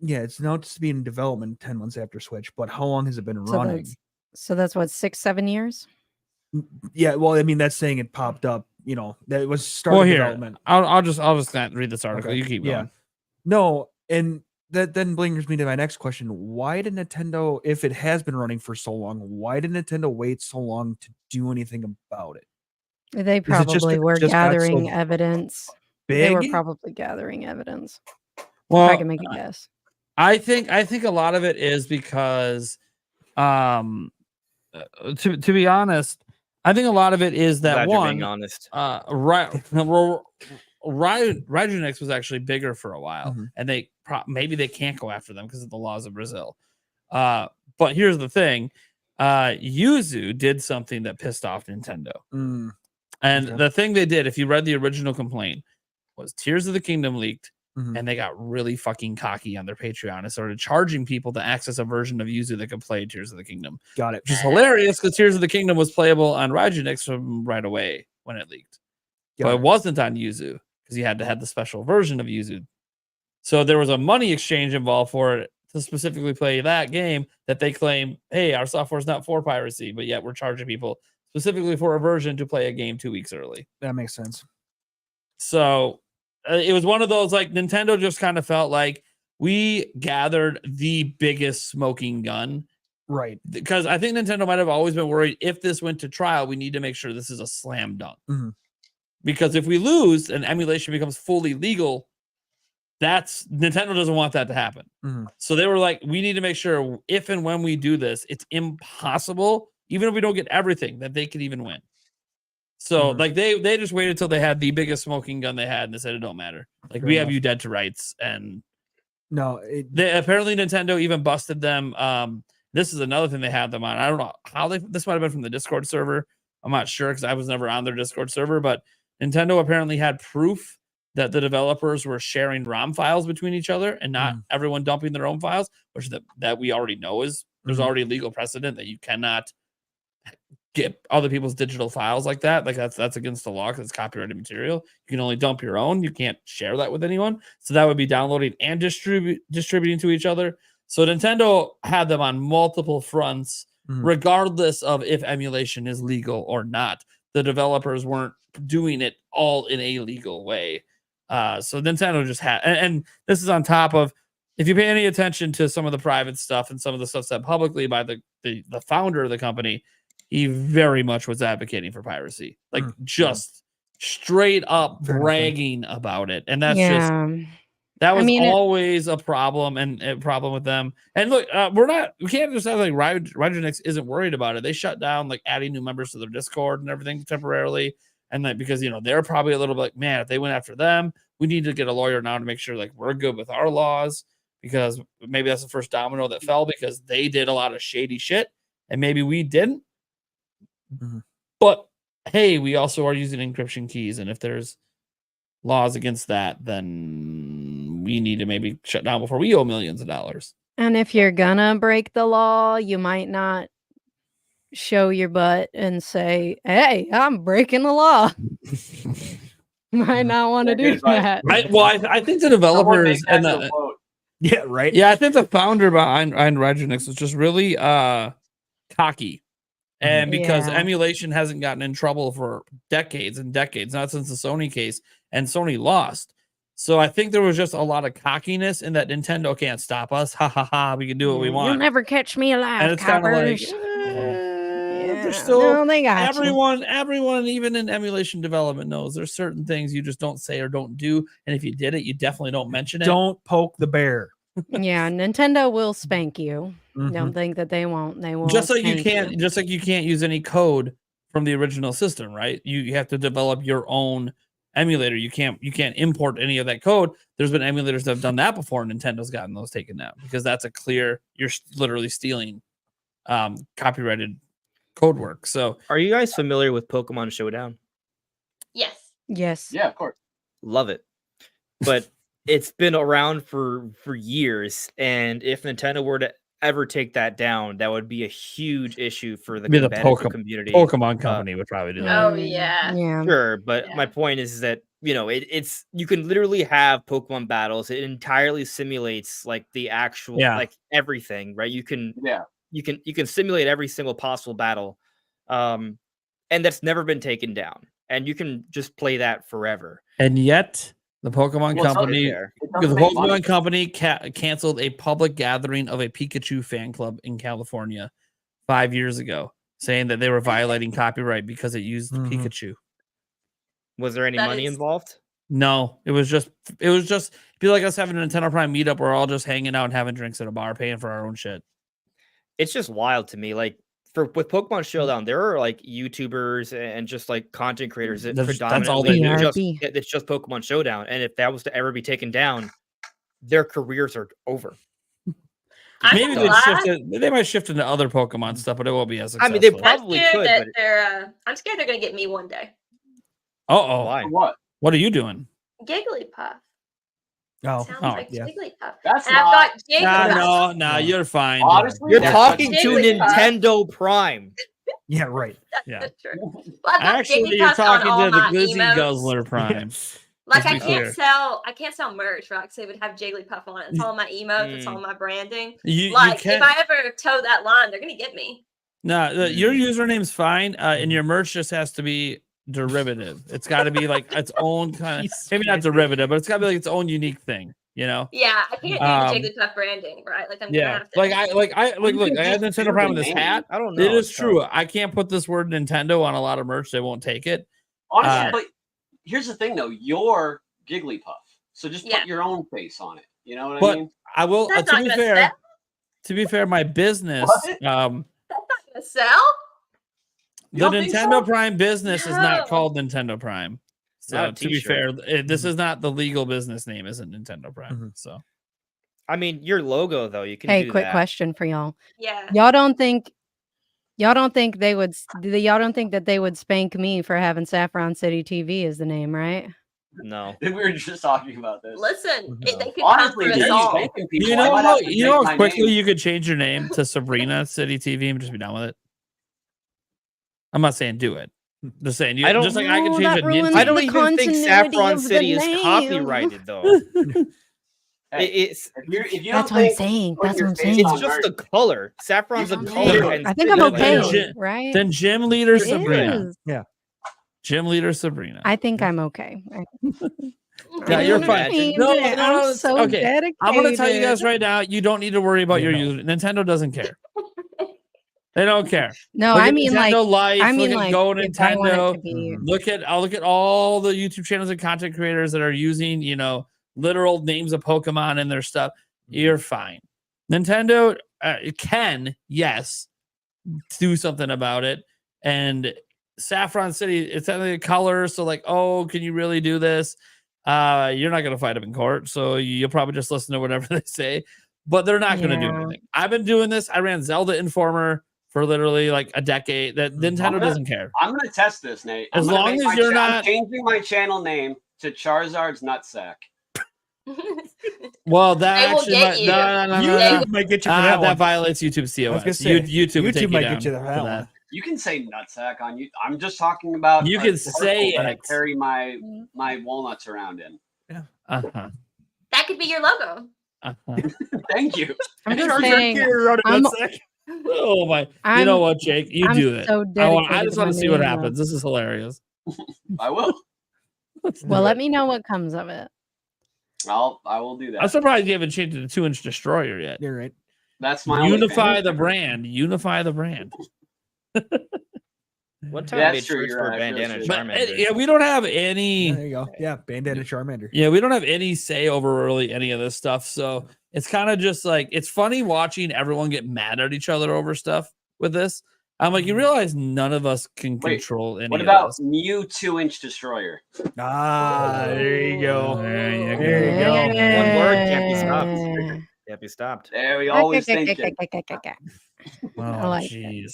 yeah, it's announced to be in development 10 months after Switch, but how long has it been So running? So that's what 6-7 years. Yeah, well, I mean, that's saying it popped up, that it was started Well, here development. I'll just read this article. Okay, You keep yeah. going. No, and that then brings me to my next question. Why did Nintendo, if it has been running for so long, why did Nintendo wait so long to do anything about it? They Is it just probably that it were just got so gathering evidence. They were Big? probably gathering evidence. If I Well, can make a guess. I think a lot of it is because, to be honest, I think a lot of it is that Glad you're one, being honest. Ryujinx was actually bigger for a while, Mhm. and maybe they can't go after them because of the laws of Brazil. But here's the thing: Yuzu did something that pissed off Nintendo, Mm, and Okay. the thing they did, if you read the original complaint, was Tears of the Kingdom leaked. mhm. And they got really fucking cocky on their Patreon and started charging people to access a version of Yuzu that could play Tears of the Kingdom, Got it. which is hilarious because Tears of the Kingdom was playable on Ryujinx from right away when it leaked, but Got it it. wasn't on Yuzu because you had to have the special version of Yuzu. So there was a money exchange involved for it to specifically play that game that they claim, hey, our software is not for piracy, but yet we're charging people specifically for a version to play a game 2 weeks early. That makes sense. So it was one of those, like, Nintendo just kind of felt like we gathered the biggest smoking gun. Right. Because I think Nintendo might have always been worried if this went to trial, we need to make sure this is a slam dunk. Mhm. Because if we lose and emulation becomes fully legal, Nintendo doesn't want that to happen. Mhm. So they were like, we need to make sure if and when we do this, it's impossible, even if we don't get everything, that they could even win. So like they just waited until they had the biggest smoking gun they had, and they said it don't matter. Like, Fair we have enough. you dead to rights. And No, they apparently Nintendo even busted them. This is another thing they had them on. I don't know how this might have been from the Discord server. I'm not sure because I was never on their Discord server, but Nintendo apparently had proof that the developers were sharing ROM files between each other and not everyone dumping their own files, which that we already know is there's already legal precedent that you cannot get other people's digital files like that. Like that's against the law because it's copyrighted material. You can only dump your own. You can't share that with anyone. So that would be downloading and distributing to each other. So Nintendo had them on multiple fronts, regardless of if emulation is legal or not. The developers weren't doing it all in a legal way. So Nintendo just had, and this is on top of, if you pay any attention to some of the private stuff and some of the stuff said publicly by the founder of the company, he very much was advocating for piracy, like just straight up bragging about it. And that's just, that was always a problem and a problem with them. And look, we can't just have like Rygenix isn't worried about it. They shut down like adding new members to their Discord and everything temporarily. And like, because, they're probably a little bit like, man, if they went after them, we need to get a lawyer now to make sure like we're good with our laws, because maybe that's the first domino that fell because they did a lot of shady shit and maybe we didn't. But hey, we also are using encryption keys. And if there's laws against that, then we need to maybe shut down before we owe millions of dollars. And if you're gonna break the law, you might not show your butt and say, hey, I'm breaking the law. You might not want to do that. I think the developers and I think the founder behind Rygenix was just really cocky. And because emulation hasn't gotten in trouble for decades and decades, not since the Sony case, and Sony lost. So I think there was just a lot of cockiness in that Nintendo can't stop us. Ha ha ha, we can do what we want. You'll never catch me alive, and it's kind of like, there's still they got everyone, even in emulation development, knows there's certain things you just don't say or don't do. And if you did it, you definitely don't mention it. Don't poke the bear. Yeah, Nintendo will spank you. Don't think that they won't. They won't. Just like you can't use any code from the original system, right? You have to develop your own emulator. You can't import any of that code. There's been emulators that have done that before, and Nintendo's gotten those taken down because that's a clear, you're literally stealing copyrighted code work. So are you guys familiar with Pokemon Showdown? Yes. Yeah, of course. Love it. But it's been around for years, and if Nintendo were to ever take that down, that would be a huge issue for the competitive community. Pokemon company would probably do that. Oh yeah. Sure, but my point is that it's you can literally have Pokemon battles. It entirely simulates like the actual like everything, right? You can simulate every single possible battle, and that's never been taken down. And you can just play that forever. And yet, the Pokemon company canceled a public gathering of a Pikachu fan club in California 5 years ago, saying that they were violating copyright because it used Pikachu. Was there any money involved? No, it was just feel like us having a Nintendo Prime meetup. We're all just hanging out and having drinks at a bar, paying for our own shit. It's just wild to me. Like with Pokemon Showdown, there are like YouTubers and just like content creators that predominantly it's just Pokemon Showdown. And if that was to ever be taken down, their careers are over. Maybe they might shift into other Pokemon stuff, but it won't be as successful. I mean, they probably could. I'm scared they're gonna get me one day. Why? What are you doing? Jigglypuff. Oh, sounds like Jigglypuff. That's and I've got Jigglypuff. No, you're fine. Honestly, you're talking to Nintendo Prime. Yeah, right. That's true. Well, actually, you're talking to the Glizzy Guzzler Prime. Like I can't sell merch, right? Because they would have Jigglypuff on it. It's all my emotes. It's all my branding. If I ever toe that line, they're gonna get me. No, your username's fine, and your merch just has to be derivative. It's got to be like its own kind of, maybe not derivative, but it's got to be like its own unique thing. You know? Yeah, I can't do the Jigglypuff branding, right? Like I'm gonna have to. Like I look, I have just Nintendo do Prime the with this name. hat. I don't know. It is It's true. tough. I can't put this word Nintendo on a lot of merch. They won't take it. Honestly, but here's the thing though, you're Gigglypuff. So just Yeah. put your own face on it. You know what But I mean? I will That's to not be gonna fair. sell. To be fair, my business, What? That's not gonna sell. You the don't think Nintendo so? Prime business is not No. called Nintendo Prime. So Not a to be t-shirt. fair, this is not the legal business name. Isn't Nintendo Prime? Mhm. So I mean, your logo though, you can Hey, do quick that. question for y'all. Yeah. Y'all don't think they would y'all don't think that they would spank me for having Saffron City TV as the name, right? No. We were just talking about this. Listen, No. they could Honestly, come if for us you're all. spanking people, you I know might how have to you know change how my quickly name. you could change your name to Sabrina City TV and just be done with it. I'm not saying do it. Just saying you. I don't just like I can know, change that a ruins Nintendo. I don't the even think continuity Saffron of the City is name. copyrighted though. Hey, It's if you That's don't what I'm think saying. putting That's your what I'm face saying. on it's just merch- a color. Saffron's a I'm color. saying. And I think I'm city, Then okay, Jim- right? Then Gym Leader It Sabrina. is. Gym Leader Sabrina. I think I'm okay. Yeah, I you're don't fine. imagine. No, I'm it's- so okay. dedicated. I'm gonna tell you guys right now, you don't need to worry about Yeah, your no. user. Nintendo doesn't care. They don't care. No, Look I at mean Nintendo like Life. Look at Go if I want it Nintendo. to be Mhm. I'll look at all the YouTube channels and content creators that are using, literal names of Pokemon in their stuff. You're fine. Nintendo can, yes, do something about it. And Saffron City, it's only a color. So like, oh, can you really do this? You're not going to fight them in court. So you'll probably just listen to whatever they say, but they're not going to do Yeah. anything. I've been doing this. I ran Zelda Informer for literally like a decade. That Nintendo doesn't care. I'm gonna test this, Nate. As long as you're I'm not- changing my channel name to Charizard's Nutsack. Well, that They will actually get might, you. no. YouTube might get you for that That one. violates YouTube I was gonna COS. say, YouTube would YouTube take might you get you down for for that that. one. You can say Nutsack on you. I'm just talking about. You a can circle say that I it. carry my walnuts around in. Uh-huh. That could be your logo. Uh-huh. Thank you. I'm just Charizard saying carrier on a I'm- nutsack. Oh my! You know what, Jake? You I'm do it. so I dedicated just to want my to see what name, happens. This is hilarious. I will. Well, let me know what comes of it. I will do I'm that. surprised you haven't changed it to 2-inch destroyer yet. You're right. That's my only Unify fan. the brand. Unify the brand. One time Yeah, I that's made true, shirts you're for right, Bandana that's true. But Charmander. yeah, we don't have any. Yeah, there you go. Yeah, Bandana Charmander. Yeah, we don't have any say over really any of this stuff. So it's kind of just like it's funny watching everyone get mad at each other over stuff with this. I'm like, you realize none of us can Wait, control any What of about this. Mew 2-inch Destroyer? Ah, there you go. There you go. There you go. One word can't be stopped. Can't be stopped. There we always thinking. Oh, like it. jeez.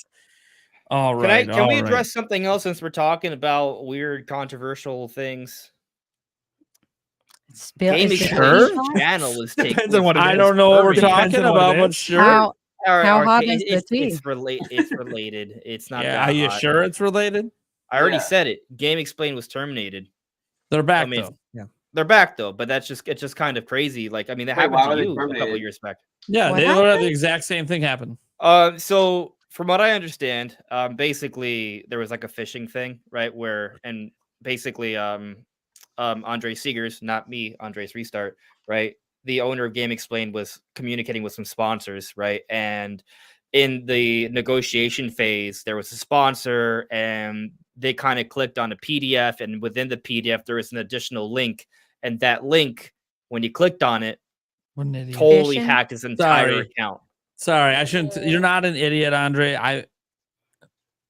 All right. Can we address something else since we're talking about weird, controversial things? Game Is it Sure. hot? channel is taking. Depends on what it I is. don't know what we're Depends talking on what it about, but is. sure. How How hot is the tea? It's related. It's not. Yeah, that are you hot. sure it's related? I already Yeah. said it. Game Explained was terminated. They're back I mean, though. They're back though, but it's just kind of crazy. Like, I mean, that Wait, happened why were to they you a couple terminated? years back. Yeah, What they literally have the happened? exact same thing happen. So from what I understand, basically there was like a phishing thing, right? And basically, Andre Seegers, not me, Andre's Restart, right? The owner of Game Explained was communicating with some sponsors, right? And in the negotiation phase, there was a sponsor, and they kind of clicked on a PDF, and within the PDF there was an additional link, and that link, when you clicked on it, What an idiot. totally Phishing? hacked his entire Sorry. account. Sorry, I shouldn't. You're not an idiot, Andre. I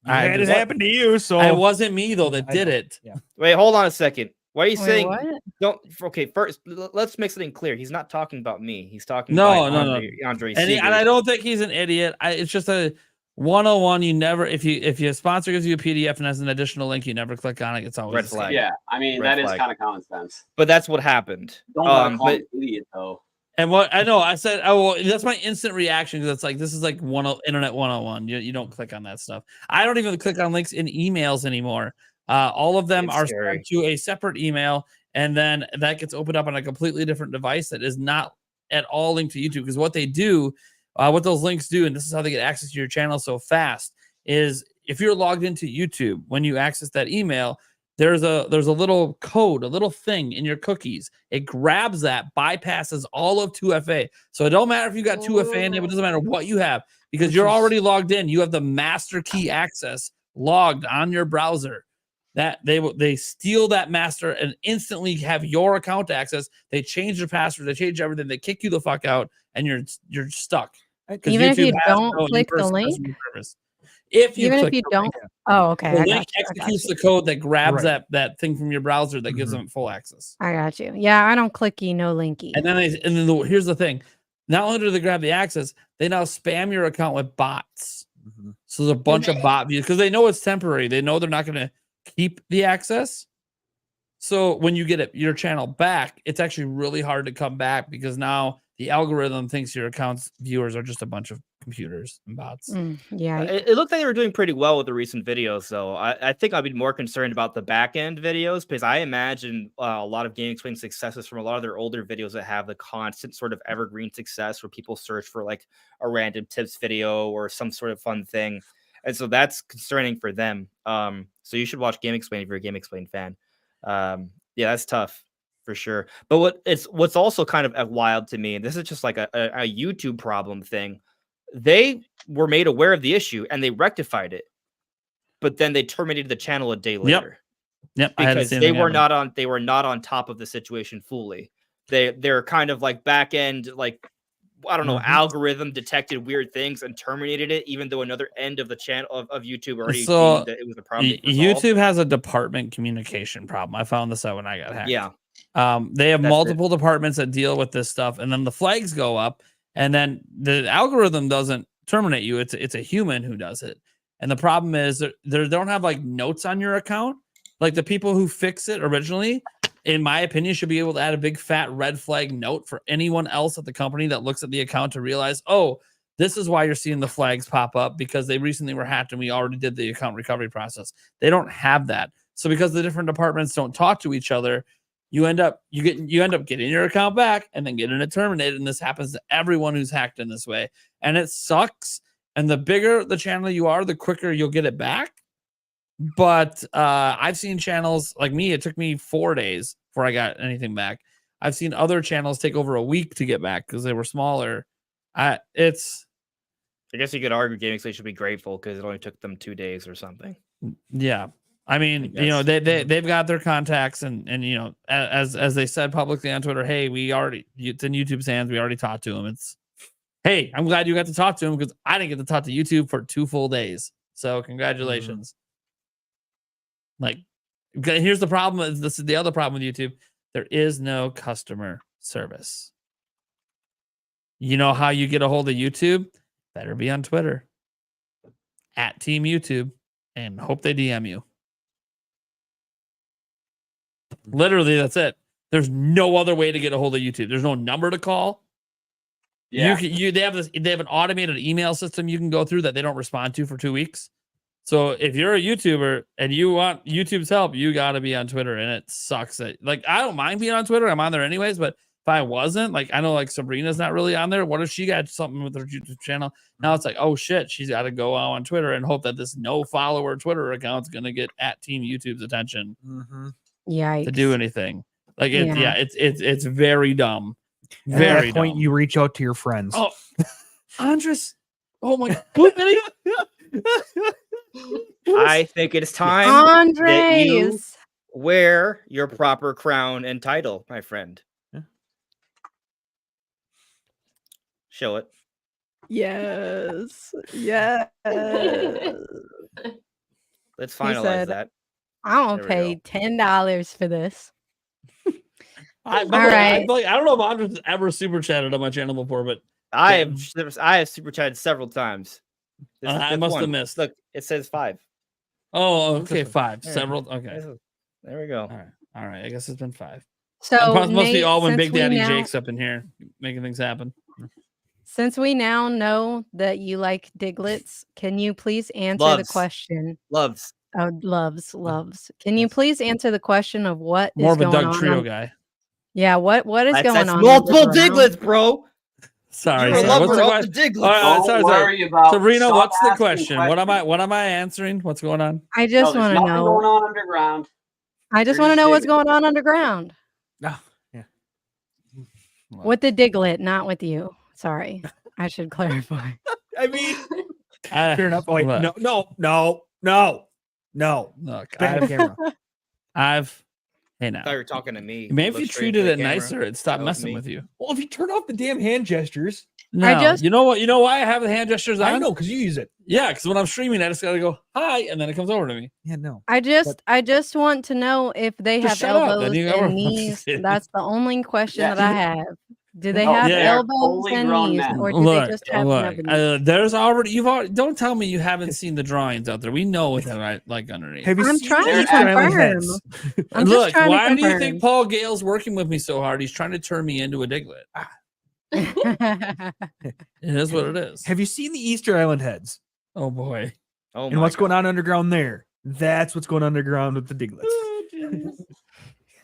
had it just- happen to you, so It wasn't me though that I did know. it. Yeah. Wait, hold on a second. Why are you Wait, saying what? don't? Okay, first let's make something clear. He's not talking about me. He's talking No, about no. Andre And Seegers. I don't think he's an idiot. It's just a 101. You never, if you sponsor gives you a PDF and has an additional link, you never click on it. It's always Red the same. flag. Yeah, I mean, Red that is flag. kind of common sense. But that's what happened. Don't want to call But him an idiot, though. And what I know, I said, oh, well, that's my instant reaction because it's like this is like internet 101. You don't click on that stuff. I don't even click on links in emails anymore. All of them It's are scary. sent to a separate email, and then that gets opened up on a completely different device that is not at all linked to YouTube. Because what they do, what those links do, and this is how they get access to your channel so fast, is if you're logged into YouTube, when you access that email, there's a little code, a little thing in your cookies. It grabs that, bypasses all of 2FA. So it don't matter if you got 2FA in it, it doesn't matter what you have, because you're already logged in. You have the master key access logged on your browser. That they steal that master and instantly have your account access. They change your password, they change everything, they kick you the fuck out, and you're stuck. Even if you don't click the link. If you Even click if you the don't, link, oh, okay. the I link got you. executes the code that grabs Right. that thing from your browser that gives them full access. I got you. Yeah, I don't clicky, no linky. And then here's the thing: not only do they grab the access, they now spam your account with bots. So there's a bunch of bot views because they know it's temporary. They know they're not going to keep the access. So when you get your channel back, it's actually really hard to come back because now the algorithm thinks your account's viewers are just a bunch of computers and bots. Yeah. It looked like they were doing pretty well with the recent videos, though. I think I'd be more concerned about the back end videos because I imagine a lot of Game Explain successes from a lot of their older videos that have the constant sort of evergreen success where people search for like a random tips video or some sort of fun thing. And so that's concerning for them. So you should watch Game Explain if you're a Game Explain fan. Yeah, that's tough for sure. But what's also kind of wild to me, and this is just like a YouTube problem thing. They were made aware of the issue and they rectified it, but then they terminated the channel a day later. Yep, because they were not on top of the situation fully. They're kind of like back end, like I don't know, algorithm detected weird things and terminated it, even though another end of the channel of YouTube already deemed that it was a problem. YouTube has a department communication problem. I found this out when I got hacked. Yeah. They have multiple departments that deal with this stuff, and then the flags go up, and then the algorithm doesn't terminate you. It's a human who does it. And the problem is they don't have like notes on your account. Like the people who fix it originally, in my opinion, should be able to add a big fat red flag note for anyone else at the company that looks at the account to realize, oh, this is why you're seeing the flags pop up because they recently were hacked and we already did the account recovery process. They don't have that. So because the different departments don't talk to each other, you end up getting your account back and then getting it terminated. And this happens to everyone who's hacked in this way. And it sucks. And the bigger the channel you are, the quicker you'll get it back. But I've seen channels like me, it took me 4 days before I got anything back. I've seen other channels take over a week to get back because they were smaller. I guess you could argue Game Explain should be grateful because it only took them 2 days or something. Yeah. I mean, they've got their contacts and as they said publicly on Twitter, hey, it's in YouTube's hands. We already talked to him. Hey, I'm glad you got to talk to him because I didn't get to talk to YouTube for 2 full days. So congratulations. Like, here's the problem. This is the other problem with YouTube. There is no customer service. You know how you get a hold of YouTube? Better be on Twitter at Team YouTube and hope they DM you. Literally, that's it. There's no other way to get a hold of YouTube. There's no number to call. Yeah, they have an automated email system you can go through that they don't respond to for 2 weeks. So if you're a YouTuber and you want YouTube's help, you got to be on Twitter, and it sucks. I don't mind being on Twitter. I'm on there anyways, but if I wasn't, like, I know like Sabrina's not really on there. What if she got something with her YouTube channel? Now it's like, oh shit, she's got to go on Twitter and hope that this no follower Twitter account's going to get at Team YouTube's attention. Yikes. To do anything. Like it's very dumb. Very at that point dumb. You reach out to your friends. Oh, Andres. Oh my God. I think it's time that you Andres, wear your proper crown and title, my friend. Yeah. Show it. Yes. Yes. Let's finalize that. I'll pay $10 for this. I don't know if Andres ever super chatted on my channel before, but I have super chatted several times. I must have missed. Look, it says 5. Oh, okay, 5. Several. Okay, there we go. All right. I guess it's been 5. So must be all when since Big Daddy we now- Jake's up in here making things happen. Since we now know that you like Diglets, can you please answer the question? Loves. Oh, loves. Can you please answer the question of what More is of a going Doug on? Trio guy. Yeah, what is going That's on? multiple Diglets, bro. Sorry. You're a What's lover the of question? the Diglets. Don't worry about Sabrina, stop what's the asking question? What am I answering? What's going on? I just want to nothing know. going on underground. I just They're want to just know what's digging. going on underground Oh, yeah. with the Diglett, not with you. Sorry, I should clarify. I mean, fair enough. Oh, wait, look, no. Look, Back on camera. hey I now. thought you were talking to me. Maybe if Look you straight treated into the it camera. nicer, it'd stop That was messing me. with you. Well, if you turn off the damn hand gestures, No, you know what? You know why I have the hand gestures on? I know because you use it. Yeah, because when I'm streaming, I just gotta go hi, and then it comes over to me. Yeah, no. I just want to know if they Just have shut up, then elbows you go- and knees. That's the only question Yes. that I have. Do they No, have yeah. elbows Fully and grown knees, men. or do they just have nubbins? There's already don't tell me you haven't seen the drawings out there. We know what they're like underneath. Have you I'm seen trying the to Easter Island confirm. heads? I'm just Look, trying to why do you confirm. think Paul Gale's working with me so hard? He's trying to turn me into a Diglett. It is what it is. Have you seen the Easter Island heads? Oh boy. Oh And my what's going God. on underground there? That's what's going underground with the Diglets. Oh, jeez.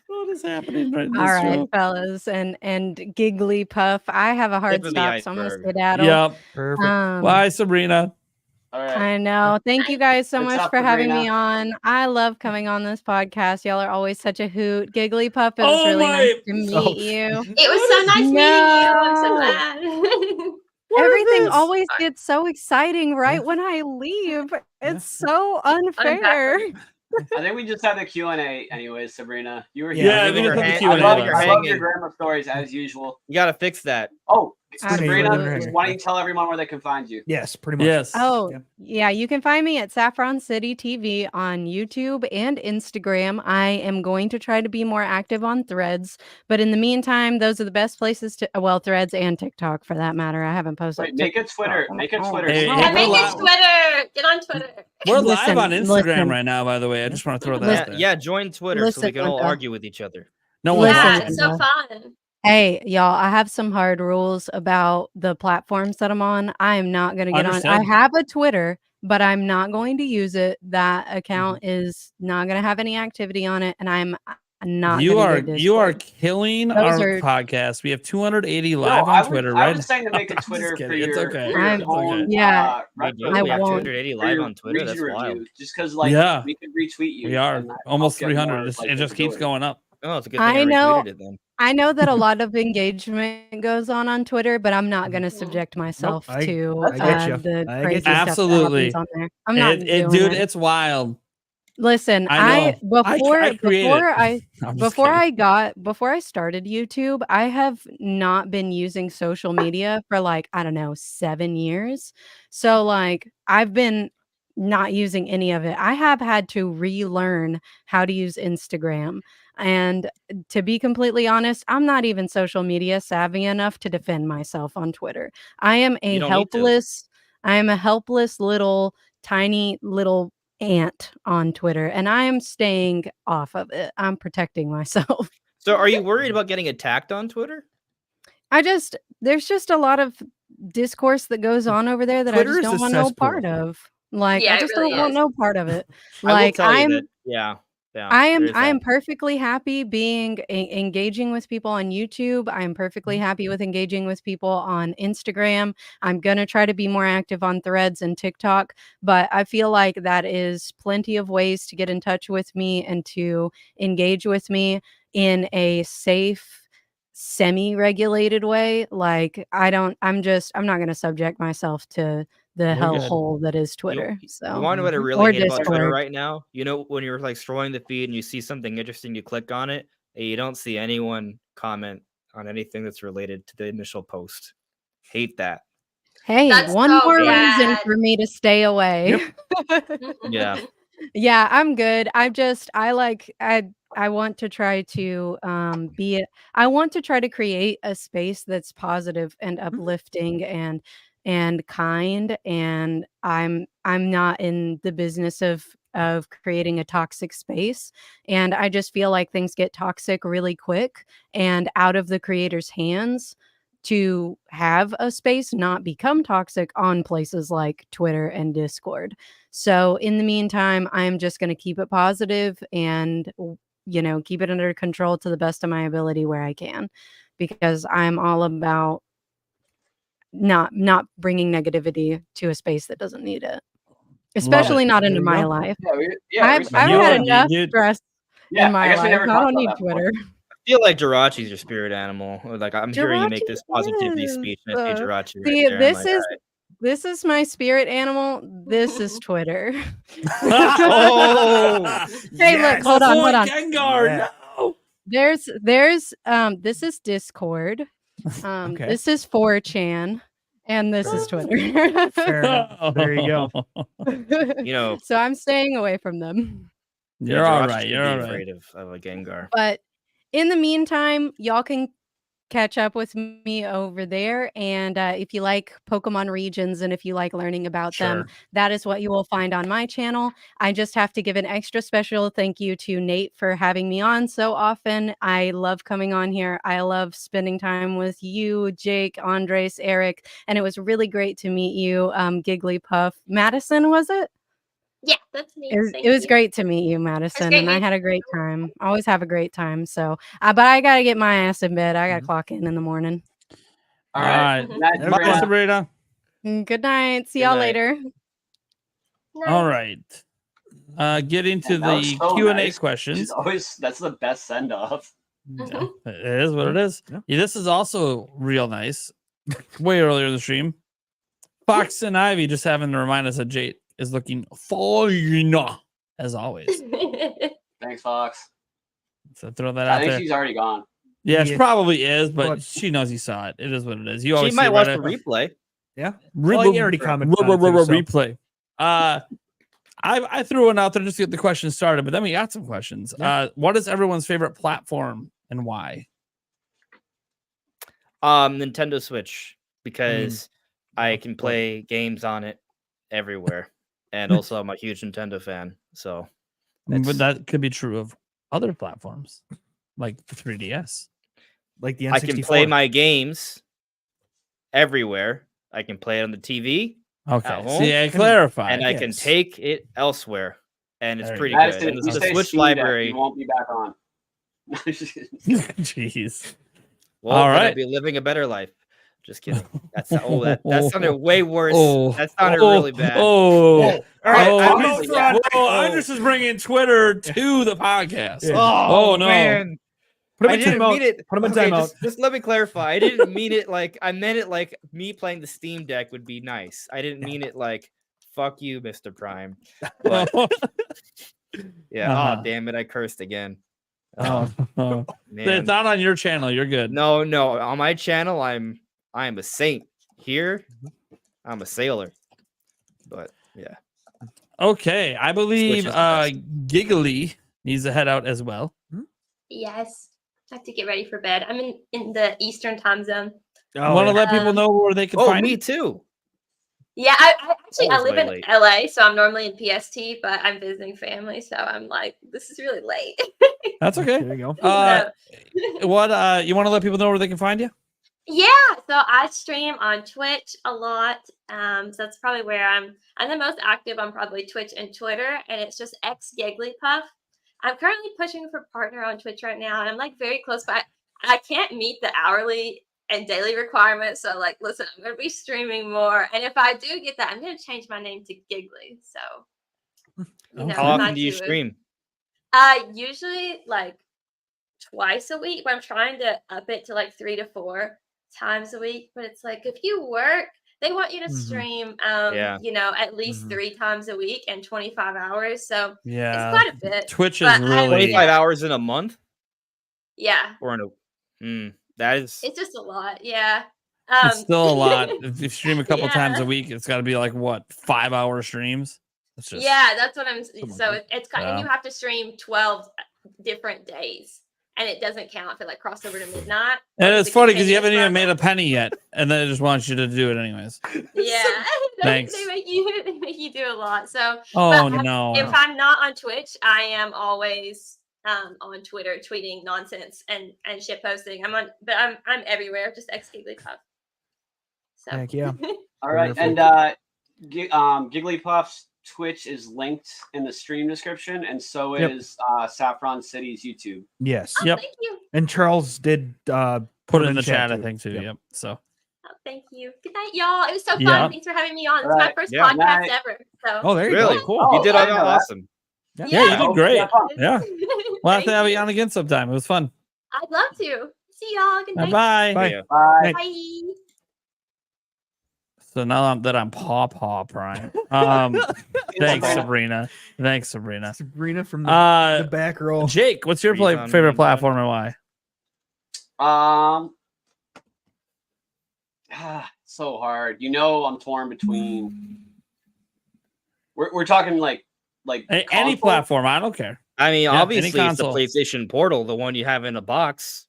What is happening right in All this right, show? fellas, and Giggly Puff. I have a hard Tip of the stop, so I'm gonna iceberg. skedaddle. Yep. Perfect. Bye, Sabrina. All right. I know. Thank you guys so What's much up, for having me Sabrina? on. I love coming on this podcast. Y'all are always such a hoot. Giggly Puff, it was Oh really nice my- to meet Oh. you. It was so nice meeting you. I'm so No. glad. What is Everything this? always gets so exciting right when I leave. It's so unfair. I think we just had the Q&A anyways, Sabrina. You were Yeah, here. Yeah, leaving we her just hand- put the I Q&A love, leaving on. her I love your hanging. grammar stories as usual. You gotta fix that. Oh, Absolutely. Sabrina, Leaving her why don't you tell everyone where they can find you? Yes, pretty much. Yes. Oh, Yeah. yeah. You can find me at Saffron City TV on YouTube and Instagram. I am going to try to be more active on Threads, but in the meantime, those are the best places to, well, Threads and TikTok for that matter. I haven't posted. Wait, make it Twitter. TikTok. Make it Oh, Twitter. Hey, no. hey, And make we're it live. Twitter. Get on Twitter. We're live on Listen, Instagram listen. right now, by the way. I just want to throw that Yeah, out there. yeah. Join Twitter so Listen, we can all Linda. argue with each other. No one's Listen, Yeah, watching. it's so Linda. fun. Hey, y'all, I have some hard rules about the platforms that I'm on. I am not going to get on. I Understood. have a Twitter, but I'm not going to use it. That account Mm-hmm. is not going to have any activity on it, and I'm not You going are to get you are Discord. killing Those our are- podcast. We have 280 No, live I on Twitter. I right was saying to make now. a I'm just Twitter for kidding. It's your, okay. for your I'm- own yeah. We retro do. I We have won't. 280 for live your on Twitter. That's region wild. review, just because like Yeah. we could retweet you. We are and that almost helps get 300. more, like, It just keeps visibility. going up. Oh, it's a good thing I I know. retweeted it then. I know that a lot of engagement goes on Twitter, but I'm not going to subject myself I to get you. the I crazy get you. stuff Absolutely. that happens on there. I'm not doing Dude, it. it's wild. Listen, I know. before I created before it. I I'm just before kidding. before I started YouTube, I have not been using social media for like, I don't know, 7 years. So like I've been not using any of it. I have had to relearn how to use Instagram. And to be completely honest, I'm not even social media savvy enough to defend myself on Twitter. I am You a don't need to. helpless little tiny little ant on Twitter, and I am staying off of it. I'm protecting myself. So, are you worried about getting attacked on Twitter? There's just a lot of discourse that goes on over there that I Twitter just is don't a want no cesspool. part of. Like, Yeah, I it just really don't want is. no part of it. I will Like, tell you I'm that. Yeah. I there am is I am that. perfectly happy being engaging with people on YouTube. I'm perfectly happy with engaging with people on Instagram. I'm going to try to be more active on Threads and TikTok, but I feel like that is plenty of ways to get in touch with me and to engage with me in a safe, semi-regulated way. Like I'm not going to subject myself to the We're good. hellhole that is You, Twitter. you So want to know what I or really hate about Twitter Discord. right now? You know, when you're like scrolling the feed and you see something interesting, you click on it, and you don't see anyone comment on anything that's related to the initial post. Hate that. Hey, That's one so more reason bad. for me to stay away. Yeah. Yeah, I'm good. I want to try to I want to try to create a space that's positive and uplifting and kind, and I'm not in the business of creating a toxic space, and I just feel like things get toxic really quick and out of the creator's hands to have a space not become toxic on places like Twitter and Discord. So in the meantime, I'm just going to keep it positive and keep it under control to the best of my ability where I can, because I'm all about not bringing negativity to a space that doesn't need it, especially not into There you my go. life. Yeah, I've respect had that. enough dude. stress. Yeah, in my I guess we life. never I talked don't about need that before. Twitter. I feel like Jirachi's your spirit animal. Or like I'm hearing you make Jirachi this positivity is, speech, and I see Jirachi right See, there. I'm like, this is my spirit animal. This is Twitter. oh, Hey, look, hold on, hold on. Gengar, Yeah. no. There's this is Discord. Okay. This is 4chan, and this is Twitter. Fair enough. There you go. you know, So I'm staying away from them. You're all Jirachi right. should You're be all right. afraid of a Gengar. But in the meantime, y'all can catch up with me over there. And if you like Pokemon regions and if you like learning about them, that is what you will find on my channel. I just have to give an extra special thank you to Nate for having me on so often. I love coming on here. I love spending time with you, Jake, Andres, Eric, and it was really great to meet you, Gigglypuff. Madison, was it? Yeah, that's me. It was great to meet you, Madison, great and I meeting had a great time. I always have a great time. So, but I gotta get my ass in bed. I gotta clock in the morning. All right. All right. Night, Bye, Sabrina. Sabrina. Good night. See Good y'all night. later. All right. Getting to Man, that was the so Q&A nice. questions. She's always that's the best send off. Yeah, it is what it is. Yeah. Yeah, this is also real nice. Way earlier in the stream. Fox and Ivy just having to remind us that Jade is looking fine as always. Thanks, Fox. So throw that I out think there. she's already gone. Yeah, she Yeah. probably is, but But- she knows you saw it. It is what it is. You She always might see watch right the at- replay. Yeah. Re- Well, you already commented on it too, so- replay. I threw one out there just to get the question started, but then we got some questions. Yeah. What is everyone's favorite platform and why? Nintendo Switch, because I can What? play games on it everywhere, and also I'm a huge Nintendo fan. So, But that could be true of other platforms, like the 3DS. Like the N64. I can play my games everywhere. I can play it on the TV, Okay, At see, home? I clarify. and I can yes. take it elsewhere, and it's There you pretty go. good. Madison, And if you the say Switch Steam Deck, library. you won't be back on. Jeez. Well, All then right. I'd be living a better life. Just kidding. That sounded way worse. Oh, That sounded really bad. Oh, All right. Oh, I'm he's- out front. Whoa, Andres is bringing Twitter to the podcast. Yeah. Oh, no. man. Put him I in didn't timeout. mean it. Put him in Okay, timeout. just let me clarify. I didn't mean it like I meant it like me playing the Steam Deck would be nice. I didn't mean it like fuck you, Mr. Prime. But yeah, Uh-huh. oh damn it, I cursed again. Oh, oh. Man. It's not on your channel. You're good. No, on my channel, I am a saint. Here, I'm a sailor. But yeah. Okay, I believe Switch is the Giggly needs to head out as well. Yes. I have to get ready for bed. I'm in the Eastern time zone. I want to let people know where they can Oh, find me you. too. Yeah, I actually I Always live in late. LA, so I'm normally in PST, but I'm visiting family, so I'm like, this is really late. That's okay. There you go. What you want to let people know where they can find you? Yeah, so I stream on Twitch a lot. So that's probably where I'm the most active on probably Twitch and Twitter, and it's just xGigglypuff. I'm currently pushing for partner on Twitch right now, and I'm like very close, but I can't meet the hourly and daily requirements. So like, listen, I'm gonna be streaming more, and if I do get that, I'm gonna change my name to Giggly. So How often not do you too- stream? Usually like twice a week, but I'm trying to up it to like 3 to 4 times a week. But it's like if you work, they want you to stream Yeah. at least 3 times a week and 25 hours. So Yeah, it's quite a bit. Twitch is but really 25 hours in a month Yeah, or in a that is it's just a lot. Yeah. it's still a lot. If you stream a couple Yeah. times a week, it's got to be like what 5-hour streams. It's just Yeah, that's what I'm. Something like So that. it's kind, and Yeah. you have to stream 12 different days, and it doesn't count if it like cross over to midnight. And or it's if it funny because you continues haven't even from- made a penny yet, and then it just wants you to do it anyways. Yeah, Thanks. they make you do a lot. So Oh But no! if I'm not on Twitch, I am always on Twitter tweeting nonsense and shit posting. I'm everywhere, just xGigglypuff. So Heck yeah. All right, Wonderful. and Gigglypuff's Twitch is linked in the stream description, and so Yep. is Saffron City's YouTube. Yes. Oh, Yep. thank you. And Charles did Put it in the chat, I too. think too. Yep. Yep. So Oh, thank you. Good night, y'all. It was so fun. Yeah. Thanks for having me on. It's All my right. first Yeah. podcast Night. ever. So Oh, there you really go. cool. Oh, you did I didn't know that. awesome. Yeah, you did Oh, great. yeah, fun. Yeah. We'll have to Thank have you you. on again sometime. It was fun. I'd love to. See y'all. Good night. Bye. Bye. Yeah. Bye. Bye. So now that I'm Paw Prime. Thanks, Sabrina. Thanks, Sabrina. Sabrina from the back row. Jake, what's your Freeze on favorite me, platform and why? So hard. I'm torn between. We're talking like Any console? platform. I don't care. I mean, Yeah, obviously, any it's the console. PlayStation Portal, the one you have in a box.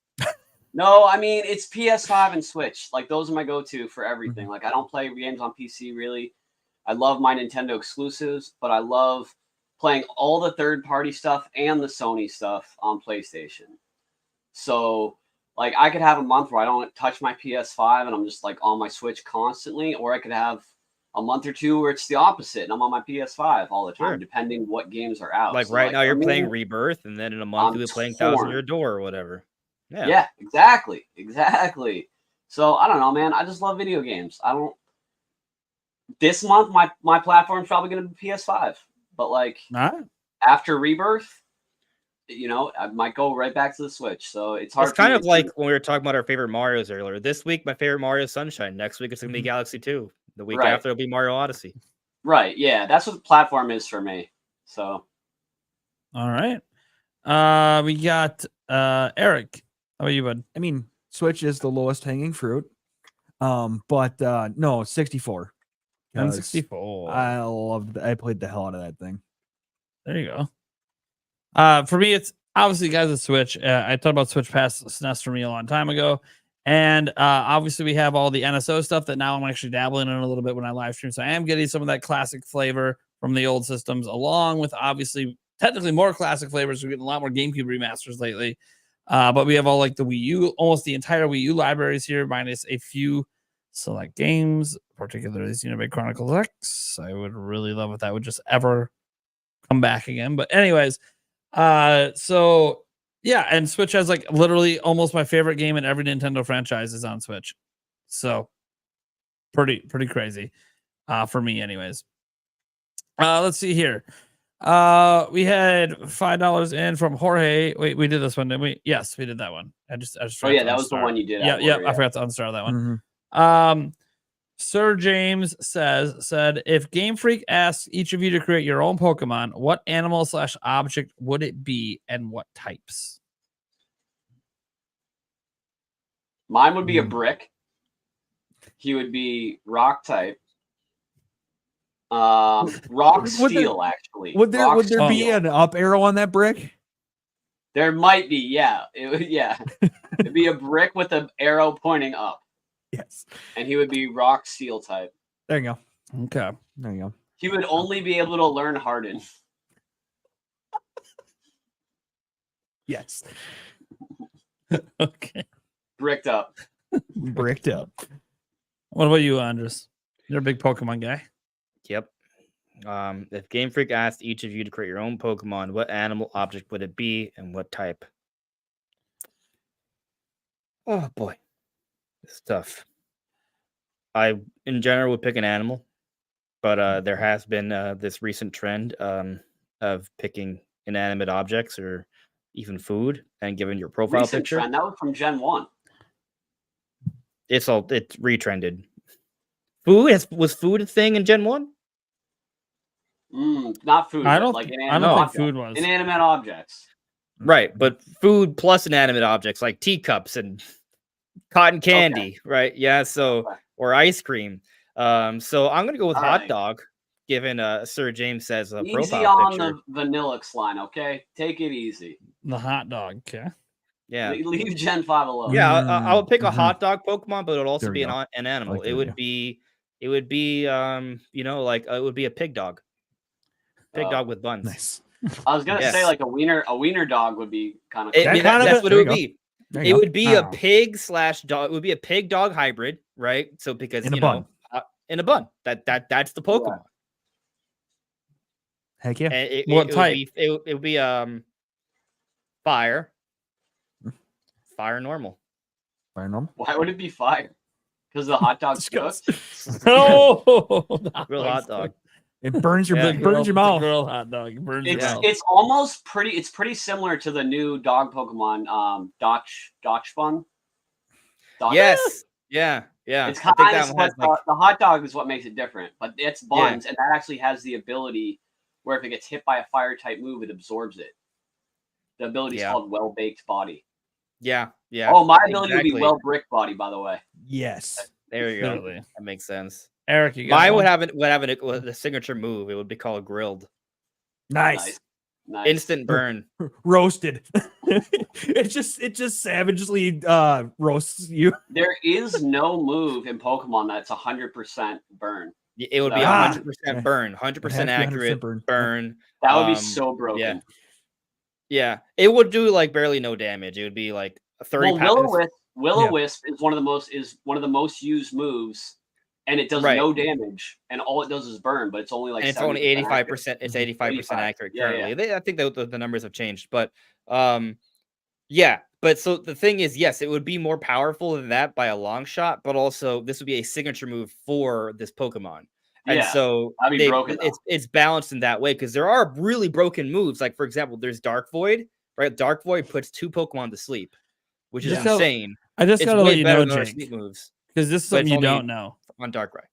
No, I mean it's PS5 and Switch. Like those are my go-to for everything. Like I don't play games on PC really. I love my Nintendo exclusives, but I love playing all the third-party stuff and the Sony stuff on PlayStation. So, like I could have a month where I don't touch my PS5 and I'm just like on my Switch constantly, or I could have a month or two where it's the opposite and I'm on my PS5 all the time, Sure. depending what games are out. Like So, right now, for you're me, playing Rebirth, and then in a month I'm you'll be playing Thousand Year torn. Door or whatever. Yeah, exactly. So I don't know, man. I just love video games. I don't. This month, my platform's probably going to be PS5, but like All right. after Rebirth, I might go right back to the Switch. So it's hard. It's kind of like when we were talking about our favorite Marios earlier. This week, my favorite Mario is Sunshine. Next week, it's going to be Galaxy 2. The week Right. after, it'll be Mario Odyssey. Right. Yeah, that's what the platform is for me. So All right. We got Eric. How about you, bud? I mean, Switch is the lowest hanging fruit. But no, 64. 64. I played the hell out of that thing. There you go. For me, it's obviously, guys, a Switch. I talked about Switch Pass SNES for me a long time ago. And obviously, we have all the NSO stuff that now I'm actually dabbling in a little bit when I live stream. So I am getting some of that classic flavor from the old systems, along with obviously technically more classic flavors. We're getting a lot more GameCube remasters lately. But we have all like the Wii U, almost the entire Wii U libraries here, minus a few select games, particularly Xenoblade Chronicles X. I would really love if that would just ever come back again. But anyways, so yeah, and Switch has like literally almost my favorite game in every Nintendo franchise is on Switch. So pretty crazy for me anyways. Let's see here. We had $5 in from Jorge. Wait, we did this one, didn't we? Yes, we did that one. I just oh yeah, that was the one you did. Yeah, I forgot to unstart that one. Mhm. Sir James said if Game Freak asks each of you to create your own Pokemon, what animal / object would it be and what types? Mine would be a brick. He would be rock type. Rock steel, actually. Would there be steel. an up arrow on that brick? There might be, yeah. It'd be a brick with an arrow pointing up. Yes. And he would be rock steel type. There you go. Okay. There you go. He would only be able to learn Harden. Yes. Okay. Bricked up. Bricked up. What about you, Andres? You're a big Pokemon guy. Yep. If Game Freak asked each of you to create your own Pokemon, what animal object would it be and what type? Oh boy. It's tough. I, in general, would pick an animal, but there has been this recent trend of picking inanimate objects or even food and giving your profile Recent picture. trend. That was from Gen 1. It's retrended. Food was food a thing in Gen 1? Not food. I don't like think inanimate objects. food was. Inanimate objects. Right, but food plus inanimate objects like teacups and cotton candy, right? Yeah, so or ice cream. So I'm gonna go with hot dog, given Sir James says a Easy profile on picture. the Vanillix line, okay? Take it easy. The hot dog, okay. Yeah, Leave Gen 5 alone. yeah. I would pick a hot dog Pokemon, but it would also There we be go. an animal. Like that, it would be it would be it would be a pig dog. Pig dog with buns. Nice. I was gonna Yes. say like a wiener dog would be kind of It- cool. I mean, kind of that's it. what There it you would go. be. There It you go. would be a Oh. pig / dog. It would be a pig dog hybrid, right? So because In a you bun. know, in a bun. That's the Pokemon. Heck yeah. And What type? It would be fire. Fire normal. Fire normal. Why would it be fire? Because the hot dog's cooked. Oh, Real hot dog. It burns your Yeah. it burns your mouth. Grilled hot dog. It burns your mouth. It's almost pretty. It's pretty similar to the new dog Pokemon, Dachshund. Yes. Yeah. It's I think kind that of one has what like the hot dog is what makes it different, but it's buns, and that actually has the ability where if it gets hit by a fire type move, it absorbs it. The ability is called Well Baked Body. Yeah. Oh, my ability would be Well Brick Body, by the way. Yes. There you go. Literally. That makes sense. Eric, you got Mine one? would have the signature move. It would be called grilled. Nice. Nice. Instant burn. Roasted. it just savagely roasts you. There is no move in Pokemon that's 100% burn. It would be Ah. 100% burn, 100% It has to be 100% accurate burn. That would be so broken. Yeah. It would do like barely no damage. It would be like 30 Well, pounds. Will-O-Wisp is one of the most used moves, and it does no damage, and all it does is burn. But it's only like and it's only 85%. It's 85% accurate currently. I think that the numbers have changed, but yeah. But so the thing is, yes, it would be more powerful than that by a long shot, but also this would be a signature move for this Pokemon. And so it's balanced in that way because there are really broken moves. Like, for example, there's Dark Void, right? Dark Void puts 2 Pokemon to sleep, which is insane. I just gotta let you know, Jake, sleep moves because this is something you don't know. On Darkrai,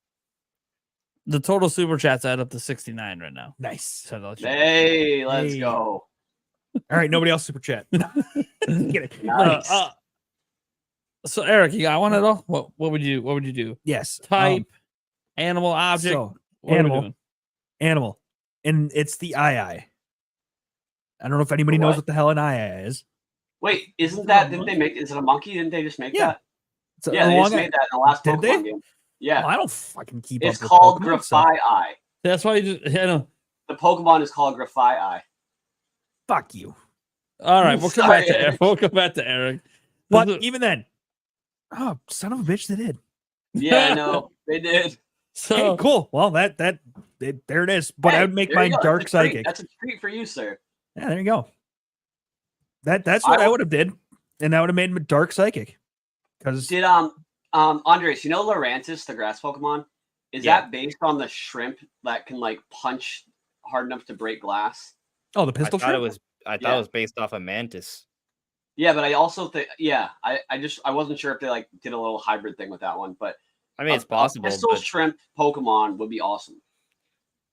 the total super chats add up to 69 right now. Nice. So hey, let's go. All right, nobody else super chat. Get it. Nice. So Eric, you got one at all? What would you do? Yes. Type, animal, object. So, what are we doing? animal, and it's the ii. I don't know if anybody knows what the hell an ii is. Wait, isn't that? Didn't they make? Is it a monkey? Didn't they just make that? So yeah, they just made that in the last Pokemon game. Yeah, well, I don't fucking keep it's up. It's called Pokemon, Grafai. That's why you just. I know. The Pokemon is called Grafai. Fuck you. All right, we'll come back to Eric. We'll come back to Eric. But even then, oh, son of a bitch, they did. Yeah, I know they did. So hey, cool. Well, there it is. But I would make mine Dark Psychic. That's a treat for you, sir. Yeah, there you go. That's what I would have did, and I would have made him Dark Psychic. Because did Andres, you know Lurantis, the grass Pokemon, is that based on the shrimp that can like punch hard enough to break glass? Oh, the pistol shrimp. I thought it was based off of Mantis. Yeah, but I also think I wasn't sure if they like did a little hybrid thing with that one, but I mean it's possible. Pistol shrimp Pokemon would be awesome.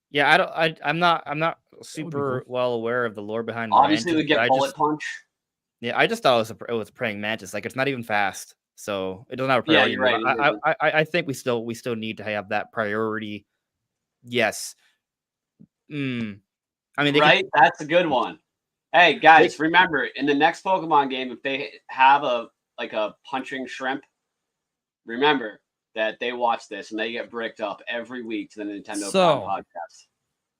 Yeah, I'm not super well aware of the lore behind. Obviously, we Mantis, get Bullet Punch. Yeah, I just thought it was a praying mantis. Like it's not even fast, so it doesn't have a priority. Yeah, you're right. I think we still need to have that priority. Yes. I mean, that's a good one. Hey guys, remember in the next Pokemon game, if they have a punching shrimp, remember that they watch this and they get bricked up every week to the Nintendo podcast.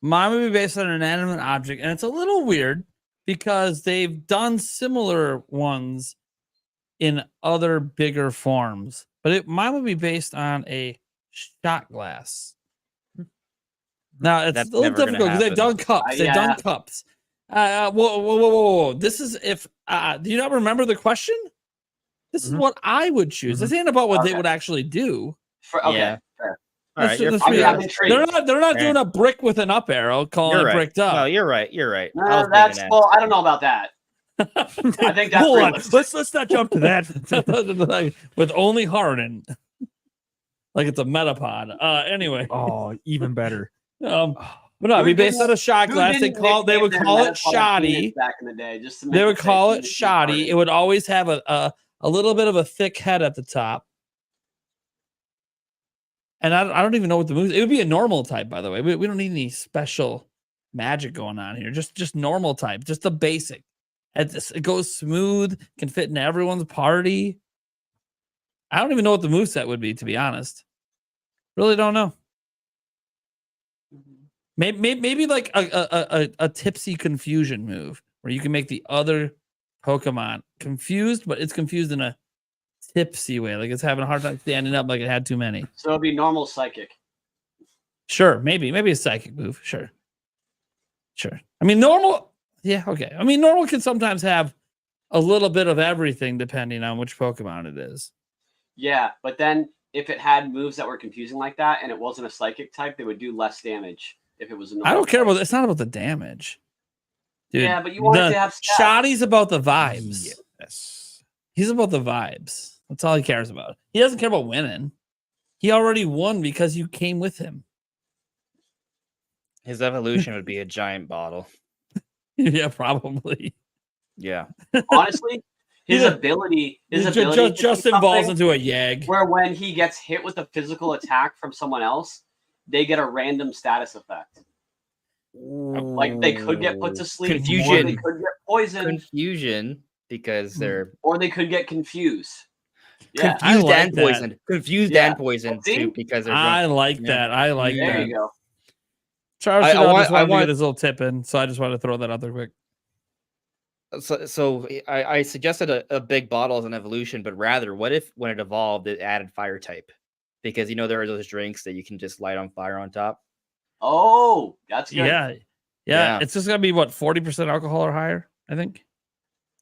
Mine would be based on an inanimate object, and it's a little weird because they've done similar ones in other bigger forms, but mine would be based on a shot glass. Now it's a little difficult because they've done cups. They've done cups. Whoa. This is if do you not remember the question? This is what I would choose. This ain't about what they would actually do. Fair. All right, they're not doing a brick with an up arrow, calling it bricked up. No, you're right. No, I don't know about that. I think that's hold on. Let's not jump to that. With only Harden, like it's a Metapod. Anyway. Oh, even better. But no, it'd be based on a shot glass. They would call it shoddy. Back in the day, they would call it shoddy. It would always have a little bit of a thick head at the top. And I don't even know what the move. It would be a normal type, by the way. We don't need any special magic going on here. Just normal type, just the basic. It goes smooth, can fit in everyone's party. I don't even know what the moveset would be, to be honest. Really don't know. Maybe like a tipsy confusion move where you can make the other Pokemon confused, but it's confused in a tipsy way, like it's having a hard time standing up, like it had too many. So it'd be normal psychic. Sure, maybe a psychic move. Sure. I mean, normal. Yeah, okay. I mean, normal can sometimes have a little bit of everything depending on which Pokemon it is. Yeah, but then if it had moves that were confusing like that and it wasn't a psychic type, they would do less damage. if it was in the I don't care place. about. It's not about the damage, dude. Yeah, but you want it to have stats. Shoddy's about the vibes. Yes. He's about the vibes. That's all he cares about. He doesn't care about winning. He already won because you came with him. His evolution would be a giant bottle. Yeah, probably. Yeah. Honestly, his Yeah. ability Just to do involves something into a yag. where when he gets hit with a physical attack from someone else, they get a random status effect. Like they could get put to sleep, or they Confusion. could get poisoned, Confusion because they're or they could get confused. Yeah, I confused like and that. poisoned. Confused Yeah. and poisoned See? too because they're I drunk. like Yeah. that. I like there that. you go. Charles I Shadowd want- just I wanted to want- get his little tip in, so I just wanted to throw that out there quick. So I suggested a big bottle as an evolution, but rather, what if when it evolved, it added fire type? Because there are those drinks that you can just light on fire on top. Oh, that's good. Yeah. Yeah. It's just gonna be what 40% alcohol or higher, I think.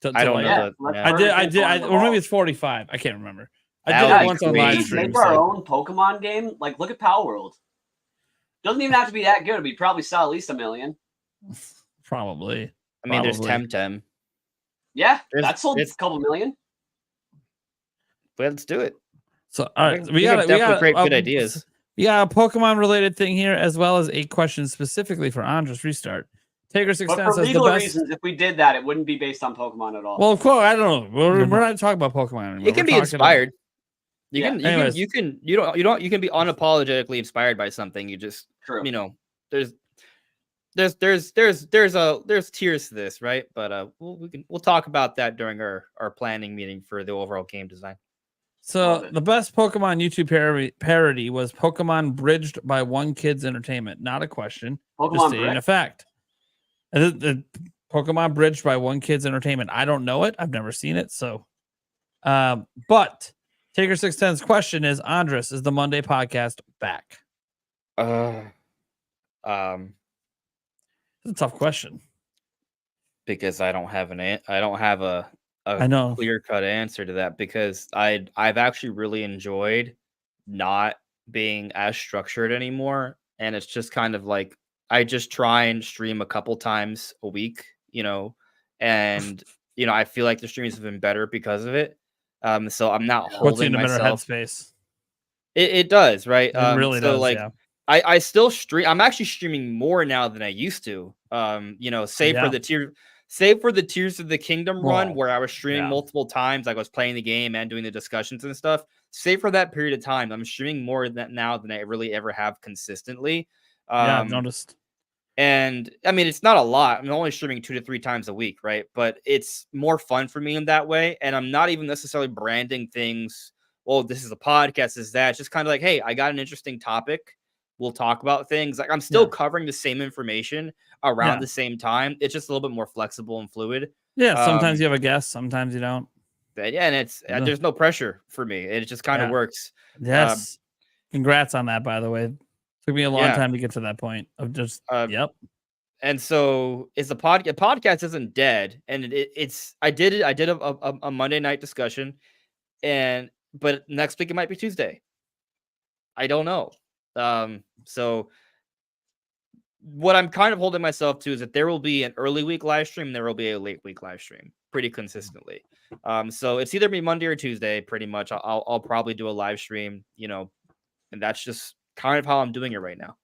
I don't light know. it. Yeah, the- let's yeah. burn I it did, on the or maybe wall. it's 45. I can't remember. I That did would it be once on crazy. live Make stream. our So. own Pokemon game. Like, look at Power World. Doesn't even have to be that good. We'd probably sell at least 1 million. Probably. I mean, there's Probably. Temtem. Yeah, There's- that sold a it's- couple million. But let's do it. So all right, We can definitely create good ideas. We got a Pokemon related thing here, as well as a question specifically for Andres Restart. Taker But 610 for says the legal best. reasons, if we did that, it wouldn't be based on Pokemon at all. Well, of course, I don't know. We're not talking about Pokemon anymore. It can We're be talking inspired. You Yeah. can Anyways. you can you can be unapologetically inspired by something. You just True. there's tiers to this, right? But we'll talk about that during our planning meeting for the overall game design. So Love it. the best Pokemon YouTube parody was Pokemon Bridged by One Kids Entertainment. Not a question, just Pokemon stating Brick? a fact. The Pokemon Bridged by One Kids Entertainment. I don't know it. I've never seen it. So, but Taker 610's question is: Andres, is the Monday podcast back? It's a tough question. Because I don't have a I know. clear-cut answer to that, because I've actually really enjoyed not being as structured anymore, and it's just kind of like I just try and stream a couple times a week, and I feel like the streams have been better because of it. So I'm not Puts you holding in a better myself. headspace. It does, right? It really so does. like Yeah. I still stream. I'm actually streaming more now than I used to. Save Yeah. for the Tears of the Kingdom run, Well, where I was streaming yeah. multiple times. Like I was playing the game and doing the discussions and stuff. Save for that period of time, I'm streaming more now than I really ever have consistently. Yeah, I've noticed. And I mean, it's not a lot. I'm only streaming 2 to 3 times a week, right? But it's more fun for me in that way. And I'm not even necessarily branding things. Well, this is a podcast, this is that. It's just kind of like, hey, I got an interesting topic. We'll talk about things. Like I'm still covering the same information around the same time. It's just a little bit more flexible and fluid. Yeah, sometimes you have a guest, sometimes you don't. But yeah, and it's there's no pressure for me. It just kind of works. Yes. Congrats on that, by the way. Took me a long Yeah. time to get to that point of just yep. And so it's a podcast isn't dead, and it's I did a Monday night discussion, but next week it might be Tuesday. I don't know. So what I'm kind of holding myself to is that there will be an early week live stream, and there will be a late week live stream pretty consistently. So it's either be Monday or Tuesday, pretty much. I'll probably do a live stream, and that's just kind of how I'm doing it right now.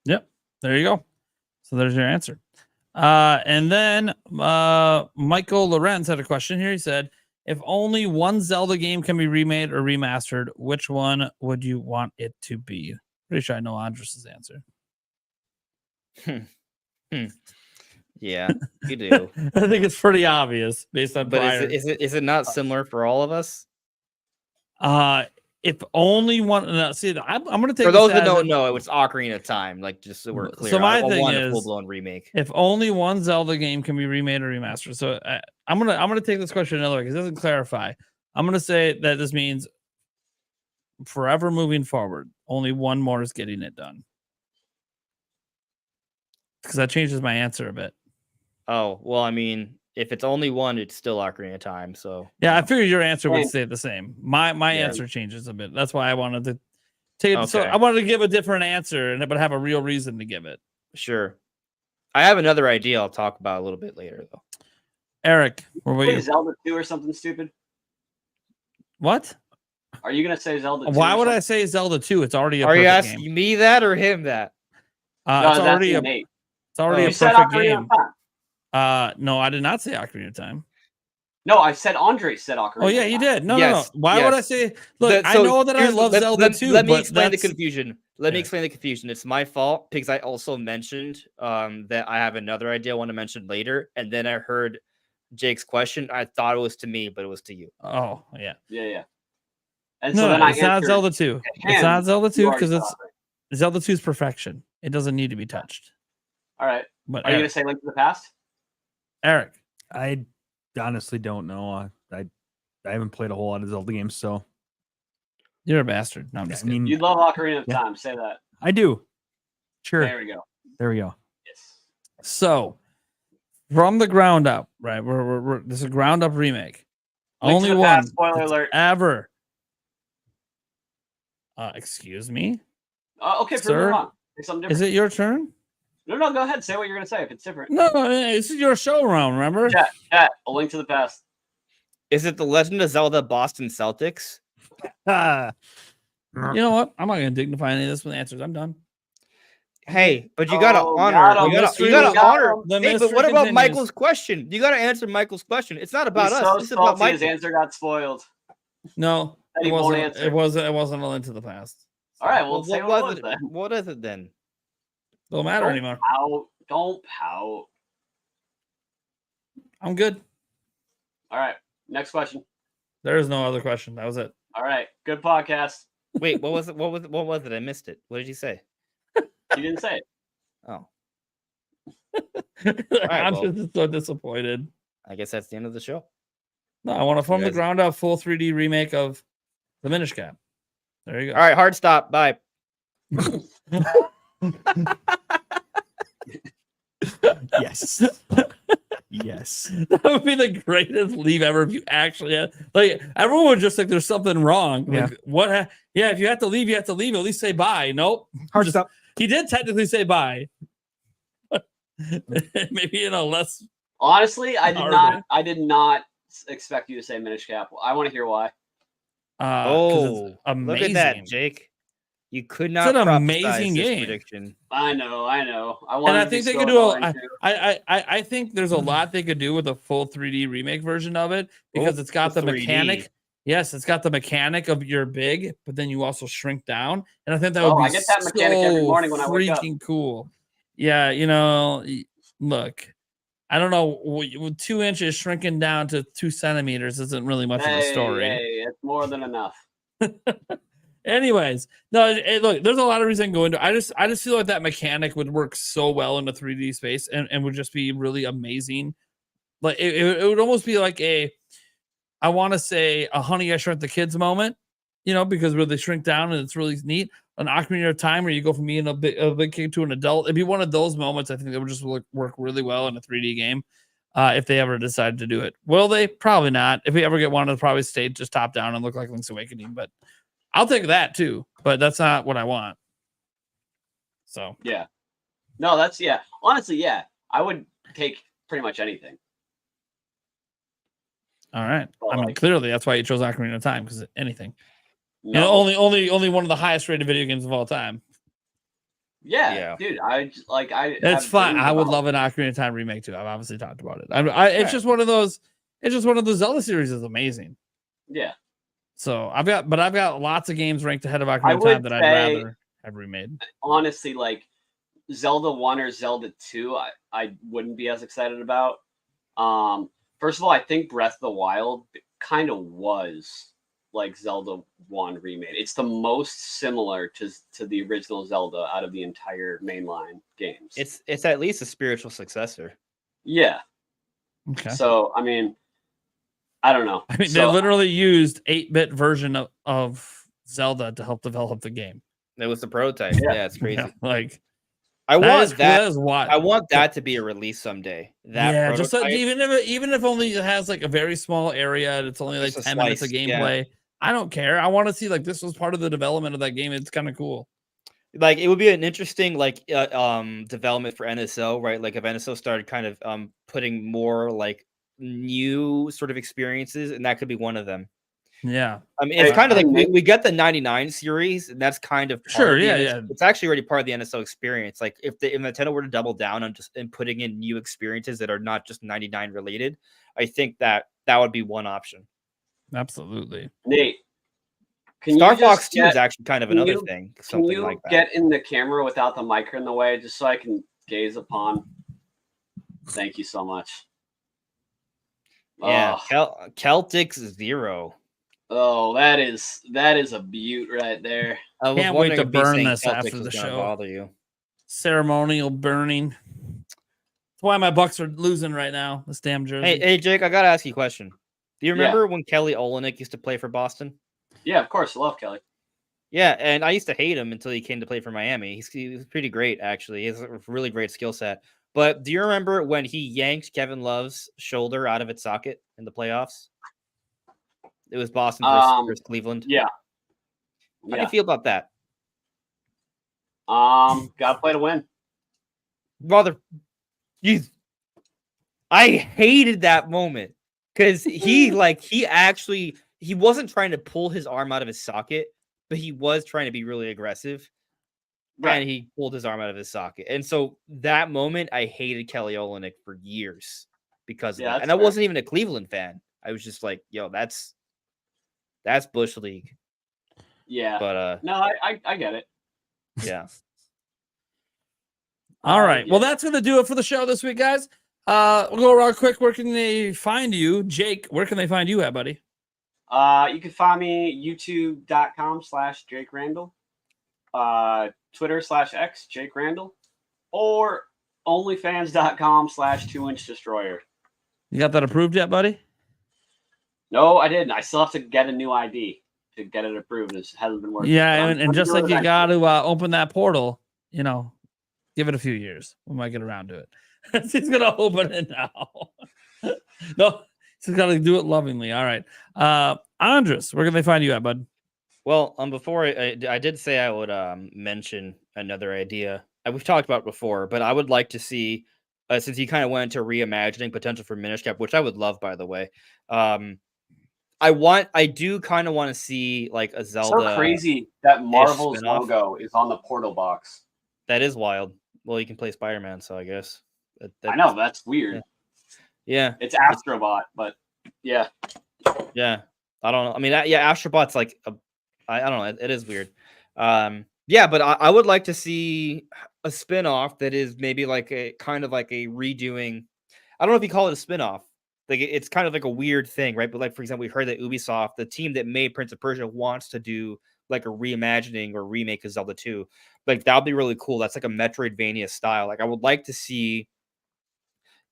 Yep. There you go. So there's your answer. And then Michael Lorenz had a question here. He said, if only one Zelda game can be remade or remastered, which one would you want it to be? Pretty sure I know Andres' answer. Yeah, you do. I think it's pretty obvious based on But prior. is it not similar for all of us? If only one. No, see, I'm going to take For those this that as don't know, it's Ocarina of Time. Like, just so we're clear. So my I thing want a is, full blown remake. if only one Zelda game can be remade or remastered. So I'm gonna take this question another way because it doesn't clarify. I'm gonna say that this means forever moving forward. Only one more is getting it done. Because that changes my answer a bit. Oh, well, I mean, if it's only one, it's still Ocarina of Time. So yeah, I figured your answer would stay the same. My answer changes a bit. That's why I wanted to take it. So I wanted to give a different answer, but have a real reason to give it. Sure. I have another idea I'll talk about a little bit later, though. Eric, what were Say you? Zelda 2 or something stupid? What? Are you gonna say Zelda 2? Why would I say Zelda 2? It's already a Are you perfect asking game. me that or him that? No, It's already a Nate. it's already Oh. a You said perfect Ocarina game. of Time. No, I did not say Ocarina of Time. No, I said Andre said Ocarina. Oh yeah, of you Time. did. No, Yes, no. Why would I yes. say? Look, I know that I here's- love Zelda too. Let me but explain the that's- confusion. Let me Yeah. explain the confusion. It's my fault because I also mentioned that I have another idea I want to mention later, and then I heard Jake's question. I thought it was to me, but it was to you. Oh yeah. Yeah. And No, so then I it's not answered Zelda 2. It's him, not Zelda 2 you already because said it's Ocarina. Zelda 2 is perfection. It doesn't need to be touched. All right. But Are you gonna Eric, say Link to the Past? Eric, I honestly don't know. I haven't played a whole lot of Zelda games, so you're a bastard. No, I'm I just kidding. mean, You love Ocarina of Yeah. Time. Say that. I do. Sure. There we go. There we go. Yes. So, from the ground up, right? We're this is a ground up remake. Link to Only the one Past, spoiler that's alert. ever. Excuse me. Okay, Sir? prove me wrong. Say something different. Is it your turn? No, go ahead. Say what you're gonna say if it's different. No, this is your show round. Remember? Chat. A Link to the Past. Is it the Legend of Zelda Boston Celtics? Ah, You know what? I'm not gonna dignify any of this with answers. I'm done. Hey, but you gotta Oh, honor. got him. You gotta Mystery was- honor. The Hey, but mystery what about continues. Michael's question? You gotta answer Michael's question. It's not about He's us. so This is about salty his Michael. answer got spoiled. No, That it he won't wasn't. answer. It wasn't a Link to the Past. All right, well, say what what it was was it? then. What is it then? Don't matter Don't anymore. pout. Don't pout. I'm good. All right, next question. There is no other question. That was it. All right, good podcast. Wait, what was it? What was it? I missed it. What did you say? You didn't say it. Oh, I'm well. just so disappointed. I guess that's the end of the show. No, I want to from the guys- ground up full 3D remake of the Minish Cap. There you All right, hard stop. Bye. go. yes. Yes. That would be the greatest leave ever if you actually had, like, everyone would just think there's something wrong. Like, yeah, if you have to leave, you have to leave. At least say bye. Nope. Hard Just- stop. He did technically say bye. Maybe in a less. Honestly, I Hard did way. not expect you to say Minish Cap. I want to hear why. 'Cause it's Look amazing. at that, Jake. You could not. an prophesize amazing this game. prediction. I know. I And wanted I to be think they so could do. annoying, too. I think there's a lot they could do with a full 3D remake version of it because Oh, it's got the 3D. mechanic. Yes, it's got the mechanic of you're big, but then you also shrink down, and I think that would be I get that mechanic every so morning when I wake up. freaking cool. Yeah, look, I don't know, 2 inches shrinking down to 2 centimeters isn't really much of a story. Hey, it's more than enough. Anyways, no, look, there's a lot of reason to go into. I just feel like that mechanic would work so well in a 3D space and would just be really amazing. Like it would almost be like I want to say a Honey I Shrunk the Kids moment, because where they shrink down and it's really neat. An Ocarina of Time where you go from being a big kid to an adult. It'd be one of those moments. I think that would just work really well in a 3D game. If they ever decide to do it, will they? Probably not. If we ever get one, it'll probably stay just top down and look like Link's Awakening. But I'll take that too. But that's not what I want. So Yeah. No, that's honestly, yeah. I would take pretty much anything. all right. Well, I mean, like- clearly that's why you chose Ocarina of Time because anything. No. Only one of the highest rated video games of all time. Yeah, dude. It's have fine. dreams I would about- love an Ocarina of Time remake too. I've obviously talked about it. It's just one of those. It's just one of the Zelda series is amazing. Yeah. So I've got lots of games ranked ahead of I Ocarina of would Time that I'd say- rather have remade. Honestly, like Zelda 1 or Zelda 2, I wouldn't be as excited about. First of all, I think Breath of the Wild kind of was like Zelda 1 remade. It's the most similar to the original Zelda out of the entire mainline games. It's at least a spiritual successor. Yeah. Okay. So, I mean, I don't know. I mean, they So, literally used 8-bit version of Zelda to help develop the game. It was the prototype. Yeah. Yeah, it's crazy. Yeah, like I want that. is wild. I want that to be a release someday. That just prototype. even if only it has like a very small area and it's only like Just a 10 minutes of slice, yeah. gameplay. I don't care. I want to see like this was part of the development of that game. It's kind of cool. Like it would be an interesting development for NSO, right? Like if NSO started kind of putting more like new sort of experiences, and that could be one of them. Yeah. I mean, it's Hey, kind of hey, like Nick. we get the 99 series, and that's kind of part Sure, of the yeah, NSO. yeah. It's actually already part of the NSO experience. Like if Nintendo were to double down on just and putting in new experiences that are not just 99 related, I think that would be one option. Absolutely. Nate, can Star you just Fox 2 is actually kind of can another you- thing. Can Something you like that. get in the camera without the mic in the way, just so I can gaze upon? Thank you so much. Yeah, Oh, Celtics 0. oh, that is a beaut right there. I was Can't wait wondering to if me burn saying this Celtics after was the gonna show. bother you. Ceremonial burning. That's why my Bucks are losing right now. This damn jersey. Hey, Jake, I gotta ask you a question. Do you Yeah. remember when Kelly Olynyk used to play for Boston? Yeah, of course. I love Kelly. Yeah, and I used to hate him until he came to play for Miami. He was pretty great, actually. He has a really great skill set. But do you remember when he yanked Kevin Love's shoulder out of its socket in the playoffs? It was Boston versus Cleveland. Yeah. How do you feel about that? Gotta play to win. Brother, jeez. I hated that moment because he wasn't trying to pull his arm out of his socket, but he was trying to be really aggressive. Right. And he pulled his arm out of his socket. And so that moment, I hated Kelly Olynyk for years because of that. And I wasn't even a Cleveland fan. I was just like, yo, that's Bush League. Yeah. But no, I get it. Yeah. All right. Well, that's going to do it for the show this week, guys. We'll go around quick. Where can they find you? Jake, where can they find you at, buddy? You can find me youtube.com/Jake Randall, Twitter/X, Jake Randall, or onlyfans.com/2inch destroyer. You got that approved yet, buddy? No, I didn't. I still have to get a new ID to get it approved. It hasn't been working. Yeah, and just like you got to open that portal, give it a few years. We might get around to it. He's going to open it now. No, he's got to do it lovingly. All right. Andres, where can they find you at, bud? Well, before I did say I would mention another idea we've talked about before, but I would like to see, since he kind of went into reimagining potential for Minish Cap, which I would love, by the way. I do kind of want to see like a Zelda. So crazy that Marvel's logo is on the portal box. That is wild. Well, you can play Spider-Man, so I guess. I know, that's weird. Yeah. It's Astrobot, but yeah. Yeah. I don't know. I mean, Astrobot's like I don't know. It is weird. Yeah, but I would like to see a spin-off that is maybe like a kind of like a redoing. I don't know if you call it a spin-off. Like it's kind of like a weird thing, right? But like, for example, we heard that Ubisoft, the team that made Prince of Persia, wants to do like a reimagining or remake of Zelda 2. Like that would be really cool. That's like a Metroidvania style. Like I would like to see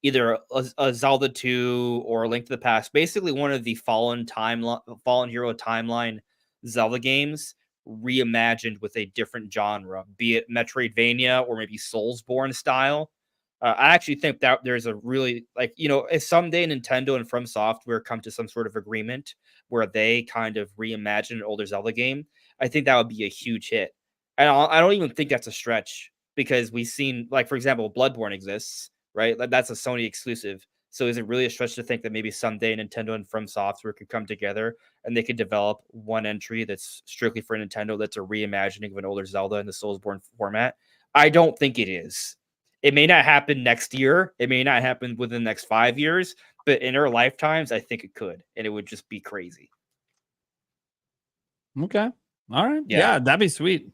either a Zelda 2 or a Link to the Past, basically one of the Fallen Hero timeline Zelda games reimagined with a different genre, be it Metroidvania or maybe Soulsborne style. I actually think that there's a really if someday Nintendo and From Software come to some sort of agreement where they kind of reimagine an older Zelda game, I think that would be a huge hit. And I don't even think that's a stretch because we've seen, like, for example, Bloodborne exists, right? That's a Sony exclusive. So is it really a stretch to think that maybe someday Nintendo and From Software could come together and they could develop one entry that's strictly for Nintendo that's a reimagining of an older Zelda in the Soulsborne format? I don't think it is. It may not happen next year. It may not happen within the next 5 years, but in our lifetimes, I think it could, and it would just be crazy. Okay. All right. Yeah, that'd be sweet.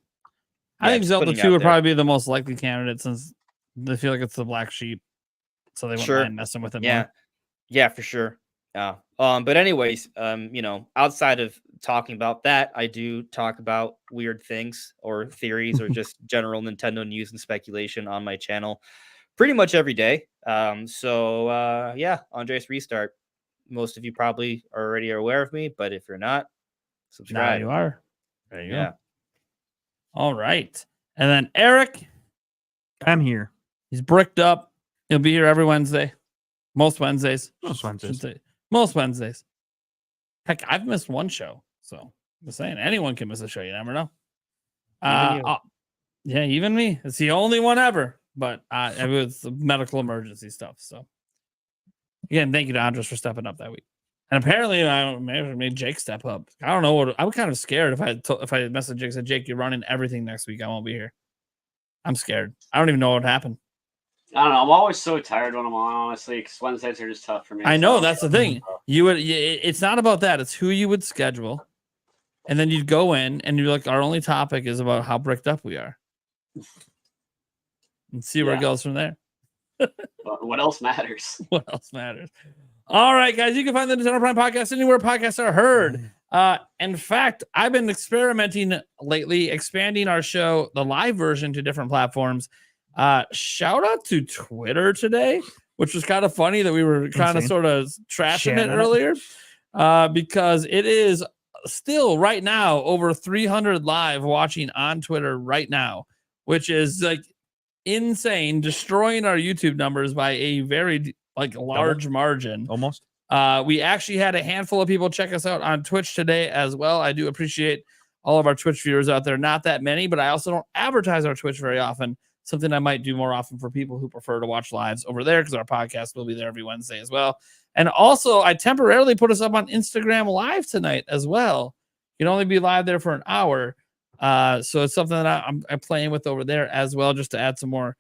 I think Zelda 2 would probably be the most likely candidate since they feel like it's the black sheep. So they wouldn't mind messing with it more. Yeah, for sure. Yeah. But anyways, outside of talking about that, I do talk about weird things or theories or just general Nintendo news and speculation on my channel pretty much every day. Andres Restart. Most of you probably already are aware of me, but if you're not, subscribe. Now you are. There you go. All right. And then Eric. I'm here. He's bricked up. He'll be here every Wednesday. Most Wednesdays. Most Wednesdays. Heck, I've missed one show. So I'm just saying, anyone can miss a show. You never know. Yeah, even me. It's the only one ever. But it was medical emergency stuff. So again, thank you to Andres for stepping up that week. And apparently, I made Jake step up. I don't know what I'm kind of scared if I messaged Jake and said, Jake, you're running everything next week. I won't be here. I'm scared. I don't even know what happened. I don't know. I'm always so tired when I'm on, honestly, because Wednesdays are just tough for me. I know that's the thing. It's not about that. It's who you would schedule, and then you'd go in and you're like, our only topic is about how bricked up we are, and see where it goes from there. But what else matters? What else matters? All right, guys, you can find the Nintendo Prime Podcast anywhere podcasts are heard. In fact, I've been experimenting lately, expanding our show, the live version, to different platforms. Shout out to Twitter today, which was kind of funny that we were kind of sort of trashing it earlier, because it is still right now over 300 live watching on Twitter right now, which is like insane, destroying our YouTube numbers by a very large margin. Almost. We actually had a handful of people check us out on Twitch today as well. I do appreciate all of our Twitch viewers out there. Not that many, but I also don't advertise our Twitch very often. Something I might do more often for people who prefer to watch lives over there, because our podcast will be there every Wednesday as well. And also, I temporarily put us up on Instagram Live tonight as well. You can only be live there for an hour. So it's something that I'm playing with over there as well, just to add some more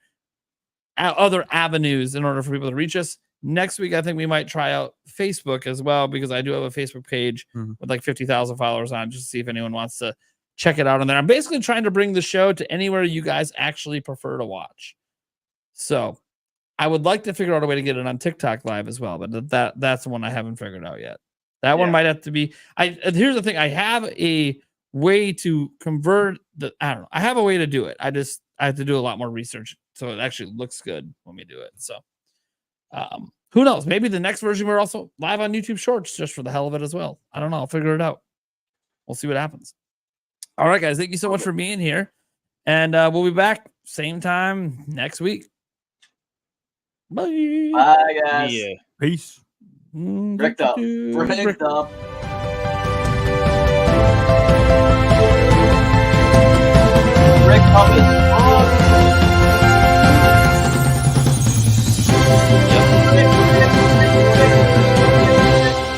other avenues in order for people to reach us. Next week, I think we might try out Facebook as well, because I do have a Facebook page with like 50,000 followers on, just to see if anyone wants to check it out on there. I'm basically trying to bring the show to anywhere you guys actually prefer to watch. So I would like to figure out a way to get it on TikTok Live as well, but that's the one I haven't figured out yet. That one might have to be. Here's the thing: I have a way to convert I don't know. I have a way to do it. I have to do a lot more research, so it actually looks good when we do it. So who knows? Maybe the next version we're also live on YouTube Shorts just for the hell of it as well. I don't know. I'll figure it out. We'll see what happens. All right, guys. Thank you so much for being here. And we'll be back same time next week. Bye. Bye, guys. Yeah. Peace. Bricked up. Bricked up. Bricked up.